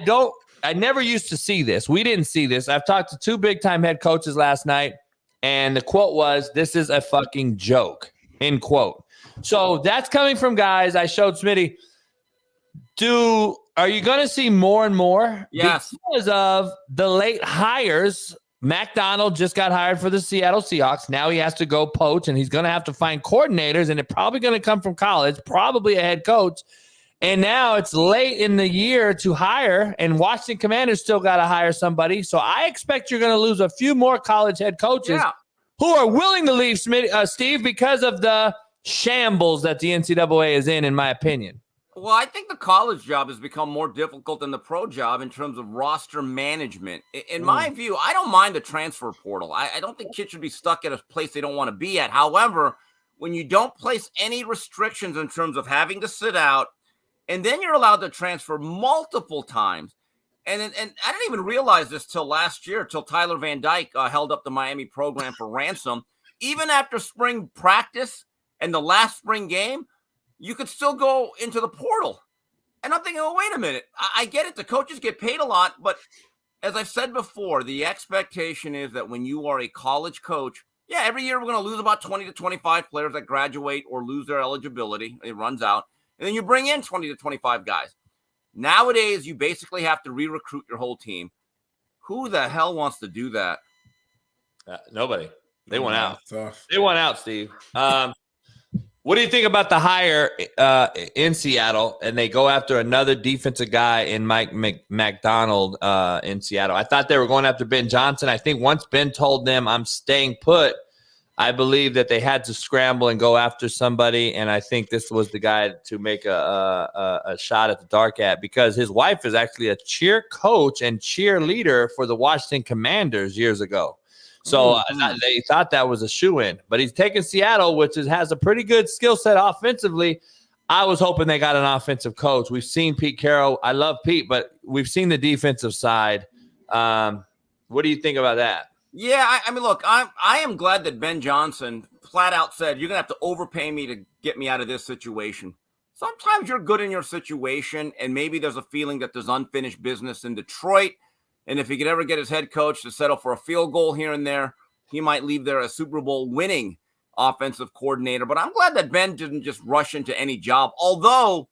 never used to see this. We didn't see this. I've talked to 2 big-time head coaches last night, and the quote was, "This is a fucking joke," end quote. So that's coming from guys. I showed Smitty. Are you going to see more and more? Yes. Because of the late hires. Mac Donald just got hired for the Seattle Seahawks. Now he has to go poach, and he's going to have to find coordinators, and it's probably going to come from college, probably a head coach. And now it's late in the year to hire, and Washington Commanders still got to hire somebody. So I expect you're going to lose a few more college head coaches who are willing to leave, Steve, because of the shambles that the NCAA is in my opinion. Well, I think the college job has become more difficult than the pro job in terms of roster management. In my view, I don't mind the transfer portal. I don't think kids should be stuck at a place they don't want to be at. However, when you don't place any restrictions in terms of having to sit out, and then you're allowed to transfer multiple times. And I didn't even realize this till last year, till Tyler Van Dyke held up the Miami program for ransom. Even after spring practice and the last spring game, you could still go into the portal. And I'm thinking, oh, wait a minute. I get it. The coaches get paid a lot. But as I've said before, the expectation is that when you are a college coach, every year we're going to lose about 20 to 25 players that graduate or lose their eligibility. It runs out. And then you bring in 20 to 25 guys. Nowadays, you basically have to re-recruit your whole team. Who the hell wants to do that? Nobody. They went out. Tough. They went out, Steve. What do you think about the hire in Seattle, and they go after another defensive guy in Mike McDonald in Seattle? I thought they were going after Ben Johnson. I think once Ben told them I'm staying put, I believe that they had to scramble and go after somebody, and I think this was the guy to make a shot at the dark at, because his wife is actually a cheer coach and cheerleader for the Washington Commanders years ago. So they thought that was a shoo-in. But he's taking Seattle, which has a pretty good skill set offensively. I was hoping they got an offensive coach. We've seen Pete Carroll. I love Pete, but we've seen the defensive side. What do you think about that? Yeah, I mean, look, I am glad that Ben Johnson flat out said, you're going to have to overpay me to get me out of this situation. Sometimes you're good in your situation, and maybe there's a feeling that there's unfinished business in Detroit. And if he could ever get his head coach to settle for a field goal here and there, he might leave there a Super Bowl winning offensive coordinator. But I'm glad that Ben didn't just rush into any job, although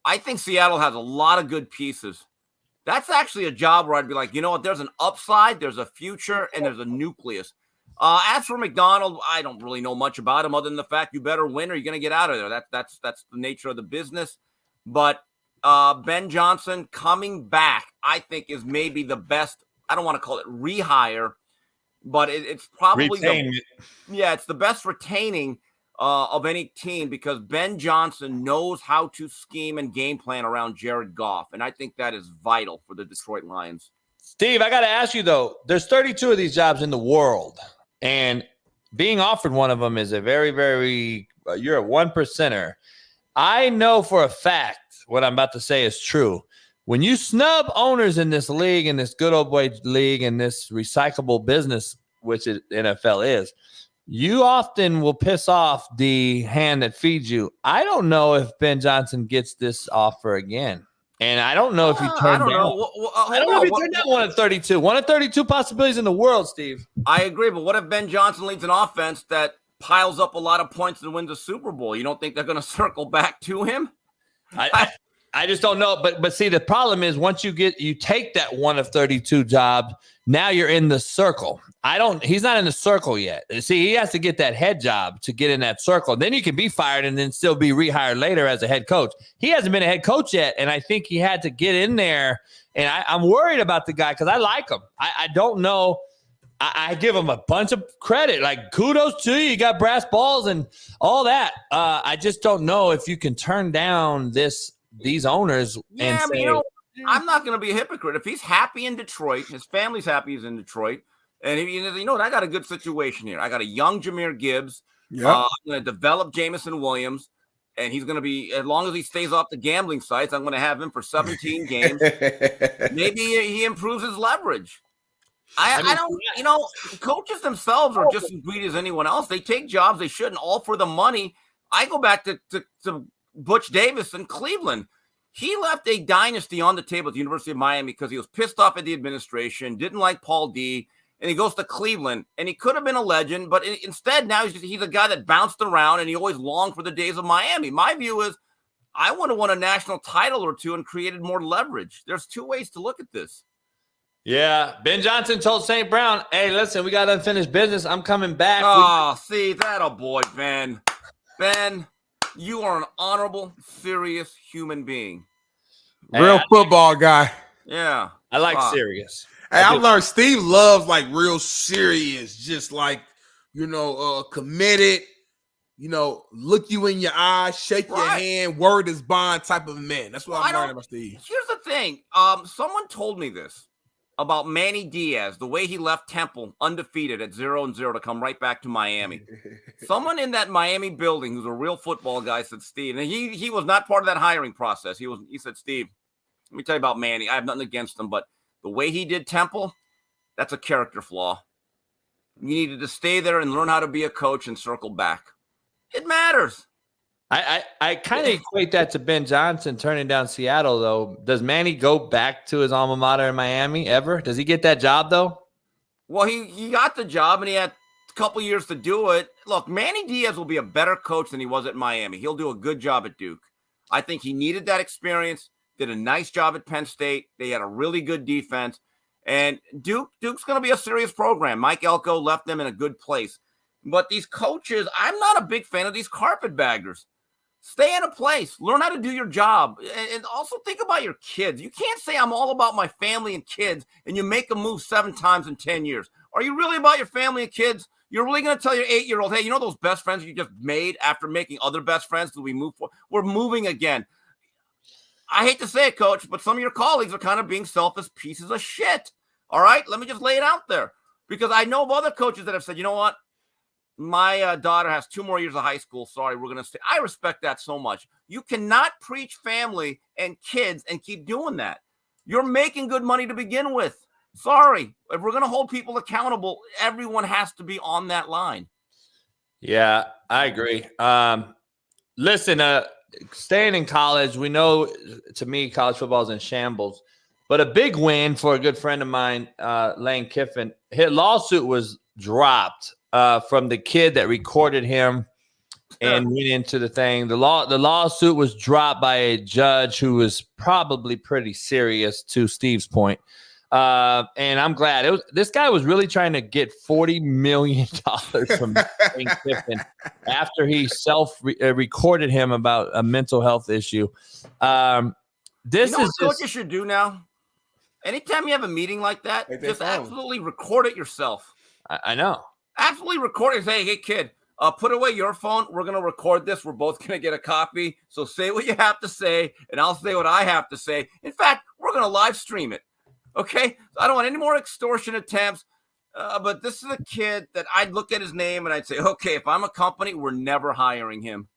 I think Seattle has a lot of good pieces. That's actually a job where I'd be like, you know what, there's an upside, there's a future, and there's a nucleus. As for McDonald, I don't really know much about him other than the fact you better win or you're going to get out of there. That's the nature of the business. But Ben Johnson coming back, I think, is maybe the best. I don't want to call it rehire, but it's probably it's the best retaining of any team, because Ben Johnson knows how to scheme and game plan around Jared Goff, and I think that is vital for the Detroit Lions. Steve, I got to ask you, though, there's 32 of these jobs in the world, and being offered one of them is a very, very you're a 1%er. I know for a fact what I'm about to say is true. When you snub owners in this league, in this good old boy league, in this recyclable business, which NFL is, you often will piss off the hand that feeds you. I don't know if Ben Johnson gets this offer again. And I don't know if he turned down. I don't know if he turned down one of 32. One of 32 possibilities in the world, Steve. I agree, but what if Ben Johnson leads an offense that piles up a lot of points and wins a Super Bowl? You don't think they're going to circle back to him? I just don't know. But see, the problem is once you take that one of 32 job, now you're in the circle. He's not in the circle yet. See, he has to get that head job to get in that circle. Then you can be fired and then still be rehired later as a head coach. He hasn't been a head coach yet, and I think he had to get in there. And I'm worried about the guy because I like him. I don't know. I give him a bunch of credit. Like, kudos to you. You got brass balls and all that. I just don't know if you can turn down these owners and say, I'm not going to be a hypocrite. If he's happy in Detroit, his family's happy he's in Detroit, and you know what, I got a good situation here. I got a young Jahmyr Gibbs. Yep. I'm going to develop Jamison Williams, and he's going to be, as long as he stays off the gambling sites, I'm going to have him for 17 games. Maybe he improves his leverage. I don't, coaches themselves are just as greedy as anyone else. They take jobs they shouldn't, all for the money. I go back to Butch Davis in Cleveland. He left a dynasty on the table at the University of Miami because he was pissed off at the administration, didn't like Paul D, and he goes to Cleveland. And he could have been a legend, but instead now he's a guy that bounced around, and he always longed for the days of Miami. My view is I would have won a national title or two and created more leverage. There's two ways to look at this. Yeah, Ben Johnson told St. Brown, hey, listen, we got unfinished business. I'm coming back. See, that a boy, Ben. Ben, you are an honorable, serious human being. Real football guy. Yeah. I like serious. Hey, I learned Steve loves like real serious, just like, committed, look you in your eyes, shake your hand, word is bond type of man. That's what I'm learning about Steve. Here's the thing. Someone told me this about Manny Diaz, the way he left Temple undefeated at 0-0 to come right back to Miami. Someone in that Miami building who's a real football guy said, Steve, and he was not part of that hiring process. He said, Steve, let me tell you about Manny. I have nothing against him, but the way he did Temple, that's a character flaw. You needed to stay there and learn how to be a coach and circle back. It matters. I kind of equate that to Ben Johnson turning down Seattle, though. Does Manny go back to his alma mater in Miami ever? Does he get that job, though? Well, he got the job, and he had a couple years to do it. Look, Manny Diaz will be a better coach than he was at Miami. He'll do a good job at Duke. I think he needed that experience, did a nice job at Penn State. They had a really good defense. And Duke's going to be a serious program. Mike Elko left them in a good place. But these coaches, I'm not a big fan of these carpetbaggers. Stay in a place. Learn how to do your job. And also think about your kids. You can't say I'm all about my family and kids and you make them move 7 times in 10 years. Are you really about your family and kids? You're really going to tell your 8-year-old, hey, you know those best friends you just made after making other best friends that we move for? We're moving again. I hate to say it, Coach, but some of your colleagues are kind of being selfish pieces of shit. All right? Let me just lay it out there. Because I know of other coaches that have said, you know what? My daughter has 2 more years of high school. Sorry, we're going to stay. I respect that so much. You cannot preach family and kids and keep doing that. You're making good money to begin with. Sorry. If we're going to hold people accountable, everyone has to be on that line. Yeah, I agree. Listen, staying in college, we know, to me, college football is in shambles. But a big win for a good friend of mine, Lane Kiffin. His lawsuit was dropped from the kid that recorded him and went into the thing. The lawsuit was dropped by a judge who was probably pretty serious, to Steve's point. And I'm glad. This guy was really trying to get $40 million from Lane Kiffin after he recorded him about a mental health issue. This you know is what coaches should do now? Anytime you have a meeting like that, just absolutely record it yourself. I know. Absolutely record it. Say, hey, kid, put away your phone. We're going to record this. We're both going to get a copy. So say what you have to say, and I'll say what I have to say. In fact, we're going to live stream it. Okay? So I don't want any more extortion attempts. But this is a kid that I'd look at his name, and I'd say, okay, if I'm a company, we're never hiring him.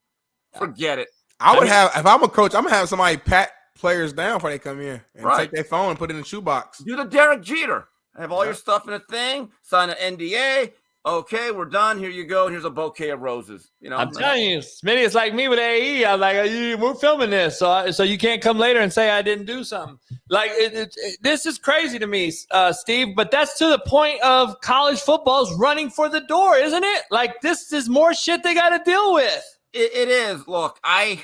Forget it. I would have, if I'm a coach, I'm going to have somebody pat players down before they come in and take their phone and put it in the shoebox. Do the Derek Jeter. Have all your stuff in a thing, sign an NDA. Okay, we're done. Here you go. Here's a bouquet of roses. You know, I'm telling you, Smitty, it's like me with AE. I'm like, we're filming this, so you can't come later and say I didn't do something. Like, this is crazy to me, Steve. But that's to the point of college football's running for the door, isn't it? Like, this is more shit they got to deal with. It is. Look, I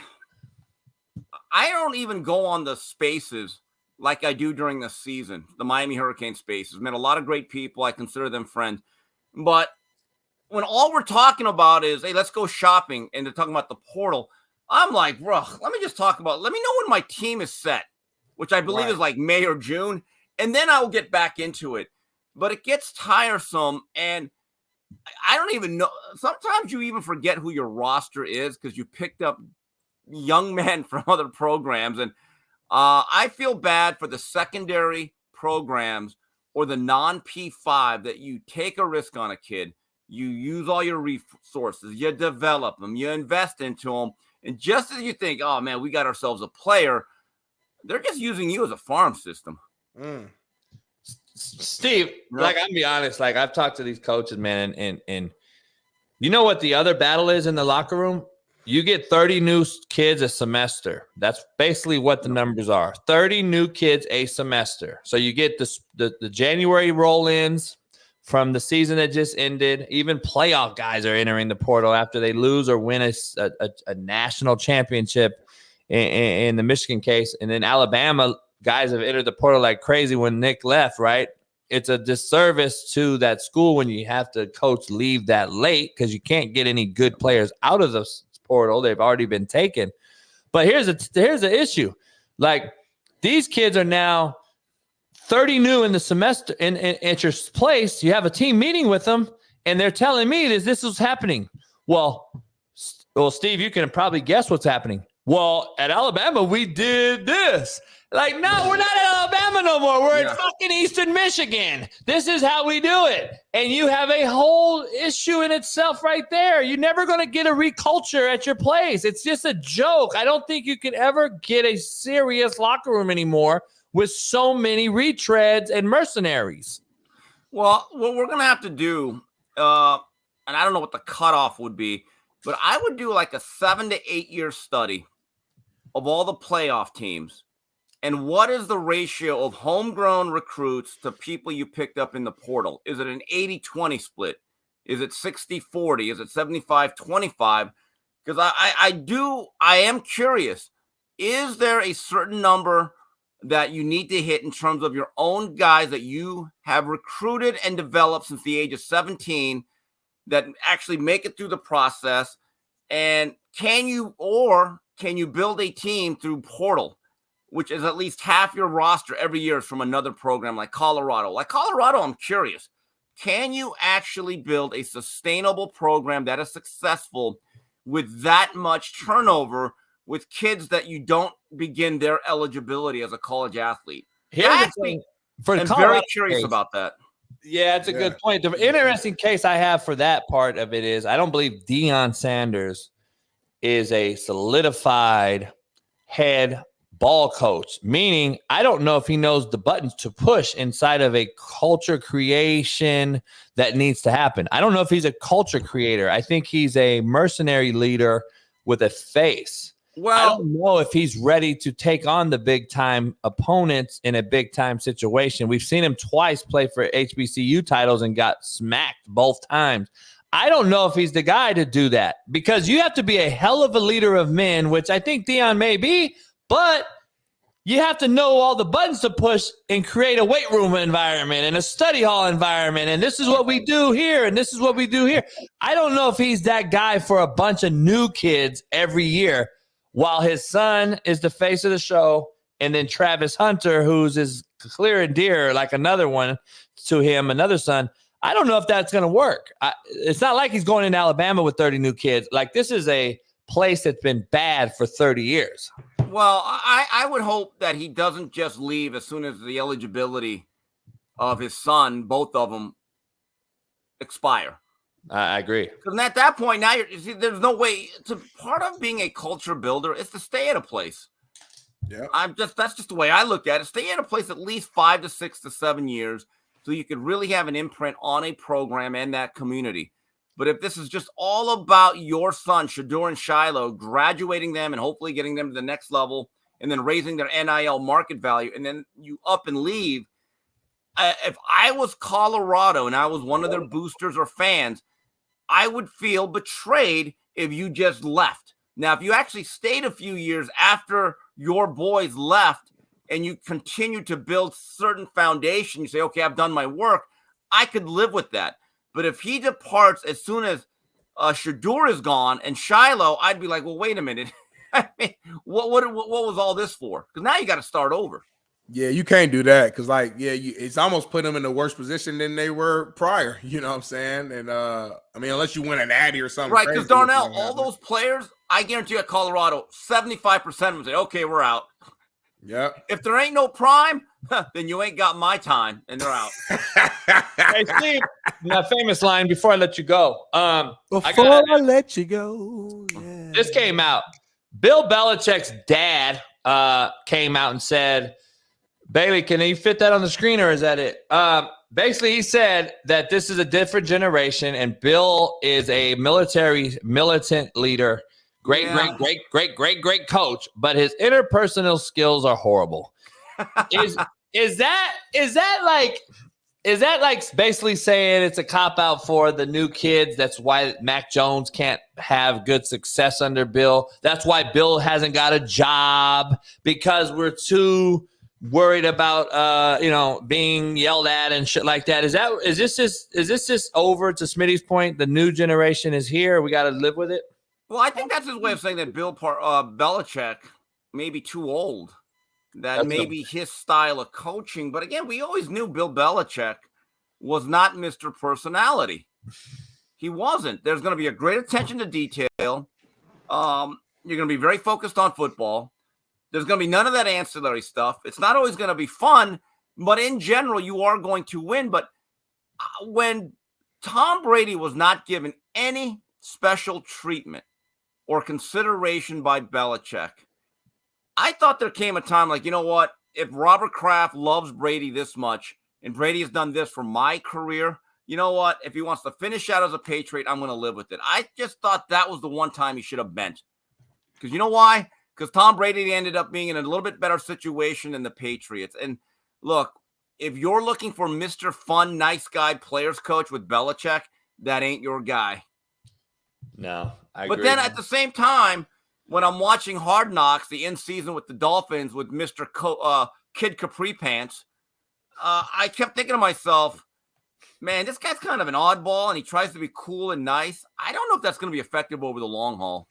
don't even go on the spaces like I do during the season, the Miami Hurricane spaces. Met a lot of great people. I consider them friends. But when all we're talking about is, hey, let's go shopping, and they're talking about the portal, I'm like, bro, let me know when my team is set, which I believe is like May or June, and then I will get back into it. But it gets tiresome, and I don't even know. Sometimes you even forget who your roster is because you picked up young men from other programs. And I feel bad for the secondary programs or the non-P5 that you take a risk on a kid. You use all your resources, you develop them, you invest into them. And just as you think, oh, man, we got ourselves a player, they're just using you as a farm system. Steve, like, I'm going to be honest, like, I've talked to these coaches, man, and you know what the other battle is in the locker room? You get 30 new kids a semester. That's basically what the numbers are. 30 new kids a semester. So you get the January roll-ins from the season that just ended. Even playoff guys are entering the portal after they lose or win a national championship in the Michigan case. And then Alabama guys have entered the portal like crazy when Nick left, right? It's a disservice to that school when you have to coach leave that late because you can't get any good players out of the portal. They've already been taken. But here's the issue. Like, these kids are now 30 new in the semester at your place. You have a team meeting with them, and they're telling me this is happening. Well, Steve, you can probably guess what's happening. Well, at Alabama, we did this. Like, no, we're not at Alabama no more. We're in fucking Eastern Michigan. This is how we do it. And you have a whole issue in itself right there. You're never going to get a reculture at your place. It's just a joke. I don't think you can ever get a serious locker room anymore with so many retreads and mercenaries. Well, what we're going to have to do, and I don't know what the cutoff would be, but I would do like a 7 to 8 year study of all the playoff teams. And what is the ratio of homegrown recruits to people you picked up in the portal? Is it an 80-20 split? Is it 60-40? Is it 75-25? Because I am curious. Is there a certain number that you need to hit in terms of your own guys that you have recruited and developed since the age of 17 that actually make it through the process? And can you build a team through portal, which is at least half your roster every year from another program like Colorado? Like Colorado, I'm curious. Can you actually build a sustainable program that is successful with that much turnover with kids that you don't begin their eligibility as a college athlete? Here's the thing. I'm very curious about that. Yeah, it's a good point. The interesting case I have for that part of it is I don't believe Deion Sanders is a solidified head ball coach, meaning I don't know if he knows the buttons to push inside of a culture creation that needs to happen. I don't know if he's a culture creator. I think he's a mercenary leader with a face. Well, I don't know if he's ready to take on the big time opponents in a big time situation. We've seen him twice play for HBCU titles and got smacked both times. I don't know if he's the guy to do that because you have to be a hell of a leader of men, which I think Deion may be, but you have to know all the buttons to push and create a weight room environment and a study hall environment. And this is what we do here. And this is what we do here. I don't know if he's that guy for a bunch of new kids every year while his son is the face of the show. And then Travis Hunter, who's as clear and dear, like another one to him, another son. I don't know if that's going to work. It's not like he's going in Alabama with 30 new kids. Like this is a place that's been bad for 30 years. Well, I would hope that he doesn't just leave as soon as the eligibility of his son, both of them, expire. I agree. Because at that point, now there's no way. Part of being a culture builder is to stay at a place. Yeah, that's just the way I look at it. Stay at a place at least 5 to 6 to 7 years, so you could really have an imprint on a program and that community. But if this is just all about your son, Shedeur and Shiloh, graduating them and hopefully getting them to the next level and then raising their NIL market value, and then you up and leave, if I was Colorado and I was one of their boosters or fans, I would feel betrayed if you just left. Now, if you actually stayed a few years after your boys left and you continue to build certain foundation, you say, okay, I've done my work, I could live with that. But if he departs as soon as Shedeur is gone and Shiloh, I'd be like, well, wait a minute. I mean, what was all this for? Because now you got to start over. Yeah, you can't do that because, it's almost put them in a worse position than they were prior. You know what I'm saying? And I mean, unless you win an Addy or something, right? Because Darnell, all those players, I guarantee you at Colorado, 75% of them say, "Okay, we're out." Yeah. If there ain't no prime, then you ain't got my time, and they're out. Hey, Steve, that famous line before I let you go. Before I let you go, yeah. This came out. Bill Belichick's dad came out and said, Bailey, can you fit that on the screen or is that it? Basically, he said that this is a different generation and Bill is a militant leader. Great coach, but his interpersonal skills are horrible. Is that like basically saying it's a cop out for the new kids? That's why Mac Jones can't have good success under Bill. That's why Bill hasn't got a job because we're too worried about being yelled at and shit like that. Is this just over to Smitty's point? The new generation is here. We got to live with it. Well, I think that's his way of saying that Belichick may be too old. That may be his style of coaching. But again, we always knew Bill Belichick was not Mr. Personality. He wasn't. There's going to be a great attention to detail. You're going to be very focused on football. There's going to be none of that ancillary stuff. It's not always going to be fun, but in general, you are going to win. But when Tom Brady was not given any special treatment or consideration by Belichick, I thought there came a time like, you know what? If Robert Kraft loves Brady this much and Brady has done this for my career, you know what? If he wants to finish out as a Patriot, I'm going to live with it. I just thought that was the one time he should have bent. Because you know why? Because Tom Brady ended up being in a little bit better situation than the Patriots. And look, if you're looking for Mr. Fun, nice guy, players coach with Belichick, that ain't your guy. No, I agree. But then at the same time, when I'm watching Hard Knocks, the end season with the Dolphins with Mr. Kid Capri Pants, I kept thinking to myself, man, this guy's kind of an oddball and he tries to be cool and nice. I don't know if that's going to be effective over the long haul.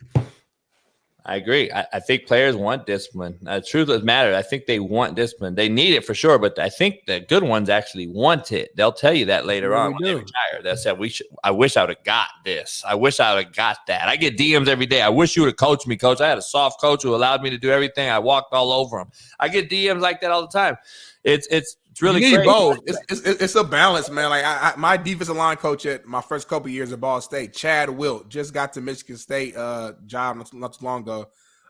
I agree. I think players want discipline. Truth does matter. I think they want discipline. They need it for sure, but I think the good ones actually want it. They'll tell you that later on when they retire. They said, I wish I would have got this. I wish I would have got that. I get DMs every day. I wish you would have coached me, coach. I had a soft coach who allowed me to do everything. I walked all over him. I get DMs like that all the time. It's really you need crazy. both. It's a balance, man. Like my defensive line coach at my first couple years at Ball State, Chad Wilt, just got to Michigan State job not too long ago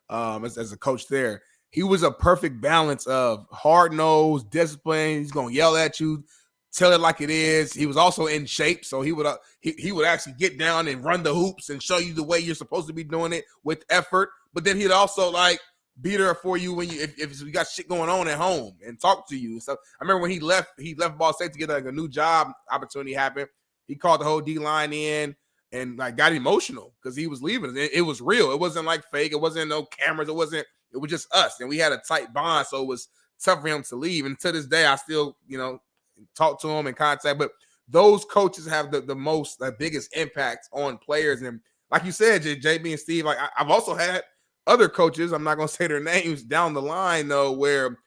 as a coach there. He was a perfect balance of hard-nosed, discipline. He's going to yell at you, tell it like it is. He was also in shape, so he would actually get down and run the hoops and show you the way you're supposed to be doing it with effort. But then he'd also like be there for you when if you got shit going on at home and talk to you. So I remember when he left Ball State to get like a new job opportunity happened. He called the whole D line in and like got emotional because he was leaving. It was real. It wasn't like fake. It wasn't no cameras. It was just us, and we had a tight bond, so it was tough for him to leave. And to this day, I still, talk to him in contact. But those coaches have the biggest impact on players. And like you said, JB and Steve, like I've also had other coaches, I'm not gonna say their names down the line though, where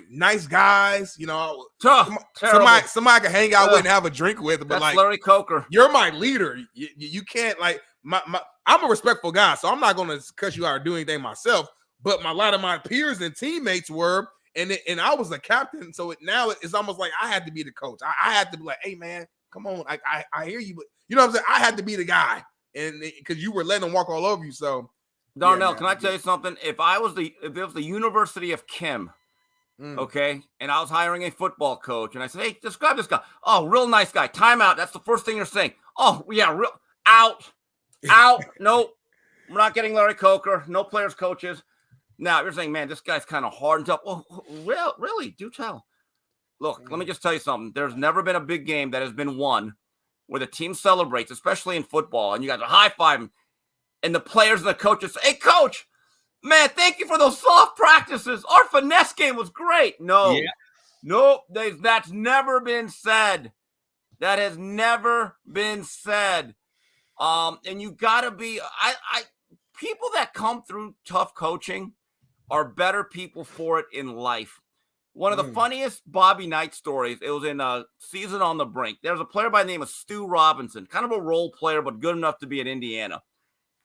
nice guys, somebody I can hang out with and have a drink with, but that's like Larry Coker, you're my leader. You can't like I'm a respectful guy, so I'm not gonna cuss you out or do anything myself. But a lot of my peers and teammates were, and I was the captain, so now it's almost like I had to be the coach. I had to be like, hey man, come on, I hear you, but you know what I'm saying? I had to be the guy, and because you were letting them walk all over you. So Darnell, can I tell you something? If it was the University of Kim, okay, and I was hiring a football coach, and I said, hey, describe this guy. Oh, real nice guy. Timeout. That's the first thing you're saying. Oh, yeah, real out. Nope. We're not getting Larry Coker. No players, coaches. Now, you're saying, man, this guy's kind of hard and tough. Well, really? Do tell. Look, let me just tell you something. There's never been a big game that has been won where the team celebrates, especially in football, and you guys are high-fiving, and the players and the coaches say, hey, coach, man, thank you for those soft practices. Our finesse game was great. No. Yeah. Nope. That's never been said. That has never been said. And you got to be people that come through tough coaching are better people for it in life. One of the funniest Bobby Knight stories, it was in Season on the Brink. There was a player by the name of Stu Robinson, kind of a role player, but good enough to be at Indiana.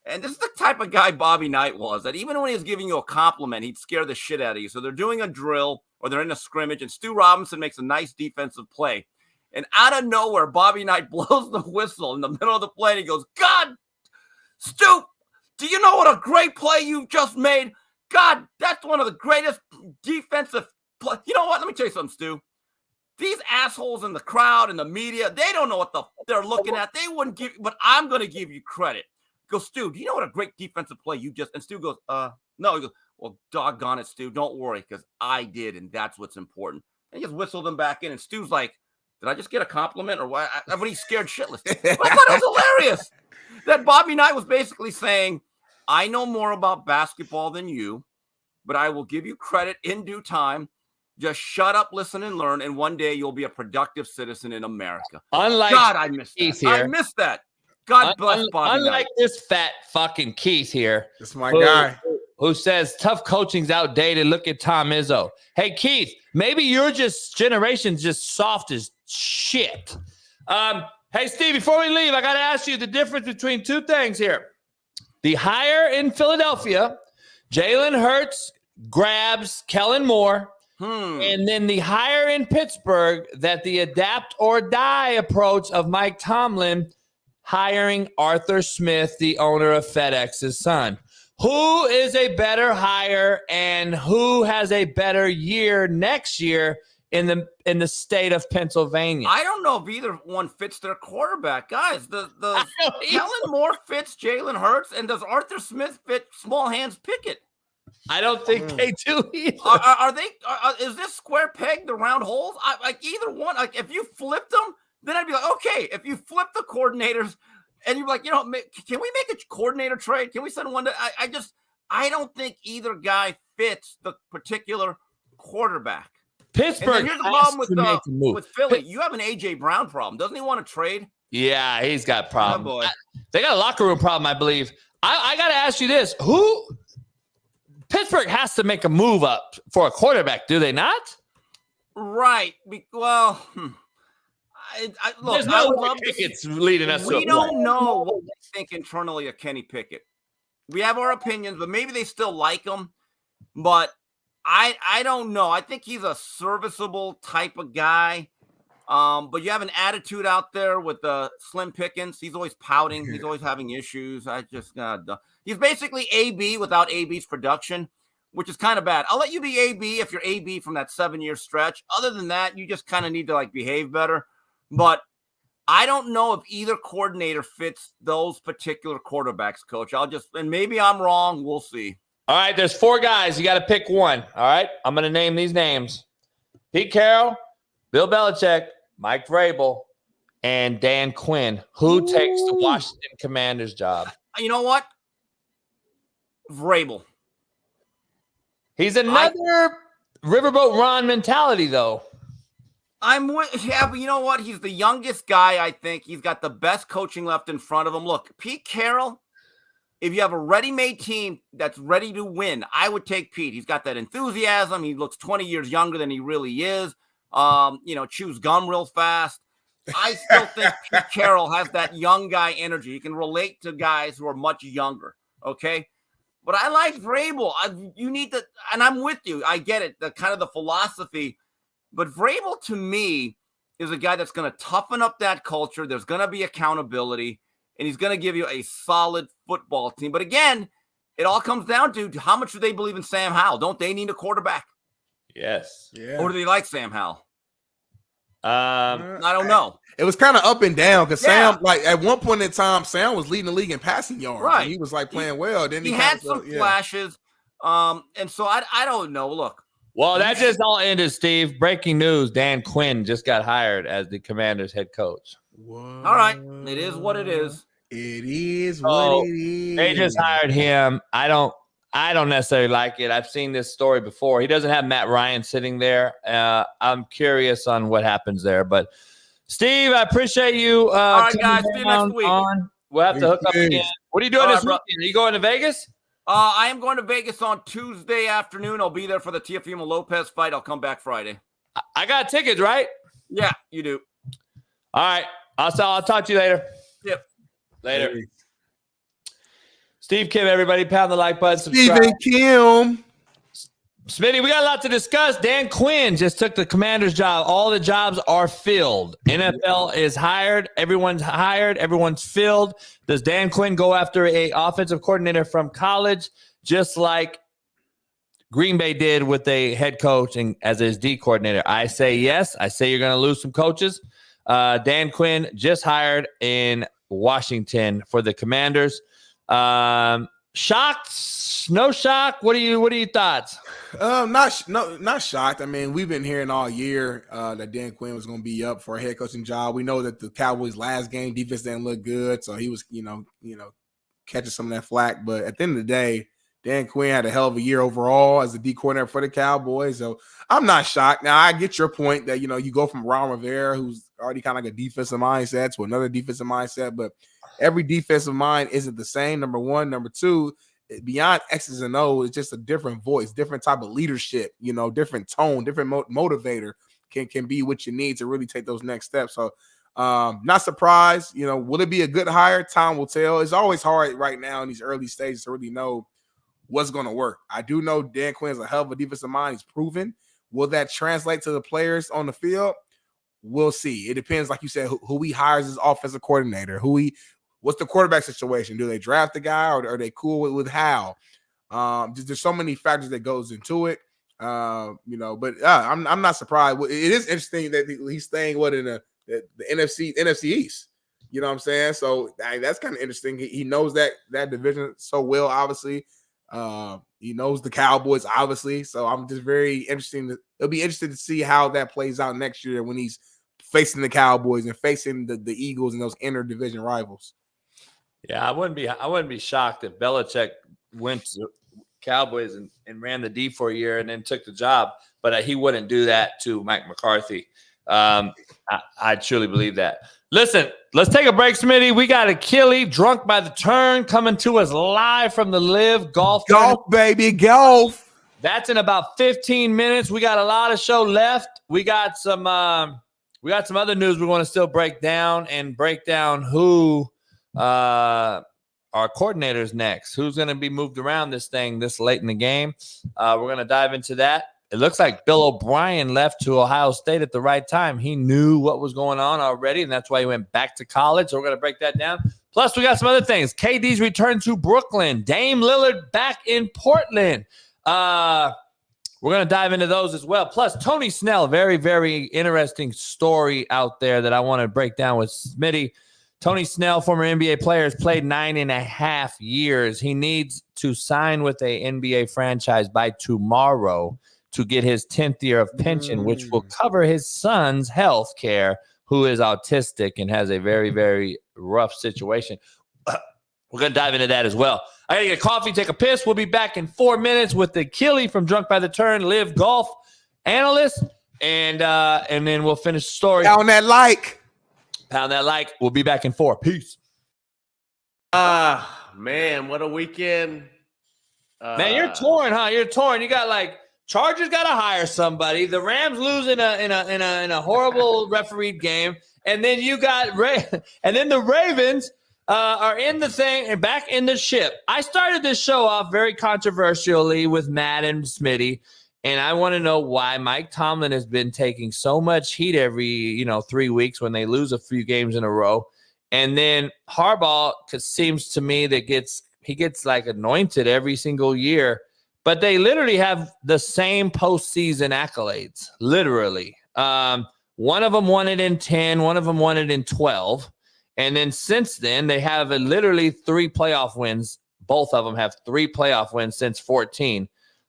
And this is the type of guy Bobby Knight was, that even when he was giving you a compliment, he'd scare the shit out of you. So they're doing a drill or they're in a scrimmage, and Stu Robinson makes a nice defensive play. And out of nowhere, Bobby Knight blows the whistle in the middle of the play, and he goes, God, Stu, do you know what a great play you just made? God, that's one of the greatest defensive play. You know what? Let me tell you something, Stu. These assholes in the crowd and the media, they don't know what they're looking at. They wouldn't give, but I'm going to give you credit. Go, Stu, do you know what a great defensive play you just, and Stu goes, no. He goes, well, doggone it, Stu, don't worry, because I did, and that's what's important. And he just whistled him back in, and Stu's like, did I just get a compliment or what? But he's scared shitless. I thought it was hilarious that Bobby Knight was basically saying, I know more about basketball than you, but I will give you credit in due time. Just shut up, listen, and learn, and one day you'll be a productive citizen in America. Unlike God, I missed that. Here. I missed that. God bless Bobby Unlike Knight. this fat fucking Keith here. That's my guy. Who says tough coaching's outdated. Look at Tom Izzo. Hey, Keith, maybe your generation's just soft as shit. Hey, Steve, before we leave, I got to ask you the difference between two things here. The hire in Philadelphia, Jalen Hurts grabs Kellen Moore, and then the hire in Pittsburgh, that the adapt or die approach of Mike Tomlin hiring Arthur Smith, the owner of FedEx's son. Who is a better hire, and who has a better year next year in the state of Pennsylvania? I don't know if either one fits their quarterback, guys. The Kellen Moore fits Jalen Hurts, and does Arthur Smith fit Small Hands Pickett? I don't think they do either. Are they? Is this square peg the round holes? Like either one. Like if you flipped them, then I'd be like, okay. If you flip the coordinators, and you're like, can we make a coordinator trade? Can we send one to? I don't think either guy fits the particular quarterback. Pittsburgh. Here's the problem with Philly. You have an AJ Brown problem. Doesn't he want to trade? Yeah, he's got problems. Oh, boy. They got a locker room problem, I believe. I got to ask you this: Pittsburgh has to make a move up for a quarterback, do they not? Right. Well, look, there's no way Pickett's leading us. We don't know what they think internally of Kenny Pickett. We have our opinions, but maybe they still like him. But I don't know. I think he's a serviceable type of guy. But you have an attitude out there with Slim Pickens. He's always pouting. He's always having issues. He's basically AB without AB's production, which is kind of bad. I'll let you be AB if you're AB from that 7-year stretch. Other than that, you just kind of need to like behave better. But I don't know if either coordinator fits those particular quarterbacks, Coach. And maybe I'm wrong. We'll see. All right, there's 4 guys. You got to pick one. All right, I'm going to name these names: Pete Carroll, Bill Belichick, Mike Vrabel, and Dan Quinn. Who takes the Washington Commanders job? You know what? Vrabel. He's another Riverboat Ron mentality, though. But you know what? He's the youngest guy, I think. He's got the best coaching left in front of him. Look, Pete Carroll, if you have a ready-made team that's ready to win, I would take Pete. He's got that enthusiasm. He looks 20 years younger than he really is. Chews gum real fast. I still think Pete Carroll has that young guy energy. He can relate to guys who are much younger. Okay. But I like Vrabel. You need to, and I'm with you. I get it. The kind of the philosophy, but Vrabel to me is a guy that's going to toughen up that culture. There's going to be accountability, and he's going to give you a solid football team. But again, it all comes down to how much do they believe in Sam Howell? Don't they need a quarterback? Yes. Yeah. Or do they like Sam Howell? I don't know. It was kind of up and down because Sam, like at one point in time, Sam was leading the league in passing yards. Right. And he was like playing well. Then he had some flashes. And so I don't know. Look. Well, that just all ended, Steve. Breaking news: Dan Quinn just got hired as the Commanders' head coach. What? All right. It is what it is. It is what it is. They just hired him. I don't necessarily like it. I've seen this story before. He doesn't have Matt Ryan sitting there. I'm curious on what happens there. But, Steve, I appreciate you. All right, guys. See you next week. We'll have to hook up again. What are you doing this weekend? Are you going to Vegas? I am going to Vegas on Tuesday afternoon. I'll be there for the Teofimo Lopez fight. I'll come back Friday. I got tickets, right? Yeah, you do. All right. I'll talk to you later. Yep. Later. Hey. Steve Kim, everybody, pound the like button. Subscribe. Stephen Kim. Smitty, we got a lot to discuss. Dan Quinn just took the Commander's job. All the jobs are filled. NFL is hired. Everyone's hired. Everyone's filled. Does Dan Quinn go after a offensive coordinator from college, just like Green Bay did with a head coach and as his D coordinator? I say yes. I say you're going to lose some coaches. Dan Quinn just hired in Washington for the Commanders. Shocked? No shock? What are your thoughts? Not shocked. I mean, we've been hearing all year that Dan Quinn was going to be up for a head coaching job. We know that the Cowboys' last game defense didn't look good, so he was, catching some of that flack. But at the end of the day, Dan Quinn had a hell of a year overall as a D coordinator for the Cowboys. So I'm not shocked. Now I get your point that you go from Ron Rivera, who's already kind of like a defensive mindset, to another defensive mindset, but every defensive mind isn't the same. Number one. Number two, beyond X's and O's, it's just a different voice, different type of leadership, different tone, different motivator can be what you need to really take those next steps. So not surprised. Will it be a good hire? Time will tell. It's always hard right now in these early stages to really know what's going to work. I do know Dan Quinn's a hell of a defensive mind. He's proven. Will that translate to the players on the field? We'll see. It depends, like you said, who he hires as offensive coordinator, what's the quarterback situation? Do they draft the guy, or are they cool with Hal? There's so many factors that goes into it, But I'm not surprised. It is interesting that he's staying in the NFC East. You know what I'm saying? So that's kind of interesting. He knows that division so well. Obviously, he knows the Cowboys. Obviously, so I'm just very interesting. It'll be interesting to see how that plays out next year when he's facing the Cowboys and facing the Eagles and those inter-division rivals. Yeah, I wouldn't be shocked if Belichick went to Cowboys and ran the D for a year and then took the job, but he wouldn't do that to Mike McCarthy. I truly believe that. Listen, let's take a break, Smitty. We got Achille, Drunk by the Turn, coming to us live from the Liv Golf. Golf, baby, golf. That's in about 15 minutes. We got a lot of show left. We got some other news we want to still break down who our coordinators next. Who's going to be moved around this thing this late in the game? We're going to dive into that. It looks like Bill O'Brien left to Ohio State at the right time. He knew what was going on already, and that's why he went back to college. So we're going to break that down. Plus, we got some other things. KD's return to Brooklyn. Dame Lillard back in Portland. We're going to dive into those as well. Plus, Tony Snell, very, very interesting story out there that I want to break down with Smitty. Tony Snell, former NBA player, has played 9.5 years. He needs to sign with a NBA franchise by tomorrow to get his 10th year of pension, which will cover his son's health care, who is autistic and has a very, very rough situation. We're going to dive into that as well. I got to get a coffee, take a piss. We'll be back in 4 minutes with the Achille from Drunk by the Turn, Liv Golf analyst, and then we'll finish the story. Pound that like. Pound that like. We'll be back in 4. Peace. Man, what a weekend. Man, you're torn, huh? You're torn. You got like Chargers got to hire somebody. The Rams lose in a horrible refereed game, and then you got and then the Ravens are in the thing and back in the ship. I started this show off very controversially with Matt and Smitty, and I want to know why Mike Tomlin has been taking so much heat every 3 weeks when they lose a few games in a row, and then Harbaugh seems to me that he gets like anointed every single year. But they literally have the same postseason accolades, literally. One of them won it in 10, one of them won it in 12. And then since then, they have literally 3 playoff wins. Both of them have 3 playoff wins since 14.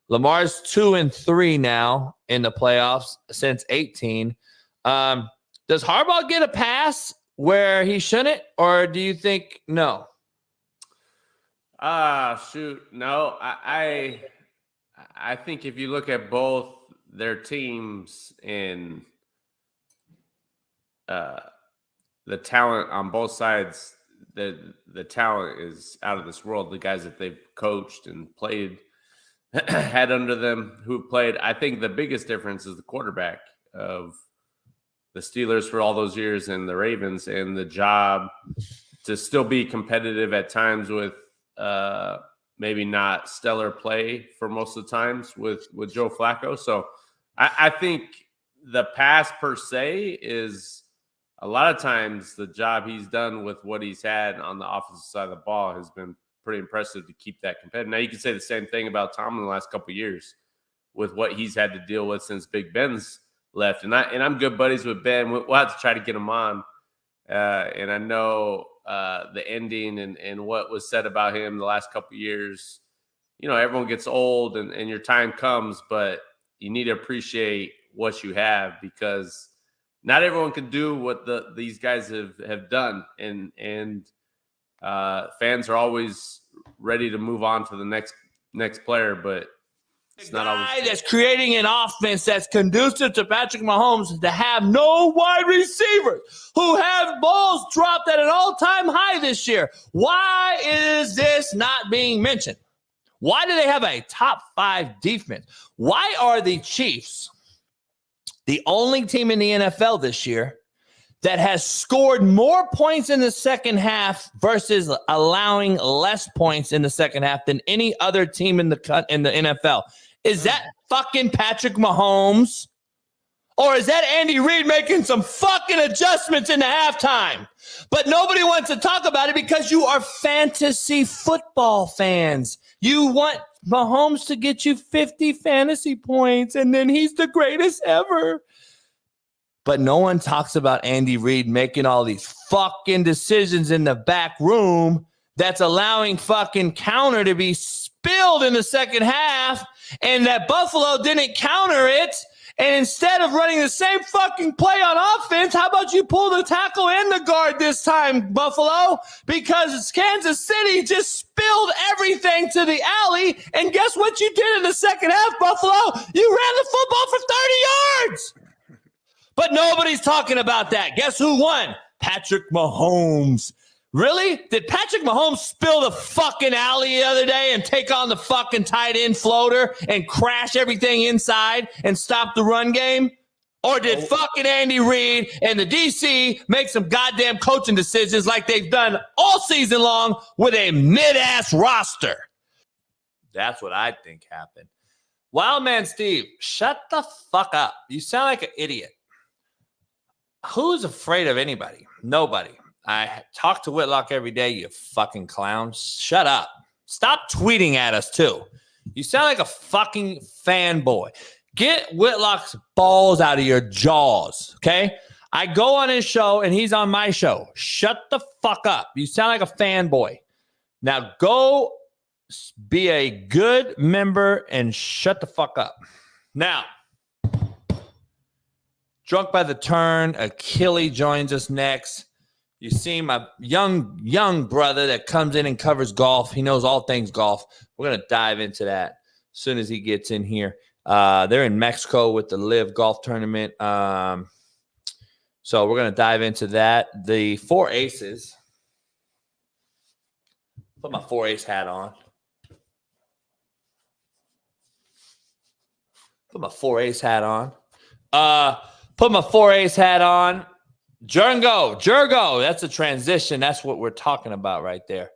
Lamar's 2-3 now in the playoffs since 18. Does Harbaugh get a pass where he shouldn't, or do you think no? Shoot. No, I think if you look at both their teams and the talent on both sides, the talent is out of this world. The guys that they've coached and played, had under them, who played. I think the biggest difference is the quarterback of the Steelers for all those years and the Ravens, and the job to still be competitive at times with maybe not stellar play for most of the times with Joe Flacco. So I think the pass per se is a lot of times the job he's done with what he's had on the offensive side of the ball has been pretty impressive to keep that competitive. Now, you can say the same thing about Tomlin the last couple of years with what he's had to deal with since Big Ben's left. And I'm good buddies with Ben. We'll have to try to get him on. And I know the ending and what was said about him the last couple of years. Everyone gets old and your time comes, but you need to appreciate what you have, because not everyone can do what these guys have done. And fans are always ready to move on to the next player, but it's not always. Guy that's creating an offense that's conducive to Patrick Mahomes to have no wide receivers who have balls dropped at an all-time high this year. Why is this not being mentioned? Why do they have a top 5 defense? Why are the Chiefs the only team in the NFL this year that has scored more points in the second half versus allowing less points in the second half than any other team in the NFL? Is that fucking Patrick Mahomes? Or is that Andy Reid making some fucking adjustments in the halftime? But nobody wants to talk about it because you are fantasy football fans. You want Mahomes to get you 50 fantasy points, and then he's the greatest ever. But no one talks about Andy Reid making all these fucking decisions in the back room that's allowing fucking counter to be spilled in the second half, and that Buffalo didn't counter it. And instead of running the same fucking play on offense, how about you pull the tackle and the guard this time, Buffalo? Because Kansas City just spilled everything to the alley. And guess what you did in the second half, Buffalo? You ran the football for 30 yards. But nobody's talking about that. Guess who won? Patrick Mahomes. Really? Did Patrick Mahomes spill the fucking alley the other day and take on the fucking tight end floater and crash everything inside and stop the run game? Or did fucking Andy Reid and the DC make some goddamn coaching decisions like they've done all season long with a mid-ass roster? That's what I think happened. Wildman Steve, shut the fuck up. You sound like an idiot. Who's afraid of anybody? Nobody. I talk to Whitlock every day, you fucking clown. Shut up. Stop tweeting at us, too. You sound like a fucking fanboy. Get Whitlock's balls out of your jaws, okay? I go on his show, and he's on my show. Shut the fuck up. You sound like a fanboy. Now go be a good member and shut the fuck up. Now, Drunk by the Turn, Achille joins us next. You see my young brother that comes in and covers golf. He knows all things golf. We're going to dive into that as soon as he gets in here. They're in Mexico with the Liv Golf Tournament. So we're going to dive into that. The 4 aces. Put my 4-ace hat on. Put my 4-ace hat on. Put my 4-ace hat on. Jurgo. That's a transition. That's what we're talking about right there.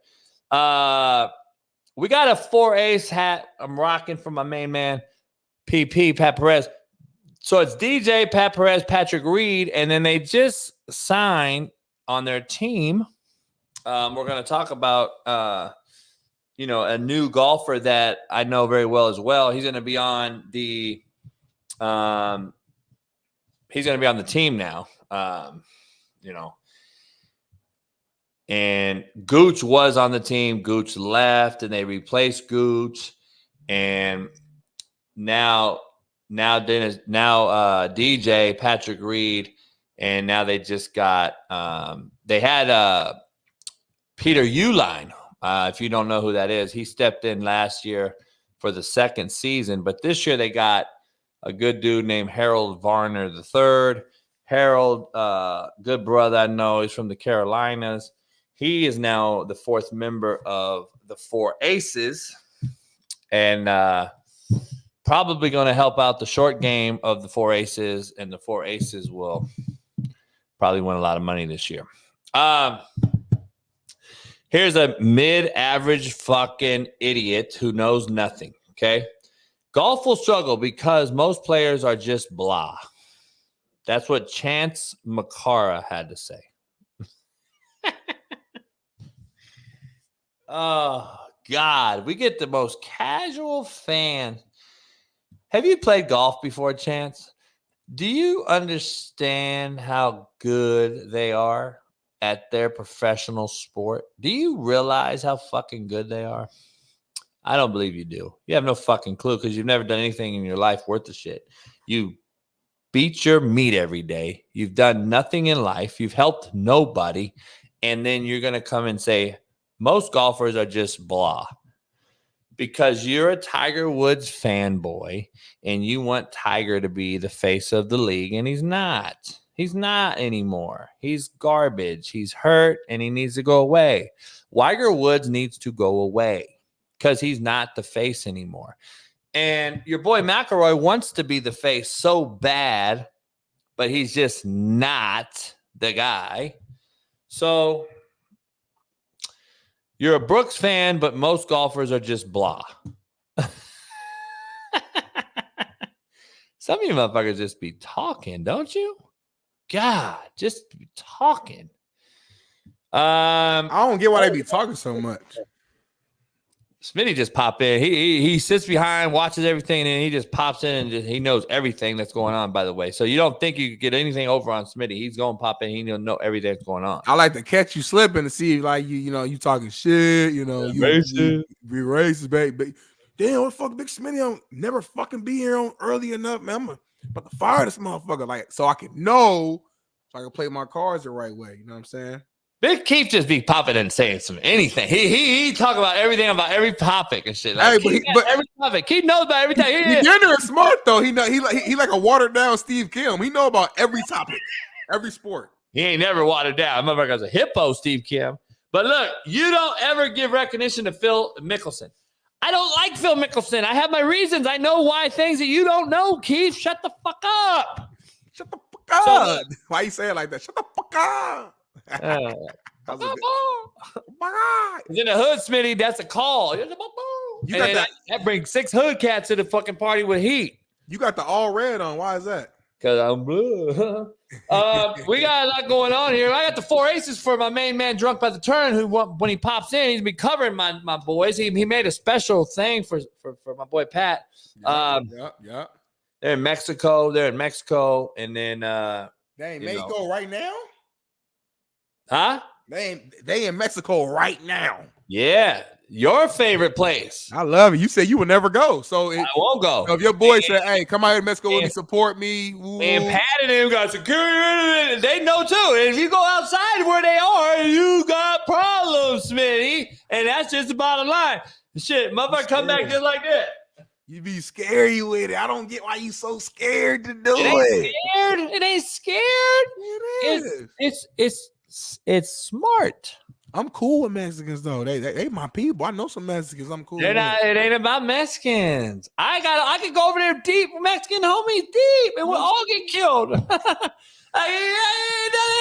We got a 4-ace hat I'm rocking from my main man, PP, Pat Perez. So it's DJ, Pat Perez, Patrick Reed, and then they just signed on their team. We're going to talk about, a new golfer that I know very well as well. He's going to be on the team now. And Gooch was on the team. Gooch left, and they replaced Gooch, and now DJ, Patrick Reed, and now they just got they had Peter Uline. If you don't know who that is, he stepped in last year for the second season, but this year they got a good dude named Harold Varner III. Harold, good brother, I know. He's from the Carolinas. He is now the 4th member of the 4 Aces, and probably going to help out the short game of the 4 Aces, and the 4 Aces will probably win a lot of money this year. Here's a mid-average fucking idiot who knows nothing, okay? Golf will struggle because most players are just blah. That's what Chance Makara had to say. Oh, God. We get the most casual fan. Have you played golf before, Chance? Do you understand how good they are at their professional sport? Do you realize how fucking good they are? I don't believe you do. You have no fucking clue because you've never done anything in your life worth the shit. You beat your meat every day. You've done nothing in life. You've helped nobody. And then you're going to come and say, most golfers are just blah. Because you're a Tiger Woods fanboy and you want Tiger to be the face of the league, and he's not. He's not anymore. He's garbage. He's hurt, and he needs to go away. Tiger Woods needs to go away because he's not the face anymore. And your boy McElroy wants to be the face so bad, but he's just not the guy. So you're a Brooks fan, but most golfers are just blah. Some of you motherfuckers just be talking, don't you? God, just be talking. I don't get why they be talking so much. Smitty just pop in. He sits behind, watches everything, and he just pops in and he knows everything that's going on, by the way. So you don't think you could get anything over on Smitty. He's going to pop in. He'll know everything that's going on. I like to catch you slipping to see if, like, you talking shit, you be racist, baby. Damn, what the fuck, Big Smitty? I'll never fucking be here on early enough, man. I'm about to fire this motherfucker, like, so I can know, so I can play my cards the right way. You know what I'm saying? Big Keith just be popping and saying anything. He talk about everything, about every topic and shit. Like, hey, but every topic. Keith knows about everything. You're smart though. He like a watered down Steve Kim. He know about every topic, every sport. He ain't never watered down. Motherfucker's a hippo, Steve Kim. But look, you don't ever give recognition to Phil Mickelson. I don't like Phil Mickelson. I have my reasons. I know why things that you don't know, Keith. Shut the fuck up. Shut the fuck up. Why you say it like that? Shut the fuck up. In the hood, Smitty, that's a call. You got that brings 6 hood cats to the fucking party with heat. You got the all red on. Why is that? Because I'm blue. We got a lot going on here. I got the 4 aces for my main man, Drunk by the Turn, who when he pops in, he's been covering my boys. He made a special thing for my boy Pat. Yeah. They're in Mexico. And then they in Mexico right now? Huh? They in Mexico right now. Yeah. Your favorite place. I love it. You said you would never go. So I won't go. So if your boy said, hey, come out here to Mexico with me, support me. Ooh. And Pat and him got security. They know too. And if you go outside where they are, you got problems, Smitty. And that's just the bottom line. Shit, motherfucker come back just like that. You be scary with it. I don't get why you so scared to do it. It ain't scared. It's smart. I'm cool with Mexicans though. They my people. I know some Mexicans. I'm cool. It ain't about Mexicans. I could go over there deep with Mexican homies deep, and we'll all get killed. It doesn't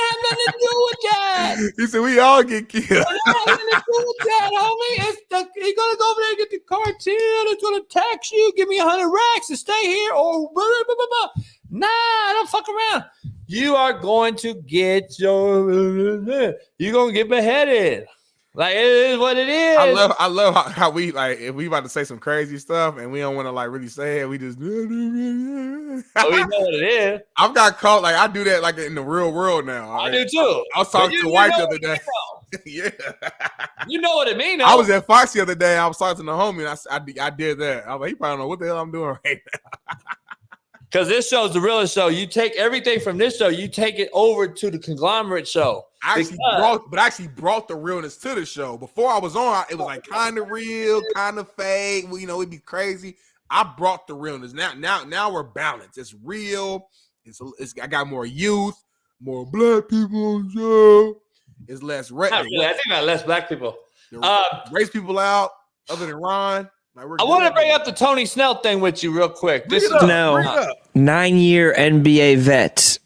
have nothing to do with that. He said we all get killed. It doesn't have nothing to do with that, homie. You're gonna go over there and get the cartel. It's gonna tax you. Give me 100 racks to stay here, or blah, blah, blah, blah. Nah, I don't fuck around. You are going to get you're gonna get beheaded. Like, it is what it is. I love how we, like, if we about to say some crazy stuff and we don't want to like really say it, we just we know what it is. I've got caught, like I do that like in the real world now. I do too. I was talking to White the other day. Yeah. You know what it means. I was at Fox the other day. I was talking to the homie and I did that. I was like, he probably don't know what the hell I'm doing right now. Because this show is the realest show. You take everything from this show, you take it over to the conglomerate show. I actually brought the realness to the show. Before I was on, it was like kind of real, kind of fake. You know, it'd be crazy. I brought the realness. Now we're balanced. It's real. I got more youth, more black people on the show. It's less red. I think I got less black people. Race people out, other than Ron. I want to bring up the Tony Snell thing with you real quick. This is Snell, 9-year NBA vet,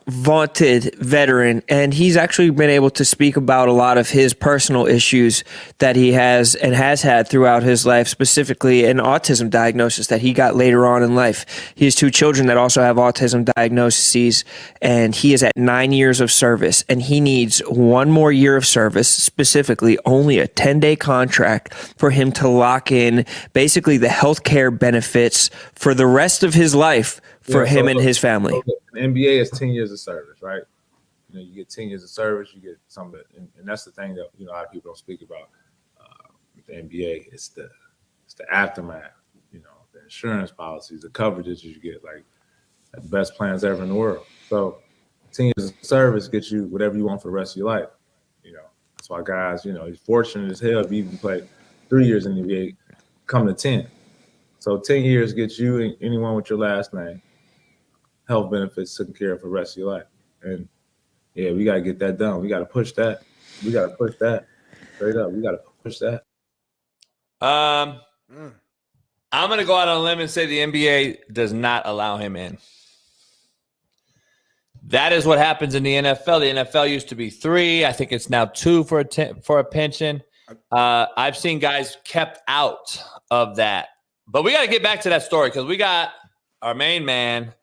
vaunted veteran, and he's actually been able to speak about a lot of his personal issues that he has and has had throughout his life, specifically an autism diagnosis that he got later on in life. He has 2 children that also have autism diagnoses, and he is at 9 years of service, and he needs 1 more year of service, specifically only a 10-day contract for him to lock in basically the healthcare benefits for the rest of his life for him and his family. So the NBA is 10 years of service, right? You know, you get 10 years of service, you get some of it, and that's the thing that a lot of people don't speak about with the NBA. It's the aftermath, the insurance policies, the coverages you get, like the best plans ever in the world. So 10 years of service gets you whatever you want for the rest of your life. That's why guys, he's fortunate as hell if you even play 3 years in the NBA, come to 10. So 10 years gets you and anyone with your last name health benefits taken care of for the rest of your life. And yeah, we got to get that done. We got to push that. We got to push that. Straight up. We got to push that. I'm going to go out on a limb and say the NBA does not allow him in. That is what happens in the NFL. The NFL used to be 3. I think it's now 2 for a pension. I've seen guys kept out of that. But we got to get back to that story because we got our main man,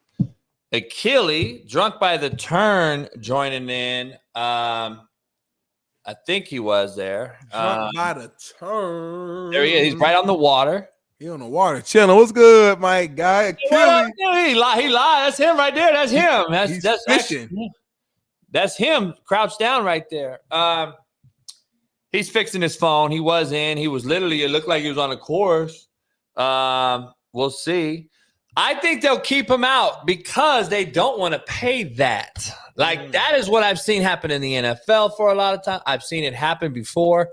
Achille, Drunk by the Turn, joining in. I think he was there. Drunk by the Turn. There he is. He's right on the water. He on the water chilling. What's good, my guy? Achille. He lied. That's him right there. That's him. That's fishing. That's him crouched down right there. He's fixing his phone. He was in. He was literally, it looked like he was on a course. We'll see. I think they'll keep him out because they don't want to pay that. Like, that is what I've seen happen in the NFL for a lot of time. I've seen it happen before.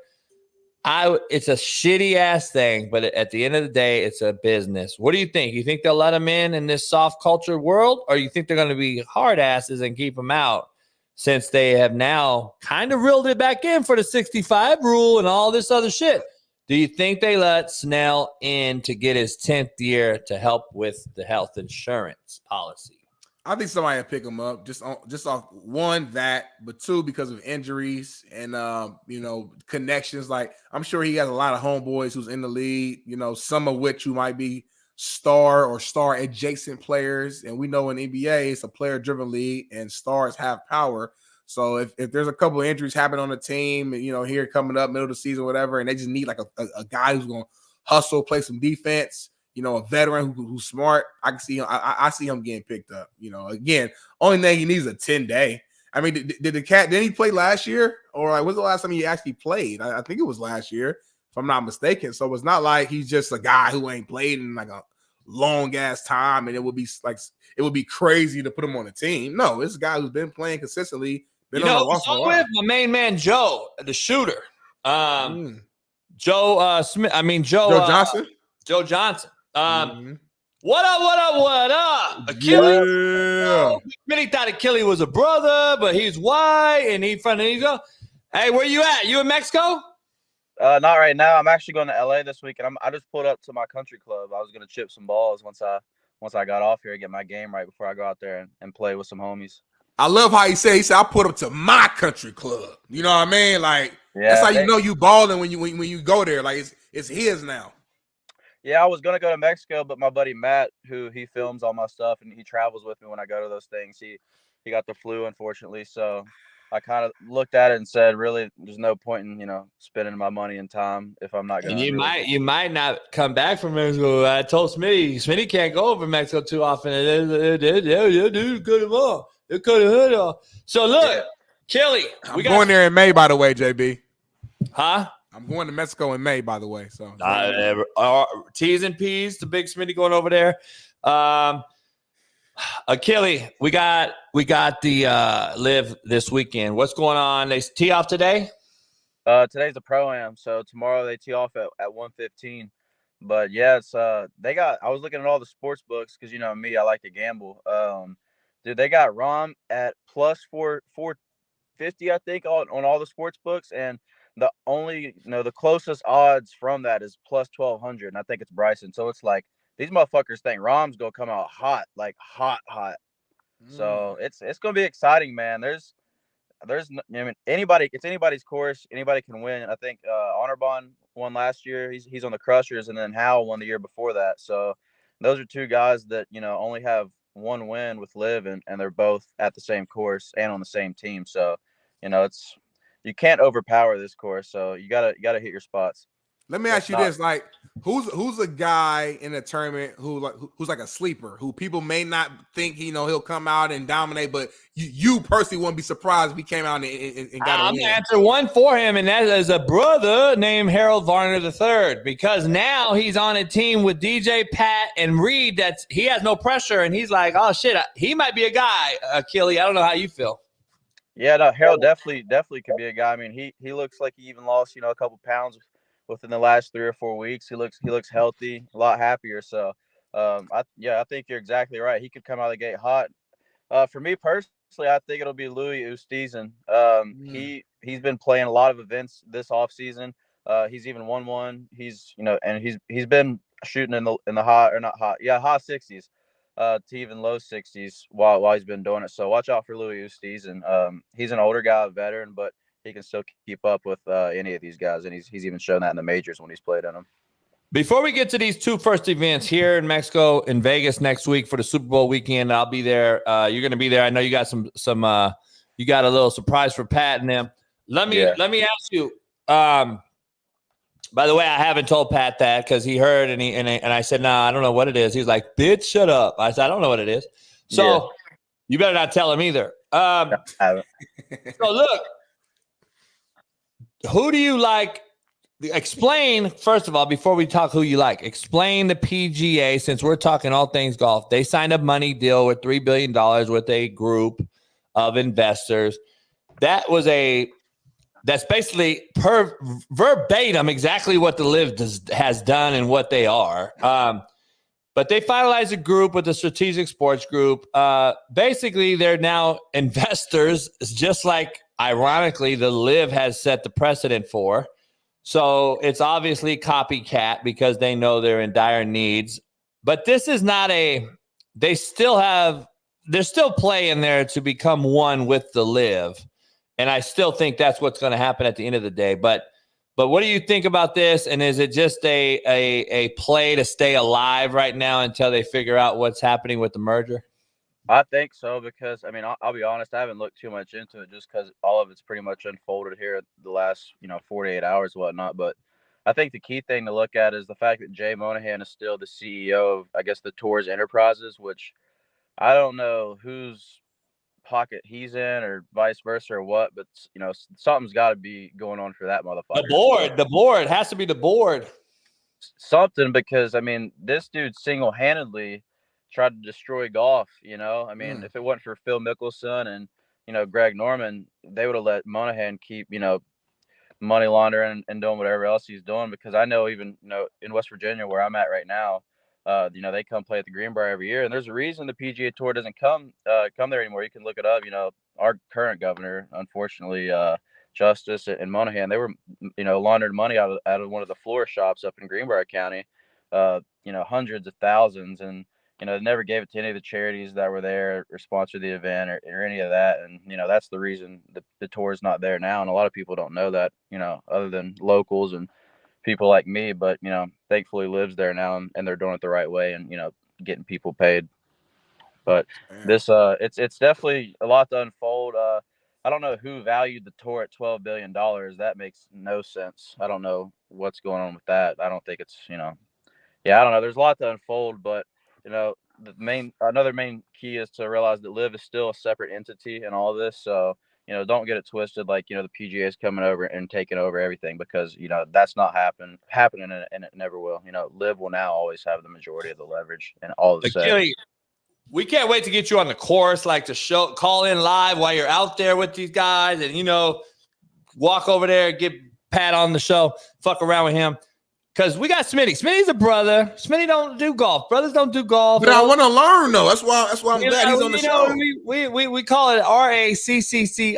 It's a shitty ass thing, but at the end of the day, it's a business. What do you think? You think they'll let him in this soft culture world, or you think they're going to be hard asses and keep him out since they have now kind of reeled it back in for the 65 rule and all this other shit? Do you think they let Snell in to get his 10th year to help with the health insurance policy? I think somebody will pick him up just off one that, but two because of injuries and connections. Like I'm sure he has a lot of homeboys who's in the league. Some of which who might be star or star adjacent players, and we know in NBA it's a player driven league and stars have power. So if there's a couple of injuries happen on the team, here coming up middle of the season, whatever, and they just need like a guy who's going to hustle, play some defense, a veteran who's smart, I can see him. I see him getting picked up. Again, only thing he needs is a 10-day. I mean, didn't he play last year, or like when's the last time he actually played? I think it was last year, if I'm not mistaken. So it's not like he's just a guy who ain't played in like a long ass time, and it would be crazy to put him on a team. No, it's a guy who's been playing consistently. Been on the roster with my main man Joe, the shooter. Joe Smith. I mean Joe Johnson. Joe Johnson. What up? Achilles. Yeah. Smitty thought Achilles was a brother, but he's white and he's go. Hey, where you at? You in Mexico? Not right now. I'm actually going to LA this week, and I just pulled up to my country club. I was going to chip some balls once I got off here and get my game right before I go out there and play with some homies. I love how he said I put up to my country club. You know what I mean? Like that's how you know you balling when you go there. Like it's his now. Yeah, I was gonna go to Mexico, but my buddy Matt, who he films all my stuff and he travels with me when I go to those things, he got the flu, unfortunately. So I kind of looked at it and said, really, there's no point in spending my money and time if I'm not going. And you might not come back from Mexico. I told Smitty can't go over Mexico too often. Dude, cut him off. They cut his hood off. So look, Kelly, I'm going there in May, by the way, JB. Huh? I'm going to Mexico in May, by the way. So T's and P's, the big Smitty going over there. Achilles, we got the Liv this weekend. What's going on? They tee off today? Today's the pro-am, so tomorrow they tee off at 1:15. But yeah, it's I was looking at all the sports books because me, I like to gamble. Dude, they got Rom at plus 450, I think, on all the sports books, and the only the closest odds from that is plus 1200, and I think it's Bryson. So it's like these motherfuckers think Rom's gonna come out hot, like hot. So it's gonna be exciting, man. There's it's anybody's course, anybody can win. I think Honorbon won last year. He's on the Crushers, and then Howell won the year before that. So those are two guys that only have one win with Liv, and they're both at the same course and on the same team. So you can't overpower this course, so you gotta hit your spots. Let me ask you this: like, who's a guy in a tournament who's like a sleeper, who people may not think he'll come out and dominate, but you personally wouldn't be surprised if he came out and got a win? I'm gonna answer one for him, and that is a brother named Harold Varner III, because now he's on a team with DJ, Pat, and Reed. He has no pressure, and he's like, oh shit, he might be a guy. Achilles, I don't know how you feel. Yeah, no, Harold definitely could be a guy. I mean, he looks like he even lost a couple pounds within the last 3 or 4 weeks. He looks healthy, a lot happier. So I think you're exactly right. He could come out of the gate hot. For me personally, I think it'll be Louis Oosthuizen. He's been playing a lot of events this off season. He's even won one. He's and he's been shooting in the hot 60s. To even low 60s while he's been doing it. So watch out for Louis Oosthuizen. He's an older guy, a veteran, but he can still keep up with any of these guys, and he's even shown that in the majors when he's played in them. Before we get to these two first events here in Mexico, in Vegas next week for the Super Bowl weekend, I'll be there. You're going to be there. I know you got some you got a little surprise for Pat and them. Let me ask you. By the way, I haven't told Pat that because he heard and I said, I don't know what it is. He's like, bitch, shut up. I said, I don't know what it is. So you better not tell him either. So look, who do you like? Explain, first of all, before we talk who you like, explain the PGA, since we're talking all things golf. They signed a money deal with $3 billion with a group of investors. That's basically verbatim exactly what the Liv has done and what they are. But they finalized a group with the Strategic Sports Group. Basically, they're now investors, just like, ironically, the Liv has set the precedent for. So it's obviously copycat because they know they're in dire needs. But this is not they still have there's still play in there to become one with the Liv. And I still think that's what's going to happen at the end of the day. But what do you think about this? And is it just a play to stay alive right now until they figure out what's happening with the merger? I think so, because I mean, I'll be honest, I haven't looked too much into it just because all of it's pretty much unfolded here the last 48 hours and whatnot. But I think the key thing to look at is the fact that Jay Monahan is still the CEO of, I guess, the Tours Enterprises, which I don't know whose pocket he's in or vice versa or what, but something's got to be going on for that motherfucker. The board has to be the board. Something, because I mean, this dude single-handedly tried to destroy golf. I mean, if it wasn't for Phil Mickelson and Greg Norman, they would have let Monahan keep money laundering and doing whatever else he's doing, because I know even in West Virginia where I'm at right now, they come play at the Greenbrier every year, and there's a reason the PGA Tour doesn't come there anymore. You can look it up. Our current governor, unfortunately, Justice and Monahan, they were laundered money out of one of the floor shops up in Greenbrier County, hundreds of thousands, and they never gave it to any of the charities that were there or sponsored the event or any of that. And, that's the reason the tour is not there now. And a lot of people don't know that, other than locals and people like me. But, thankfully Liv's there now, and they're doing it the right way and, getting people paid. But this, it's definitely a lot to unfold. I don't know who valued the tour at $12 billion. That makes no sense. I don't know what's going on with that. I don't think it's, I don't know. There's a lot to unfold, but another main key is to realize that Liv is still a separate entity in all of this. So, don't get it twisted like, the PGA is coming over and taking over everything, because, that's not happening and it never will. Liv will now always have the majority of the leverage and all of the say. We can't wait to get you on the course, like to call in live while you're out there with these guys and, walk over there, get Pat on the show, fuck around with him. Because we got Smitty. Smitty's a brother. Smitty don't do golf. Brothers don't do golf. But I want to learn, though. That's why I'm glad he's on the show. We call it RACCCIISSS,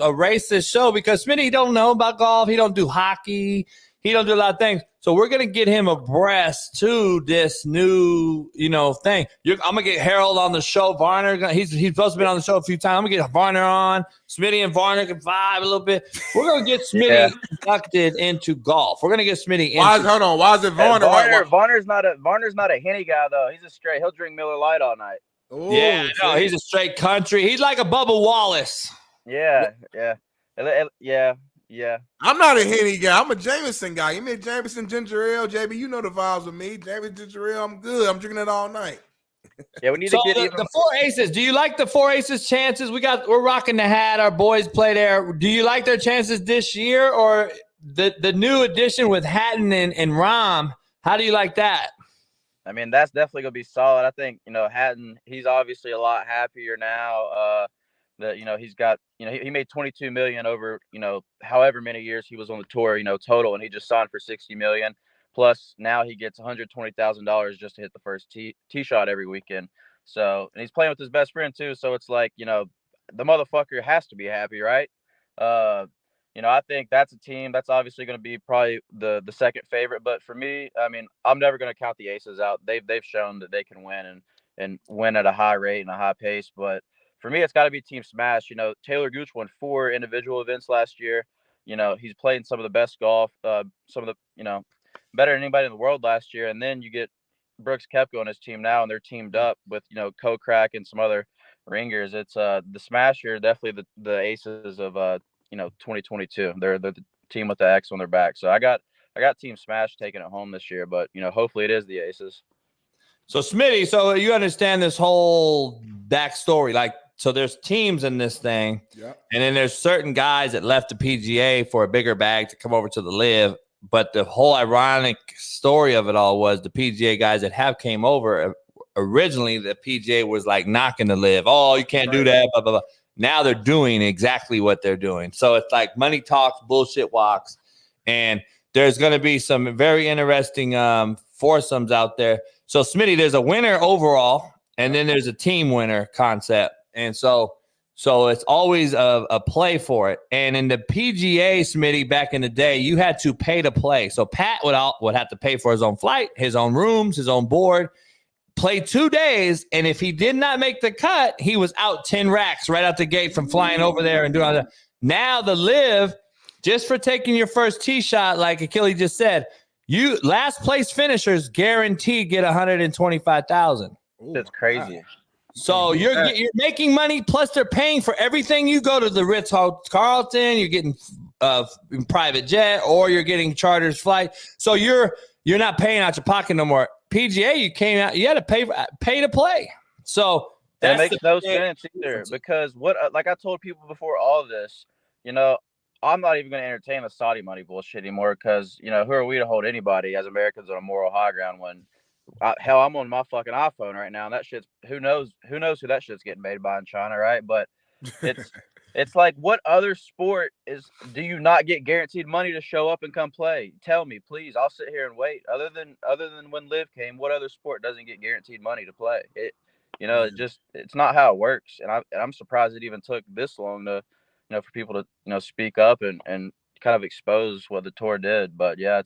a racist show, because Smitty don't know about golf. He don't do hockey. He don't do a lot of things. So we're going to get him abreast to this new, thing. I'm going to get Harold on the show. Varner, he's supposed to be on the show a few times. I'm going to get Varner on. Smitty and Varner can vibe a little bit. We're going to get Smitty inducted into golf. We're going to get Smitty Hold on. Why is it Varner? Varner's not a Henny guy, though. He's a straight. He'll drink Miller Lite all night. Ooh, yeah, no, he's a straight country. He's like a Bubba Wallace. Yeah. I'm not a Henny guy. I'm a Jameson guy. You made Jameson ginger ale, JB. You know the vibes with me. Jameson ginger ale. I'm good. I'm drinking it all night. Yeah, we need to get the four aces. Do you like the four aces chances? We're rocking the hat. Our boys play there. Do you like their chances this year, or the new addition with Hatton and Rahm? How do you like that? I mean, that's definitely gonna be solid. I think Hatton. He's obviously a lot happier now. That he's got he made $22 million over however many years he was on the tour total, and he just signed for $60 million. Plus now he gets $120,000 just to hit the first tee shot every weekend. So, and he's playing with his best friend too. So it's like the motherfucker has to be happy, right? I think that's a team that's obviously going to be probably the second favorite. But for me, I mean, I'm never going to count the aces out. They've shown that they can win and win at a high rate and a high pace. But for me, it's got to be Team Smash. Taylor Gooch won 4 individual events last year. He's played some of the best golf, some of the, better than anybody in the world last year. And then you get Brooks Koepka on his team now, and they're teamed up with, Kokrak and some other ringers. It's the Smash here, definitely the aces of, 2022. They're the team with the X on their back. So I got Team Smash taking it home this year, but, hopefully it is the aces. So Smitty, so you understand this whole backstory, like, so there's teams in this thing, and then there's certain guys that left the PGA for a bigger bag to come over to the Liv. But the whole ironic story of it all was the PGA guys that have came over, originally the PGA was like knocking the Liv. Oh, you can't do that, blah, blah, blah. Now they're doing exactly what they're doing. So it's like money talks, bullshit walks. And there's going to be some very interesting foursomes out there. So Smitty, there's a winner overall, and then there's a team winner concept. And so it's always a play for it. And in the PGA, Smitty, back in the day, you had to pay to play. So Pat would have to pay for his own flight, his own rooms, his own board. played 2 days, and if he did not make the cut, he was out 10 racks right out the gate from flying over there and doing all that. Now the Liv, just for taking your first tee shot, like Achilles just said, you last place finishers guaranteed get $125,000. That's crazy. So you're making money, plus they're paying for everything. You go to the Ritz-Carlton, you're getting private jet, or you're getting charters flight. So you're not paying out your pocket no more. PGA, you came out, you had to pay to play. So that makes no sense either, because like I told people before all of this, you know, I'm not even going to entertain the Saudi money bullshit anymore, because, you know, who are we to hold anybody as Americans on a moral high ground when hell, I'm on my fucking iPhone right now, and that shit's who knows who that shit's getting made by in China, right? But it's like, what other sport do you not get guaranteed money to show up and come play? Tell me, please. I'll sit here and wait. Other than when Liv came, what other sport doesn't get guaranteed money to play? It's not how it works, and I'm surprised it even took this long to, you know, for people to, you know, speak up and kind of expose what the tour did. But yeah,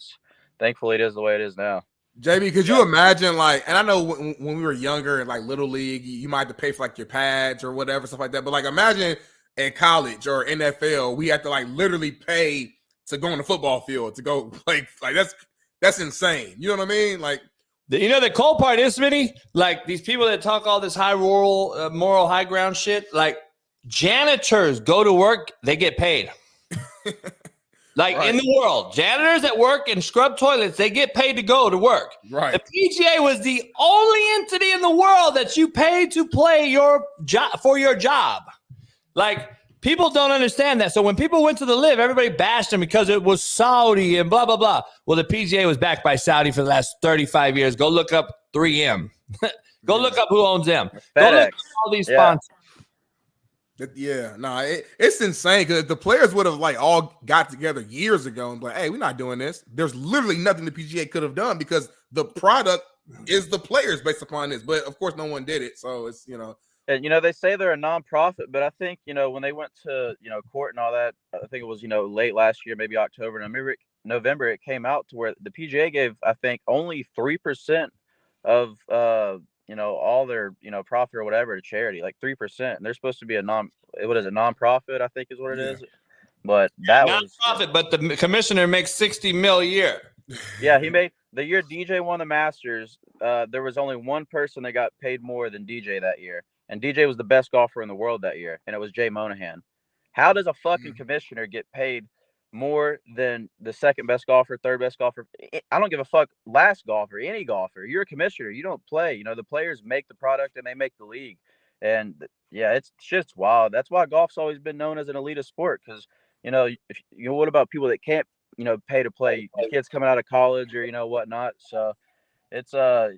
thankfully it is the way it is now. JB, could you imagine, like, and I know when we were younger in like Little League, you might have to pay for like your pads or whatever, stuff like that. But like, imagine in college or NFL, we have to like literally pay to go on the football field to go play. Like that's insane. You know what I mean? Like, you know, the cool part is, Smitty, like these people that talk all this high moral high ground shit, like janitors go to work, they get paid. Like right. In the world, janitors that work and scrub toilets, they get paid to go to work. Right. The PGA was the only entity in the world that you paid to play your job for your job. Like, people don't understand that. So when people went to the Liv, everybody bashed them because it was Saudi and blah, blah, blah. Well, the PGA was backed by Saudi for the last 35 years. Go look up 3M. Go look up who owns them. FedEx. Go look up all these sponsors. Yeah, no, it's insane, because the players would have like all got together years ago and be like, hey, we're not doing this. There's literally nothing the PGA could have done, because the product is the players based upon this. But of course, no one did it. So it's, you know. And, you know, they say they're a nonprofit, but I think, you know, when they went to, you know, court and all that, I think it was, you know, late last year, maybe October, November, it came out to where the PGA gave, I think, only 3% of, you know, all their, you know, profit or whatever to charity, like 3%. And they're supposed to be a nonprofit, I think is what it is. But that was nonprofit, but the commissioner makes $60 million a year. Yeah, he made the year DJ won the Masters. There was only one person that got paid more than DJ that year. And DJ was the best golfer in the world that year. And it was Jay Monahan. How does a fucking commissioner get paid more than the second best golfer, third best golfer? I don't give a fuck. Last golfer, any golfer. You're a commissioner. You don't play. You know, the players make the product and they make the league. And yeah, it's shit's wild. That's why golf's always been known as an elitist sport. Because, you know, what about people that can't, you know, pay to play? Kids coming out of college or, you know, whatnot. So it's now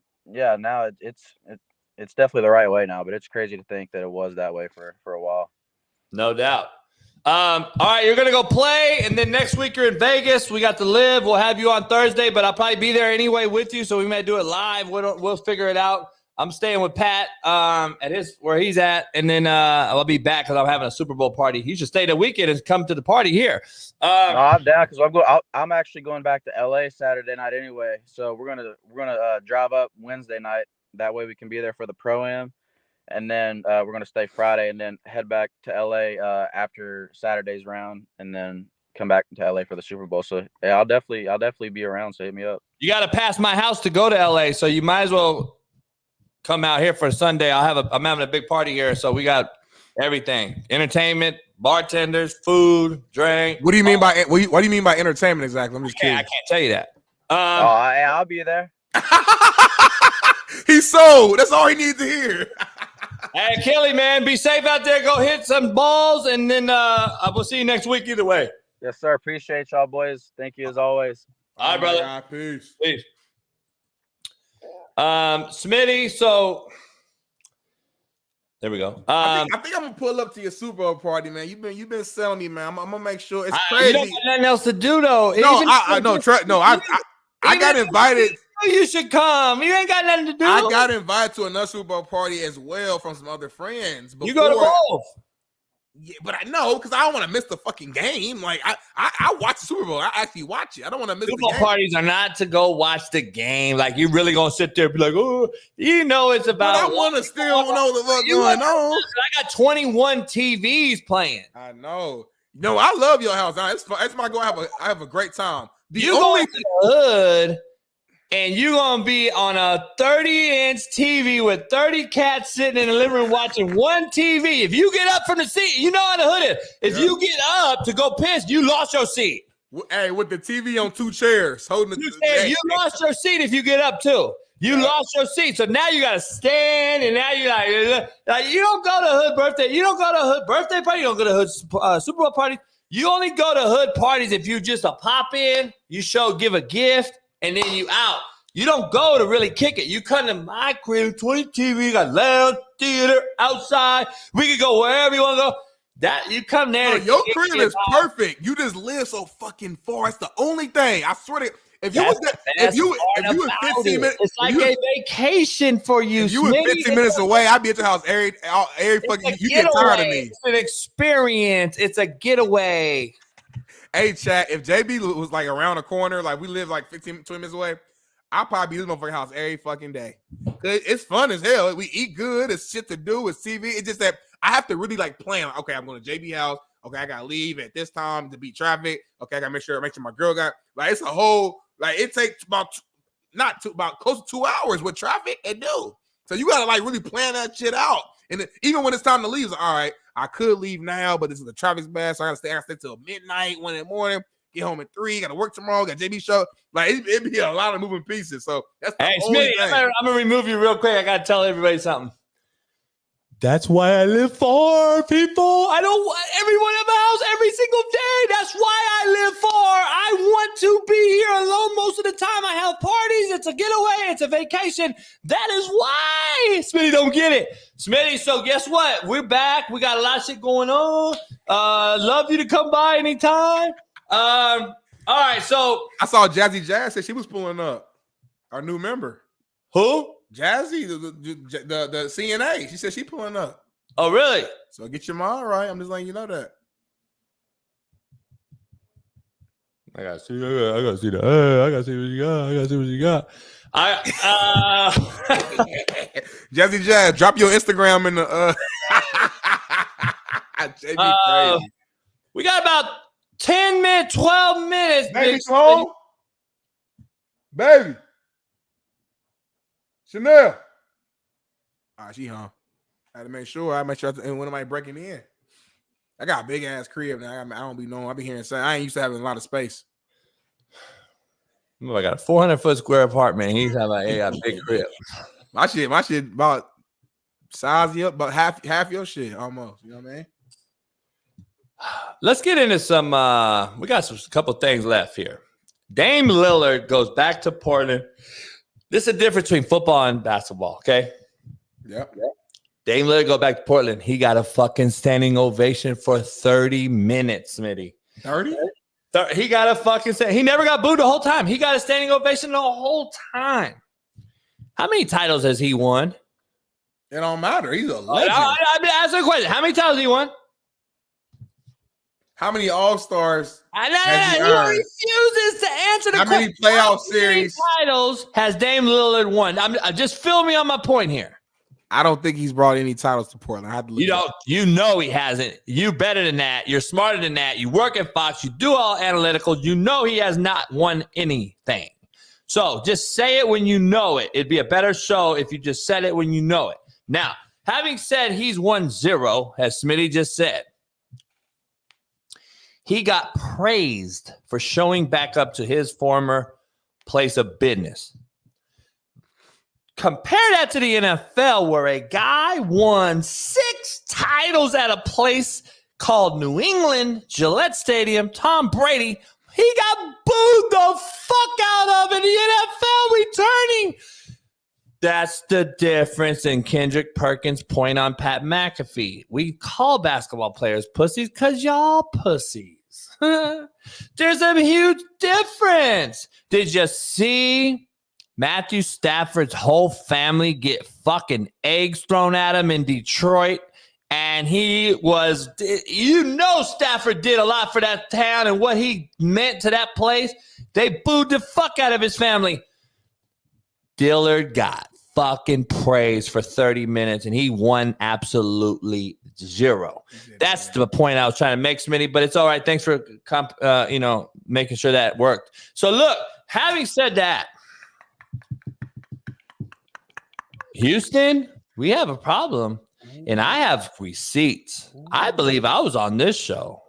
it's definitely the right way now. But it's crazy to think that it was that way for a while. No doubt. All right, you're going to go play, and then next week you're in Vegas. We got the Liv. We'll have you on Thursday, but I'll probably be there anyway with you, so we may do it live. We'll figure it out. I'm staying with Pat at where he's at, and then I'll be back because I'm having a Super Bowl party. You should stay the weekend and come to the party here. No, I'm down because I'm actually going back to LA Saturday night anyway, so we're gonna drive up Wednesday night. That way we can be there for the Pro-Am. And then we're going to stay Friday and then head back to LA after Saturday's round and then come back to LA for the Super Bowl. So yeah, I'll definitely be around. So hit me up. You got to pass my house to go to LA. So you might as well come out here for Sunday. I'm having a big party here. So we got everything: entertainment, bartenders, food, drink. What do you mean by what do you mean by entertainment exactly? I'm just kidding. I can't tell you that. I'll be there. He's sold. That's all he needs to hear. Hey, Kelly, man, be safe out there. Go hit some balls, and then we'll see you next week either way. Yes, sir. Appreciate y'all, boys. Thank you as always. All right, brother. God, peace. Smitty, so there we go. I think I'm gonna pull up to your Super Bowl party, man. You've been selling me, man. I'm gonna make sure it's crazy. You don't got nothing else to do though. I got invited. You should come. You ain't got nothing to do. I got invited to another Super Bowl party as well from some other friends. You go to both. Yeah, but I know because I don't want to miss the fucking game. Like I watch the Super Bowl. I actually watch it. I don't want to miss Super the Bowl game. parties are not to go watch the game. Like you really gonna sit there and be like, oh, it's about. But I want to still know the fuck going on. I got 21 TVs playing. I know. No, I love your house. It's my go. I have a great time. You going to the hood, and you gonna be on a 30-inch TV with 30 cats sitting in the living room watching one TV. If you get up from the seat, you know how the hood is. If you get up to go piss, you lost your seat. Hey, with the TV on 2 chairs, holding the you lost your seat if you get up too. You lost your seat, so now you gotta stand, and now you like you don't go to hood birthday. You don't go to hood birthday party. You don't go to hood Super Bowl party. You only go to hood parties if you just a pop in. You give a gift, and then you out. You don't go to really kick it. You come to my crib, 20 TV, got loud theater outside. We can go wherever you want to go. That you come there. Your crib is perfect. You just live so fucking far. It's the only thing. I swear to. If you was 15 minutes, it's like a vacation for you. If you was 15 minutes away, I'd be at your house every fucking. You get tired of me. It's an experience. It's a getaway. Hey, chat. If JB was like around the corner, like we live like 15, 20 minutes away, I'll probably be at this motherfucking house every fucking day. It's fun as hell. We eat good. It's shit to do. It's TV. It's just that I have to really like plan. Okay, I'm going to JB house. Okay, I gotta leave at this time to beat traffic. Okay, I gotta make sure my girl got like it's a whole like it takes about close to 2 hours with traffic and do. So you gotta like really plan that shit out. And even when it's time to leave, it's like, all right, I could leave now, but this is the traffic's bad, so I gotta stay till midnight, 1 in the morning. Get home at 3. Got to work tomorrow. Got JB show. Like it'd be a lot of moving pieces. So that's the Smitty, I'm gonna remove you real quick. I gotta tell everybody something. That's why I live for people. I don't want everyone in my house every single day. That's why I live for. I want to be here alone most of the time. I have parties. It's a getaway. It's a vacation. That is why. Smitty don't get it. Smitty, so guess what? We're back. We got a lot of shit going on. Love you to come by anytime. All right, so I saw Jazzy Jazz said she was pulling up. Our new member. Who? Jazzy, the CNA. She said she pulling up. Oh, really? So get your mind right. I'm just letting you know that. I gotta see that. I gotta see what you got. I gotta see what you got. Jazzy Jazz, drop your Instagram in the JB we got about 10 minutes, 12 minutes. Baby, home? Baby. Chanel. She home. I had to make sure. When am I breaking in? I got a big ass crib now. I don't be knowing. I be hearing saying I ain't used to having a lot of space. I got a 400-foot square apartment. He's having a big crib. My shit about size you up, about half your shit almost. You know what I mean? Let's get into some. We got a couple things left here. Dame Lillard goes back to Portland. This is the difference between football and basketball, okay? Yep. Dame Lillard go back to Portland. He got a fucking standing ovation for 30 minutes, Smitty. 30? He got a fucking he never got booed the whole time. He got a standing ovation the whole time. How many titles has he won? It don't matter. He's a legend. I'm asking a question. How many titles has he won? How many All-Stars? He refuses to answer the question. How many playoff series titles has Dame Lillard won? Just fill me on my point here. I don't think he's brought any titles to Portland. You know he hasn't. You better than that. You're smarter than that. You work at Fox. You do all analytical. You know he has not won anything. So just say it when you know it. It'd be a better show if you just said it when you know it. Now, having said he's 1-0, as Smitty just said, he got praised for showing back up to his former place of business. Compare that to the NFL, where a guy won 6 titles at a place called New England, Gillette Stadium. Tom Brady, he got booed the fuck out of in the NFL returning. That's the difference in Kendrick Perkins' point on Pat McAfee. We call basketball players pussies because y'all pussies. There's a huge difference. Did you see Matthew Stafford's whole family get fucking eggs thrown at him in Detroit And he was, Stafford did a lot for that town and what he meant to that place. They booed the fuck out of his family. Dillard got fucking praise for 30 minutes, and he won absolutely zero. That's the point I was trying to make, Smitty, but it's all right. Thanks for, making sure that worked. So, look, having said that, Houston, we have a problem, and I have receipts. I believe I was on this show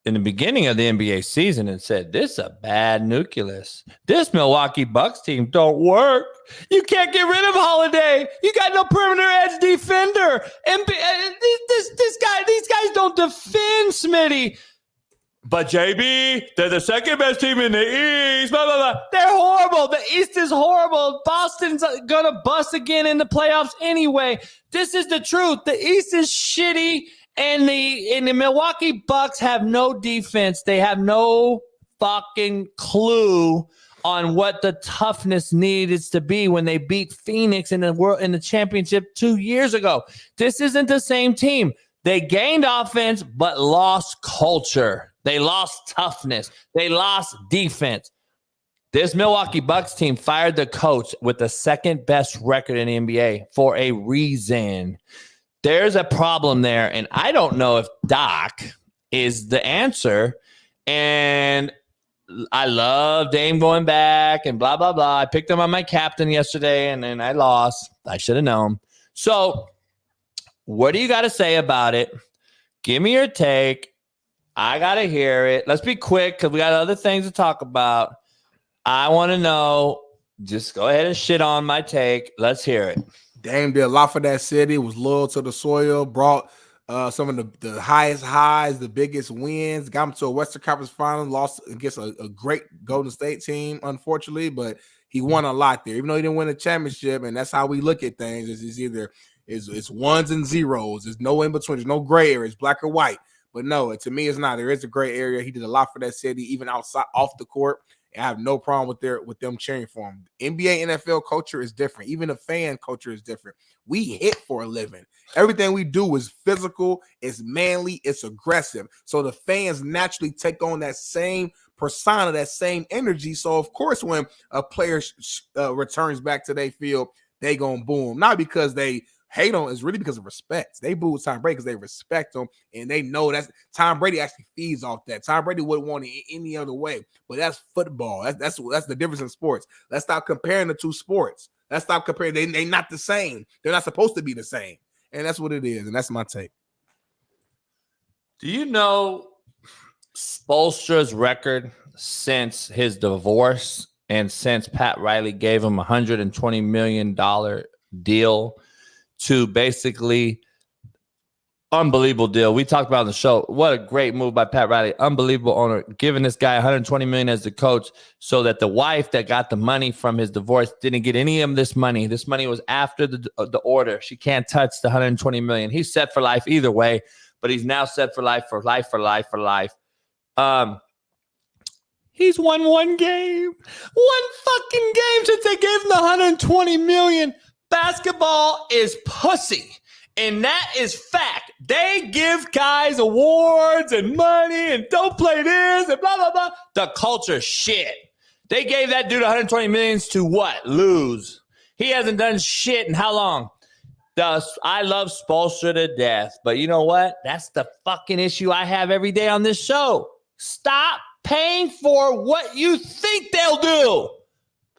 in the beginning of the NBA season and said, this is a bad nucleus. This Milwaukee Bucks team don't work. You can't get rid of Holiday. You got no perimeter edge defender. And these guys don't defend, Smitty. But JB, they're the second best team in the East. Blah, blah, blah. They're horrible. The East is horrible. Boston's gonna bust again in the playoffs anyway. This is the truth. The East is shitty, and the Milwaukee Bucks have no defense. They have no fucking clue on what the toughness needs to be when they beat Phoenix in the championship 2 years ago. This isn't the same team. They gained offense, but lost culture. They lost toughness. They lost defense. This Milwaukee Bucks team fired the coach with the second best record in the NBA for a reason. There's a problem there, and I don't know if Doc is the answer. And I love Dame going back and blah, blah, blah. I picked him on my captain yesterday, and then I lost. I should have known. So what do you got to say about it? Give me your take. I got to hear it. Let's be quick because we got other things to talk about. I want to know. Just go ahead and shit on my take. Let's hear it. Dame did a lot for that city, was loyal to the soil, brought some of the highest highs, the biggest wins, got him to a Western Conference final, lost against a great Golden State team, unfortunately, but he won a lot there, even though he didn't win a championship, and that's how we look at things. It's ones and zeros. There's no in between. There's no gray area. It's black or white. But no, to me, it's not. There is a gray area. He did a lot for that city, even outside, off the court. I have no problem with them cheering for him. NBA, NFL culture is different. Even the fan culture is different. We hit for a living. Everything we do is physical, it's manly, it's aggressive. So the fans naturally take on that same persona, that same energy. So, of course, when a player returns back to their field, they gonna boo him. Not because they hate him, it's really because of respect. They boo Tom Brady because they respect him, and they know that's Tom Brady actually feeds off that. Tom Brady wouldn't want it any other way, but that's football. That's the difference in sports. Let's stop comparing the two sports. Let's stop comparing. They're not the same. They're not supposed to be the same, and that's what it is. And that's my take. Do you know Spoelstra's record since his divorce and since Pat Riley gave him $120 million deal? To basically unbelievable deal. We talked about on the show. What a great move by Pat Riley. Unbelievable owner, giving this guy $120 million as the coach so that the wife that got the money from his divorce didn't get any of this money. This money was after the order. She can't touch the $120 million. He's set for life either way, but he's now set for life. He's won one game. One fucking game since they gave him the $120 million. Basketball is pussy, and that is fact. They give guys awards and money and don't play this and blah, blah, blah. The culture shit. They gave that dude $120 million to what? Lose. He hasn't done shit in how long? I love Spoelstra to death, but you know what? That's the fucking issue I have every day on this show. Stop paying for what you think they'll do.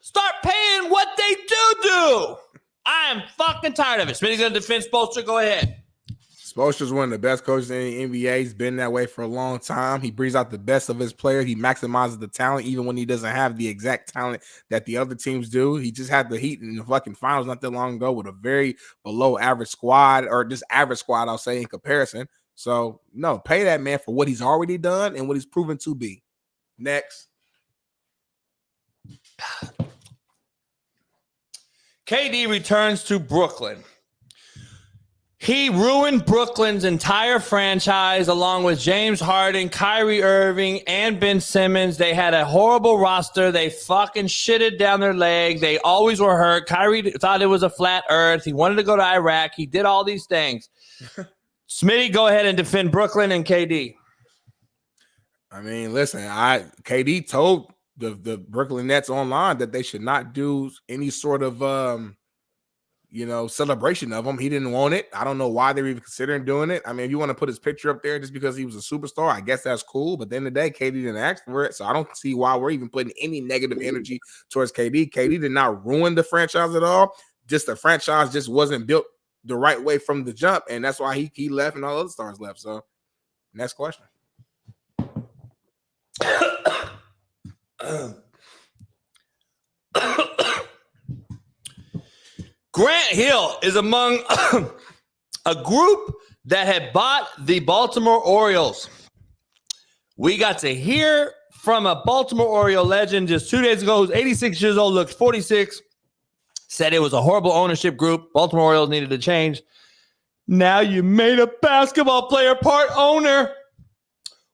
Start paying what they do. I am fucking tired of it. Smitty's going to defend Spoelstra. Go ahead. Spoelstra's one of the best coaches in the NBA. He's been that way for a long time. He brings out the best of his players. He maximizes the talent, even when he doesn't have the exact talent that the other teams do. He just had the Heat in the fucking finals not that long ago with a very below average squad, or just average squad, I'll say, in comparison. So, no, pay that man for what he's already done and what he's proven to be. Next. KD returns to Brooklyn. He ruined Brooklyn's entire franchise along with James Harden, Kyrie Irving, and Ben Simmons. They had a horrible roster. They fucking shitted down their leg. They always were hurt. Kyrie thought it was a flat earth. He wanted to go to Iraq. He did all these things. Smitty, go ahead and defend Brooklyn and KD. I mean, listen, KD told the Brooklyn Nets online that they should not do any sort of celebration of him. He didn't want it. I don't know why they were even considering doing it. I mean, if you want to put his picture up there just because he was a superstar, I guess that's cool. But at the end of the day, KD didn't ask for it. So I don't see why we're even putting any negative energy towards KD. KD did not ruin the franchise at all. Just the franchise just wasn't built the right way from the jump. And that's why he left and all other stars left. So next question. Grant Hill is among a group that had bought the Baltimore Orioles. We got to hear from a Baltimore Oriole legend just 2 days ago, who's 86 years old, looks 46, said it was a horrible ownership group. Baltimore Orioles needed to change. Now you made a basketball player part owner.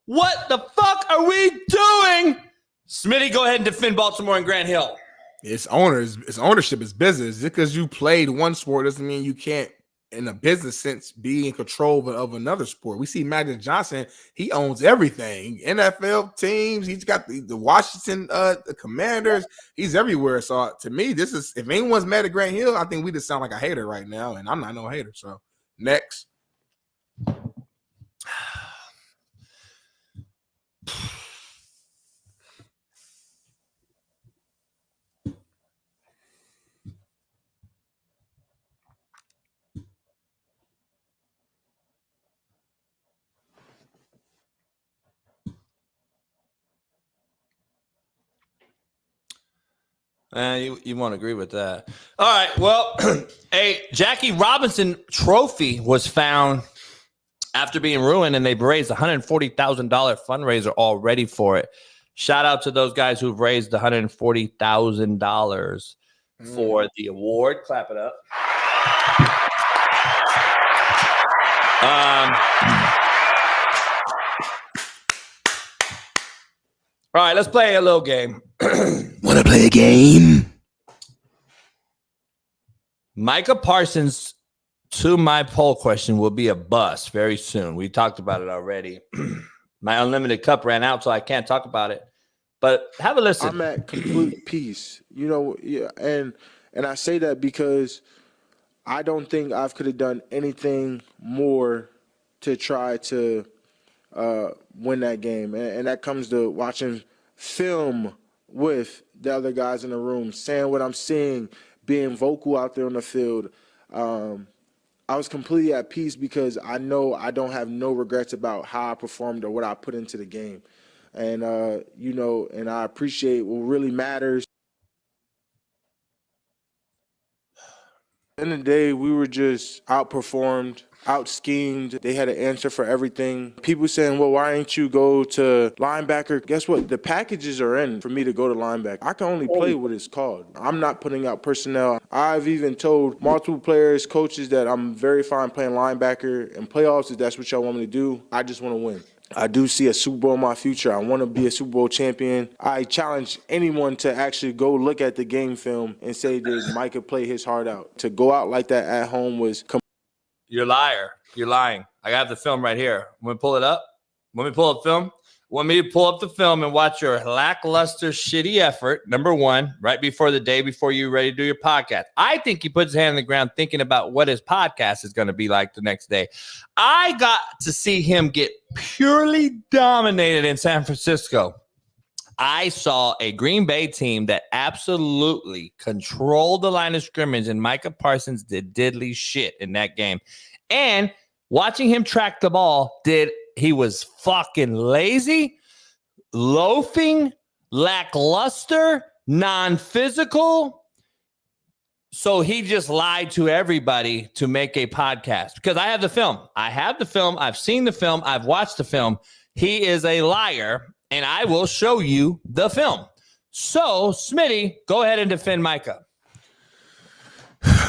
What the fuck are we doing? Smitty, go ahead and defend Baltimore and Grant Hill. It's ownership is business. Just because you played one sport doesn't mean you can't, in a business sense, be in control of another sport. We see Magic Johnson; he owns everything. NFL teams, he's got the Washington, the Commanders. He's everywhere. So to me, this is, if anyone's mad at Grant Hill, I think we just sound like a hater right now, and I'm not no hater. So next. You won't agree with that. All right. Well, a Jackie Robinson trophy was found after being ruined, and they've raised $140,000 fundraiser already for it. Shout out to those guys who've raised $140,000 for the award. Clap it up. All right, let's play a little game. Want to play a game? Micah Parsons, to my poll question, will be a bust very soon. We talked about it already. My unlimited cup ran out, so I can't talk about it. But have a listen. I'm at complete peace, and I say that because I don't think I could have done anything more to try to win that game, and that comes to watching film with the other guys in the room, saying what I'm seeing, being vocal out there on the field. I was completely at peace because I know I don't have no regrets about how I performed or what I put into the game. And, and I appreciate what really matters. At the end of the day, we were just outperformed, out-schemed. They had an answer for everything. People saying, well, why ain't you go to linebacker? Guess what? The packages are in for me to go to linebacker. I can only play what it's called. I'm not putting out personnel. I've even told multiple players, coaches, that I'm very fine playing linebacker. In playoffs, if that's what y'all want me to do, I just want to win. I do see a Super Bowl in my future. I want to be a Super Bowl champion. I challenge anyone to actually go look at the game film and say, did Micah play his heart out? To go out like that at home was... You're a liar. You're lying. I got the film right here. Want me to pull it up? Want me to pull up film? Want me to pull up the film and watch your lackluster, shitty effort, number one, right before the day before you're ready to do your podcast. I think he puts his hand on the ground thinking about what his podcast is going to be like the next day. I got to see him get purely dominated in San Francisco. I saw a Green Bay team that absolutely controlled the line of scrimmage, and Micah Parsons did diddly shit in that game. And watching him track the ball, he was fucking lazy, loafing, lackluster, non-physical. So he just lied to everybody to make a podcast. Because I have the film. I've seen the film. I've watched the film. He is a liar, and I will show you the film. So, Smitty, go ahead and defend Micah.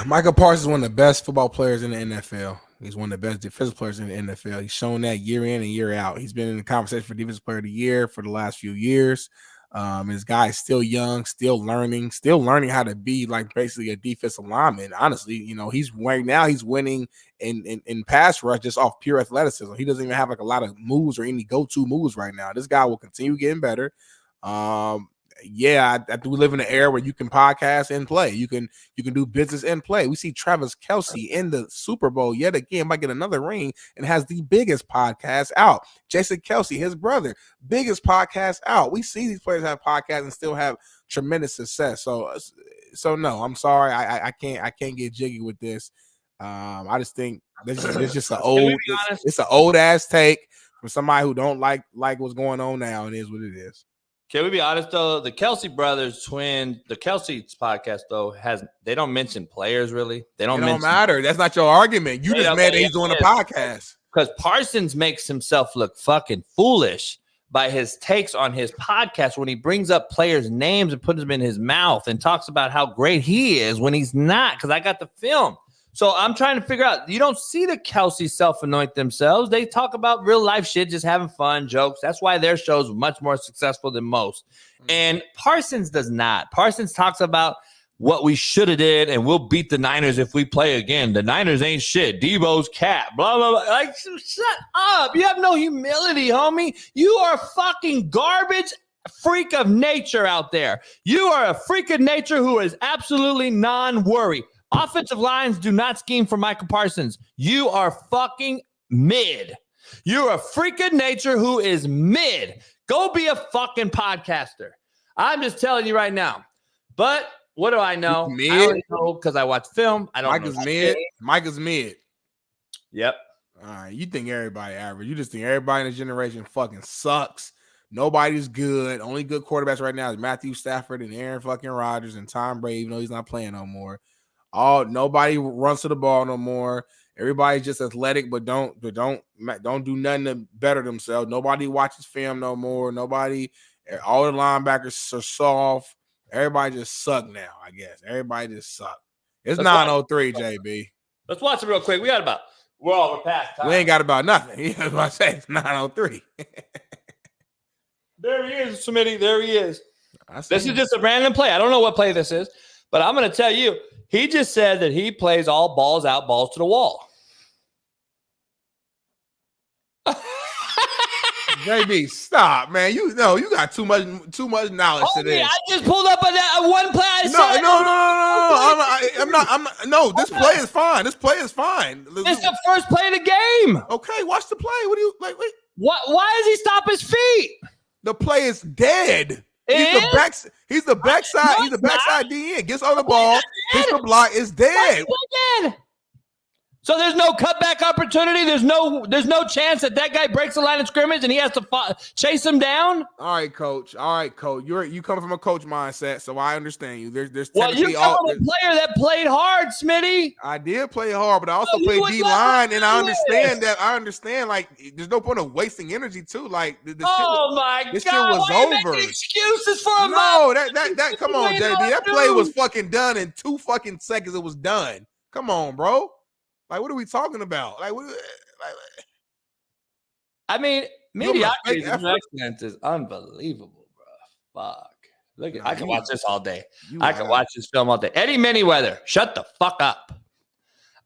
Micah Parsons is one of the best football players in the NFL. He's one of the best defensive players in the NFL. He's shown that year in and year out. He's been in the conversation for Defensive Player of the Year for the last few years. This guy's still young, still learning how to be like basically a defensive lineman. Honestly, he's winning in pass rush just off pure athleticism. He doesn't even have like a lot of moves or any go-to moves right now. This guy will continue getting better. I we live in an era where you can podcast and play. You can do business and play. We see Travis Kelce in the Super Bowl yet again, might get another ring and has the biggest podcast out. Jason Kelce, his brother, biggest podcast out. We see these players have podcasts and still have tremendous success. So no, I'm sorry, I can't get jiggy with this. I just think it's just an old ass take from somebody who don't like what's going on now. It is what it is. Can we be honest though? The Kelce brothers the Kelce podcast though they don't mention players really. They don't matter. That's not your argument. You just mad that he's doing a podcast. Because Parsons makes himself look fucking foolish by his takes on his podcast when he brings up players' names and puts them in his mouth and talks about how great he is when he's not. Because I got the film. So I'm trying to figure out, you don't see the Kelce self-anoint themselves. They talk about real life shit, just having fun, jokes. That's why their show's much more successful than most. And Parsons does not. Parsons talks about what we should have did, and we'll beat the Niners if we play again. The Niners ain't shit. Debo's cat, blah, blah, blah. Like, shut up. You have no humility, homie. You are a fucking garbage freak of nature out there. You are a freak of nature who is absolutely non-worry. Offensive lines do not scheme for Micah Parsons. You are fucking mid. You're a freak of nature who is mid. Go be a fucking podcaster. I'm just telling you right now. But what do I know? Mid? I only know because I watch film. I don't Micah's know. mid. Micah's mid. Yep. All right. You think everybody average. You just think everybody in this generation fucking sucks. Nobody's good. Only good quarterbacks right now is Matthew Stafford and Aaron fucking Rodgers and Tom Brady, even though he's not playing no more. Nobody runs to the ball no more. Everybody's just athletic, but don't do nothing to better themselves. Nobody watches film no more. All the linebackers are soft. Everybody just suck now, I guess. Everybody just suck. It's 9:03, JB. Let's watch it real quick. We're past time. We ain't got about nothing. You know what I say? It's 9:03. There he is, Smitty. There he is. This is just a random play. I don't know what play this is, but I'm going to tell you. He just said that he plays all balls out, balls to the wall. JB, stop, man. You got too much knowledge to this. I just pulled up one play. I'm not. No, this play is fine. This play is fine. It's the first play of the game. Okay, watch the play. What do you like? Wait. Why does he stop his feet? The play is dead. He's the backside. He's the backside DN. Gets on the ball. Hits the block. Is dead. So there's no cutback opportunity. There's no chance that guy breaks the line of scrimmage and he has to chase him down. All right, coach. You come from a coach mindset, so I understand you. There's well, you're a player that played hard, Smitty. I did play hard, but I also played D line, and I understand that. I understand like there's no point of wasting energy too. Like this shit was over. Excuses for him. No, that come on, JB. That play was fucking done in 2 fucking seconds. It was done. Come on, bro. Like, what are we talking about? I mean, mediocrity excellence is unbelievable, bro. Fuck. Look at I can watch this all day. I can watch this film all day. Eddie Manyweather, shut the fuck up.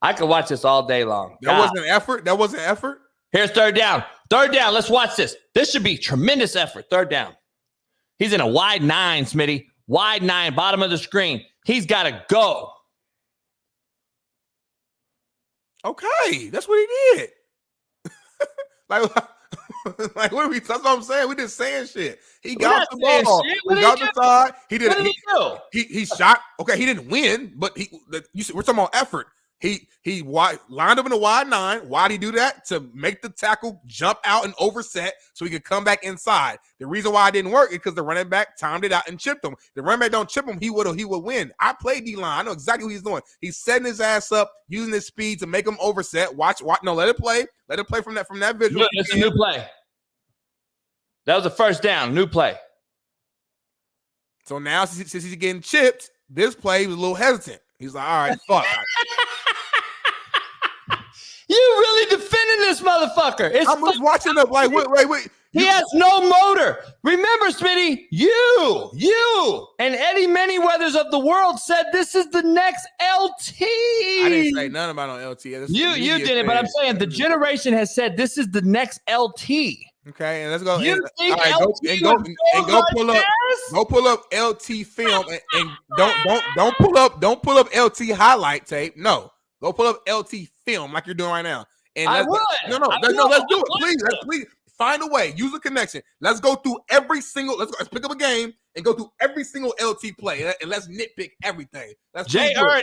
I can watch this all day long. That wasn't effort. That wasn't effort. Here's third down. Third down. Let's watch this. This should be tremendous effort. Third down. He's in a wide 9, Smitty. Wide 9, bottom of the screen. He's got to go. Okay, that's what he did. Like what are we? That's what I'm saying. We just saying shit. He got the ball. He got the side. He did. He shot. Okay, he didn't win, but we're talking about effort. He lined up in a wide 9. Why'd he do that? To make the tackle jump out and overset so he could come back inside. The reason why it didn't work is because the running back timed it out and chipped him. The running back don't chip him, he would win. I played D-line. I know exactly what he's doing. He's setting his ass up, using his speed to make him overset. Watch. No, let it play. Let it play from that visual. Look, it's a new play. That was a first down. New play. So now, since he's getting chipped, this play he was a little hesitant. He's like, all right, fuck. You really defending this motherfucker. I'm just watching up like, wait. He has no motor. Remember, Smitty, you, and Eddie Manyweathers of the world said this is the next LT. I didn't say nothing about no LT. You didn't, but I'm saying the generation has said this is the next LT. Okay, and let's go. You and, think all right, LT go pull up LT film and don't pull up LT highlight tape. No, go pull up LT film like you're doing right now. And let's do it. Please find a way. Use a connection. Let's go through every single. Let's pick up a game and go through every single LT play and let's nitpick everything. Jay Earn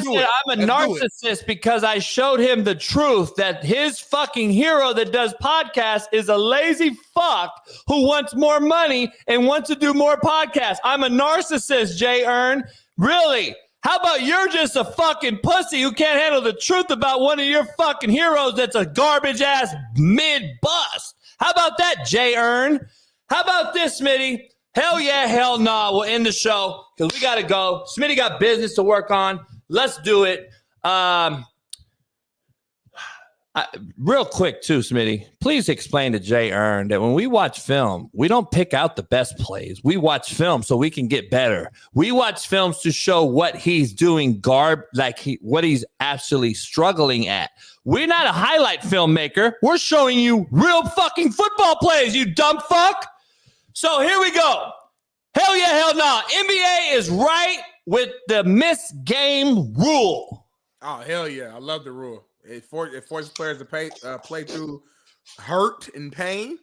said I'm a narcissist because I showed him the truth that his fucking hero that does podcasts is a lazy fuck who wants more money and wants to do more podcasts. I'm a narcissist, Jay Earn. Really? How about you're just a fucking pussy who can't handle the truth about one of your fucking heroes that's a garbage ass mid-bust? How about that, Jay Earn? How about this, Smitty? Hell yeah, hell nah. We'll end the show because we got to go. Smitty got business to work on. Let's do it. Real quick, too, Smitty, please explain to Jay Earn that when we watch film, we don't pick out the best plays. We watch film so we can get better. We watch films to show what he's doing what he's actually struggling at. We're not a highlight filmmaker. We're showing you real fucking football plays, you dumb fuck. So here we go. Hell yeah, hell no. NBA is right with the miss game rule. Oh, hell yeah. I love the rule. It forces players to play through hurt and pain.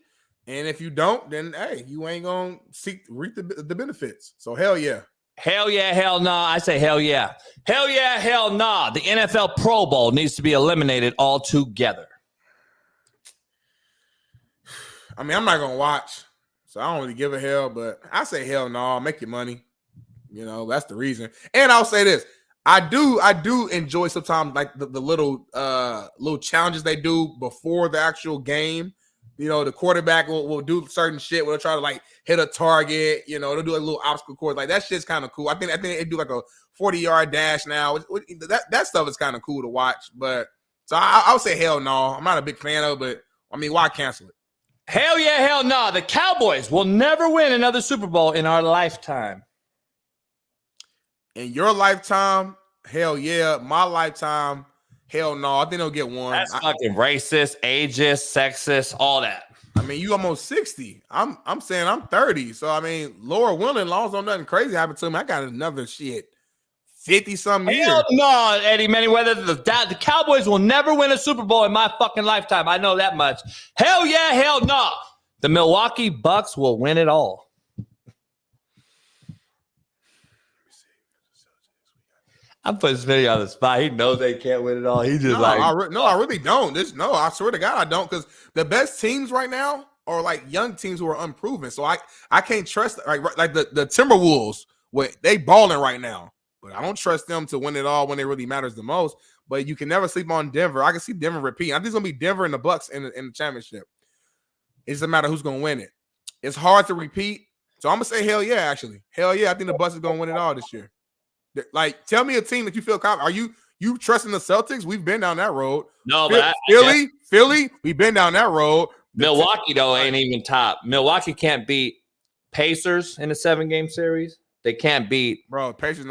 And if you don't, then, hey, you ain't going to reap the benefits. So, hell yeah. Hell yeah, hell nah. I say hell yeah. Hell yeah, hell nah. The NFL Pro Bowl needs to be eliminated altogether. I mean, I'm not going to watch, so I don't really give a hell, but I say hell no. Make your money. You know, that's the reason. And I'll say this. I do enjoy sometimes like the little challenges they do before the actual game. You know, the quarterback will do certain shit. We'll try to like hit a target. You know, they'll do a little obstacle course. Like that shit's kind of cool. I think they do like a 40-yard dash now. That stuff is kind of cool to watch. But so I would say hell no. I'm not a big fan of it, but I mean, why cancel it? Hell yeah, hell no. The Cowboys will never win another Super Bowl in our lifetime. In your lifetime, hell yeah. My lifetime, hell no. I think they'll get one. That's fucking racist, ageist, sexist, all that. I mean, you almost 60. I'm saying I'm 30. So I mean, Laura Willing, long as don't nothing crazy happen to me, I got another 50-something years. Hell no, Eddie Manyweather. The Cowboys will never win a Super Bowl in my fucking lifetime. I know that much. Hell yeah, hell no. The Milwaukee Bucks will win it all. I'm putting Smitty on the spot. He knows they can't win it all. He just I really don't. I swear to God, I don't. Because the best teams right now are like young teams who are unproven. So I can't trust like the Timberwolves. They balling right now, but I don't trust them to win it all when it really matters the most. But you can never sleep on Denver. I can see Denver repeat. I think it's gonna be Denver and the Bucks in the championship. It doesn't matter who's gonna win it. It's hard to repeat. So I'm gonna say hell yeah. Actually, hell yeah. I think the Bucks is gonna win it all this year. Like, tell me a team that you feel confident. Are you trusting the Celtics? We've been down that road. No, Philly, we've been down that road. Milwaukee, though, ain't even top. Milwaukee can't beat Pacers in a 7-game series. They can't beat Pacers.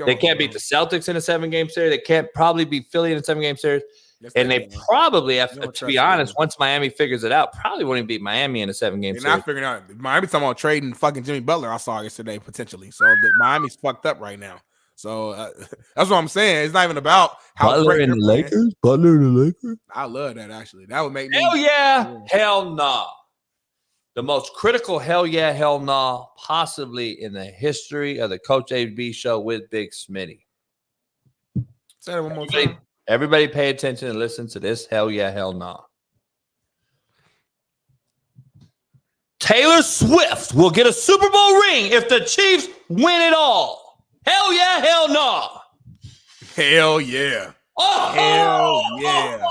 They can't beat the Celtics in a 7-game series. They can't probably beat Philly in a 7-game series. Yes, and they probably have to be honest, once Miami figures it out, probably wouldn't beat Miami in a 7-game series. They're not figuring out. Miami talking about trading fucking Jimmy Butler. I saw yesterday potentially. So Miami's fucked up right now. So that's what I'm saying. It's not even about how Butler in the Lakers. Butler in the Lakers. I love that actually. That would make me hell yeah, hell nah. The most critical hell yeah, hell nah possibly in the history of the Coach AB show with Big Smitty. Say that one more time. Everybody pay attention and listen to this hell yeah, hell nah. Taylor Swift will get a Super Bowl ring if the Chiefs win it all. Hell yeah, hell no. Hell yeah. Oh! Hell yeah.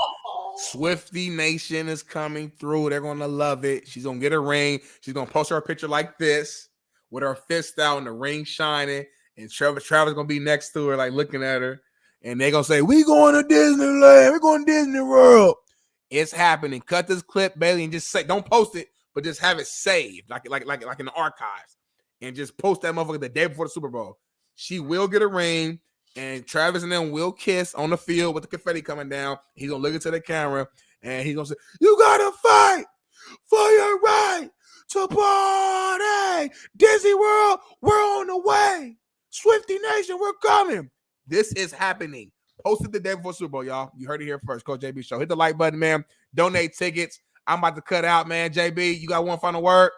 Swiftie Nation is coming through. They're going to love it. She's going to get a ring. She's going to post her picture like this with her fist out and the ring shining. And Travis going to be next to her, like looking at her. And they're going to say, we going to Disneyland. We're going to Disney World. It's happening. Cut this clip, Bailey, and just say, don't post it, but just have it saved, like in the archives, and just post that motherfucker the day before the Super Bowl. She will get a ring, and Travis and them will kiss on the field with the confetti coming down. He's gonna look into the camera, and he's gonna say, "You gotta fight for your right to party. Disney World, we're on the way. Swifty Nation, we're coming." This is happening. Posted the day before Super Bowl, y'all. You heard it here first. Coach JB Show. Hit the like button, man. Donate tickets. I'm about to cut out, man. JB, you got one final word?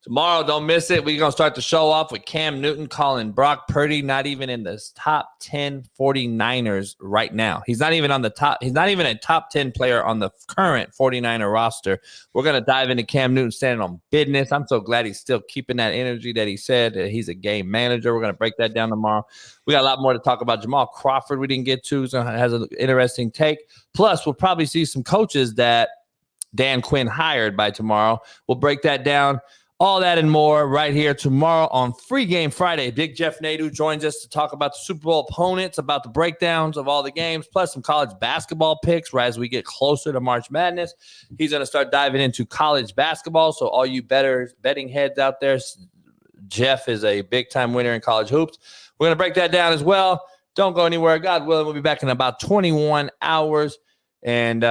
Tomorrow, don't miss it. We're going to start the show off with Cam Newton calling Brock Purdy not even in the top 10 49ers right now. He's not even on the top. He's not even a top 10 player on the current 49er roster. We're going to dive into Cam Newton standing on business. I'm so glad he's still keeping that energy that he said. That he's a game manager. We're going to break that down tomorrow. We got a lot more to talk about. Jamal Crawford we didn't get to, so has an interesting take. Plus, we'll probably see some coaches that Dan Quinn hired by tomorrow. We'll break that down. All that and more right here tomorrow on Free Game Friday. Big Jeff Nadu joins us to talk about the Super Bowl opponents, about the breakdowns of all the games, plus some college basketball picks right as we get closer to March Madness. He's going to start diving into college basketball. So all you betting heads out there, Jeff is a big-time winner in college hoops. We're going to break that down as well. Don't go anywhere. God willing, we'll be back in about 21 hours. And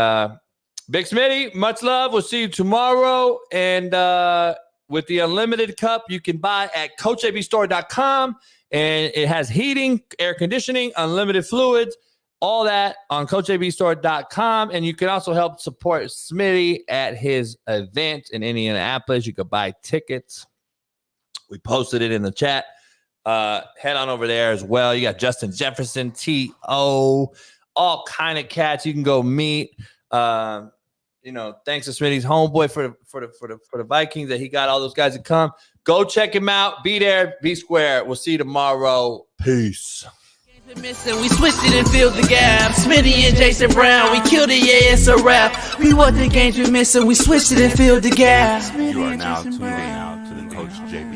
Big Smitty, much love. We'll see you tomorrow. And with the Unlimited Cup, you can buy at CoachABStore.com, and it has heating, air conditioning, unlimited fluids, all that on CoachABStore.com. And you can also help support Smitty at his event in Indianapolis. You could buy tickets. We posted it in the chat. Head on over there as well. You got Justin Jefferson, T.O., all kind of cats you can go meet. Thanks to Smitty's homeboy for the Vikings that he got all those guys to come. Go check him out. Be there. Be square. We'll see you tomorrow. Peace. We switched it and filled the gap. Smitty and Jason Brown, we killed it, yeah, it's a wrap. We want the games we're missing, we switched it and filled the gap. You are now tuned in to the Coach JB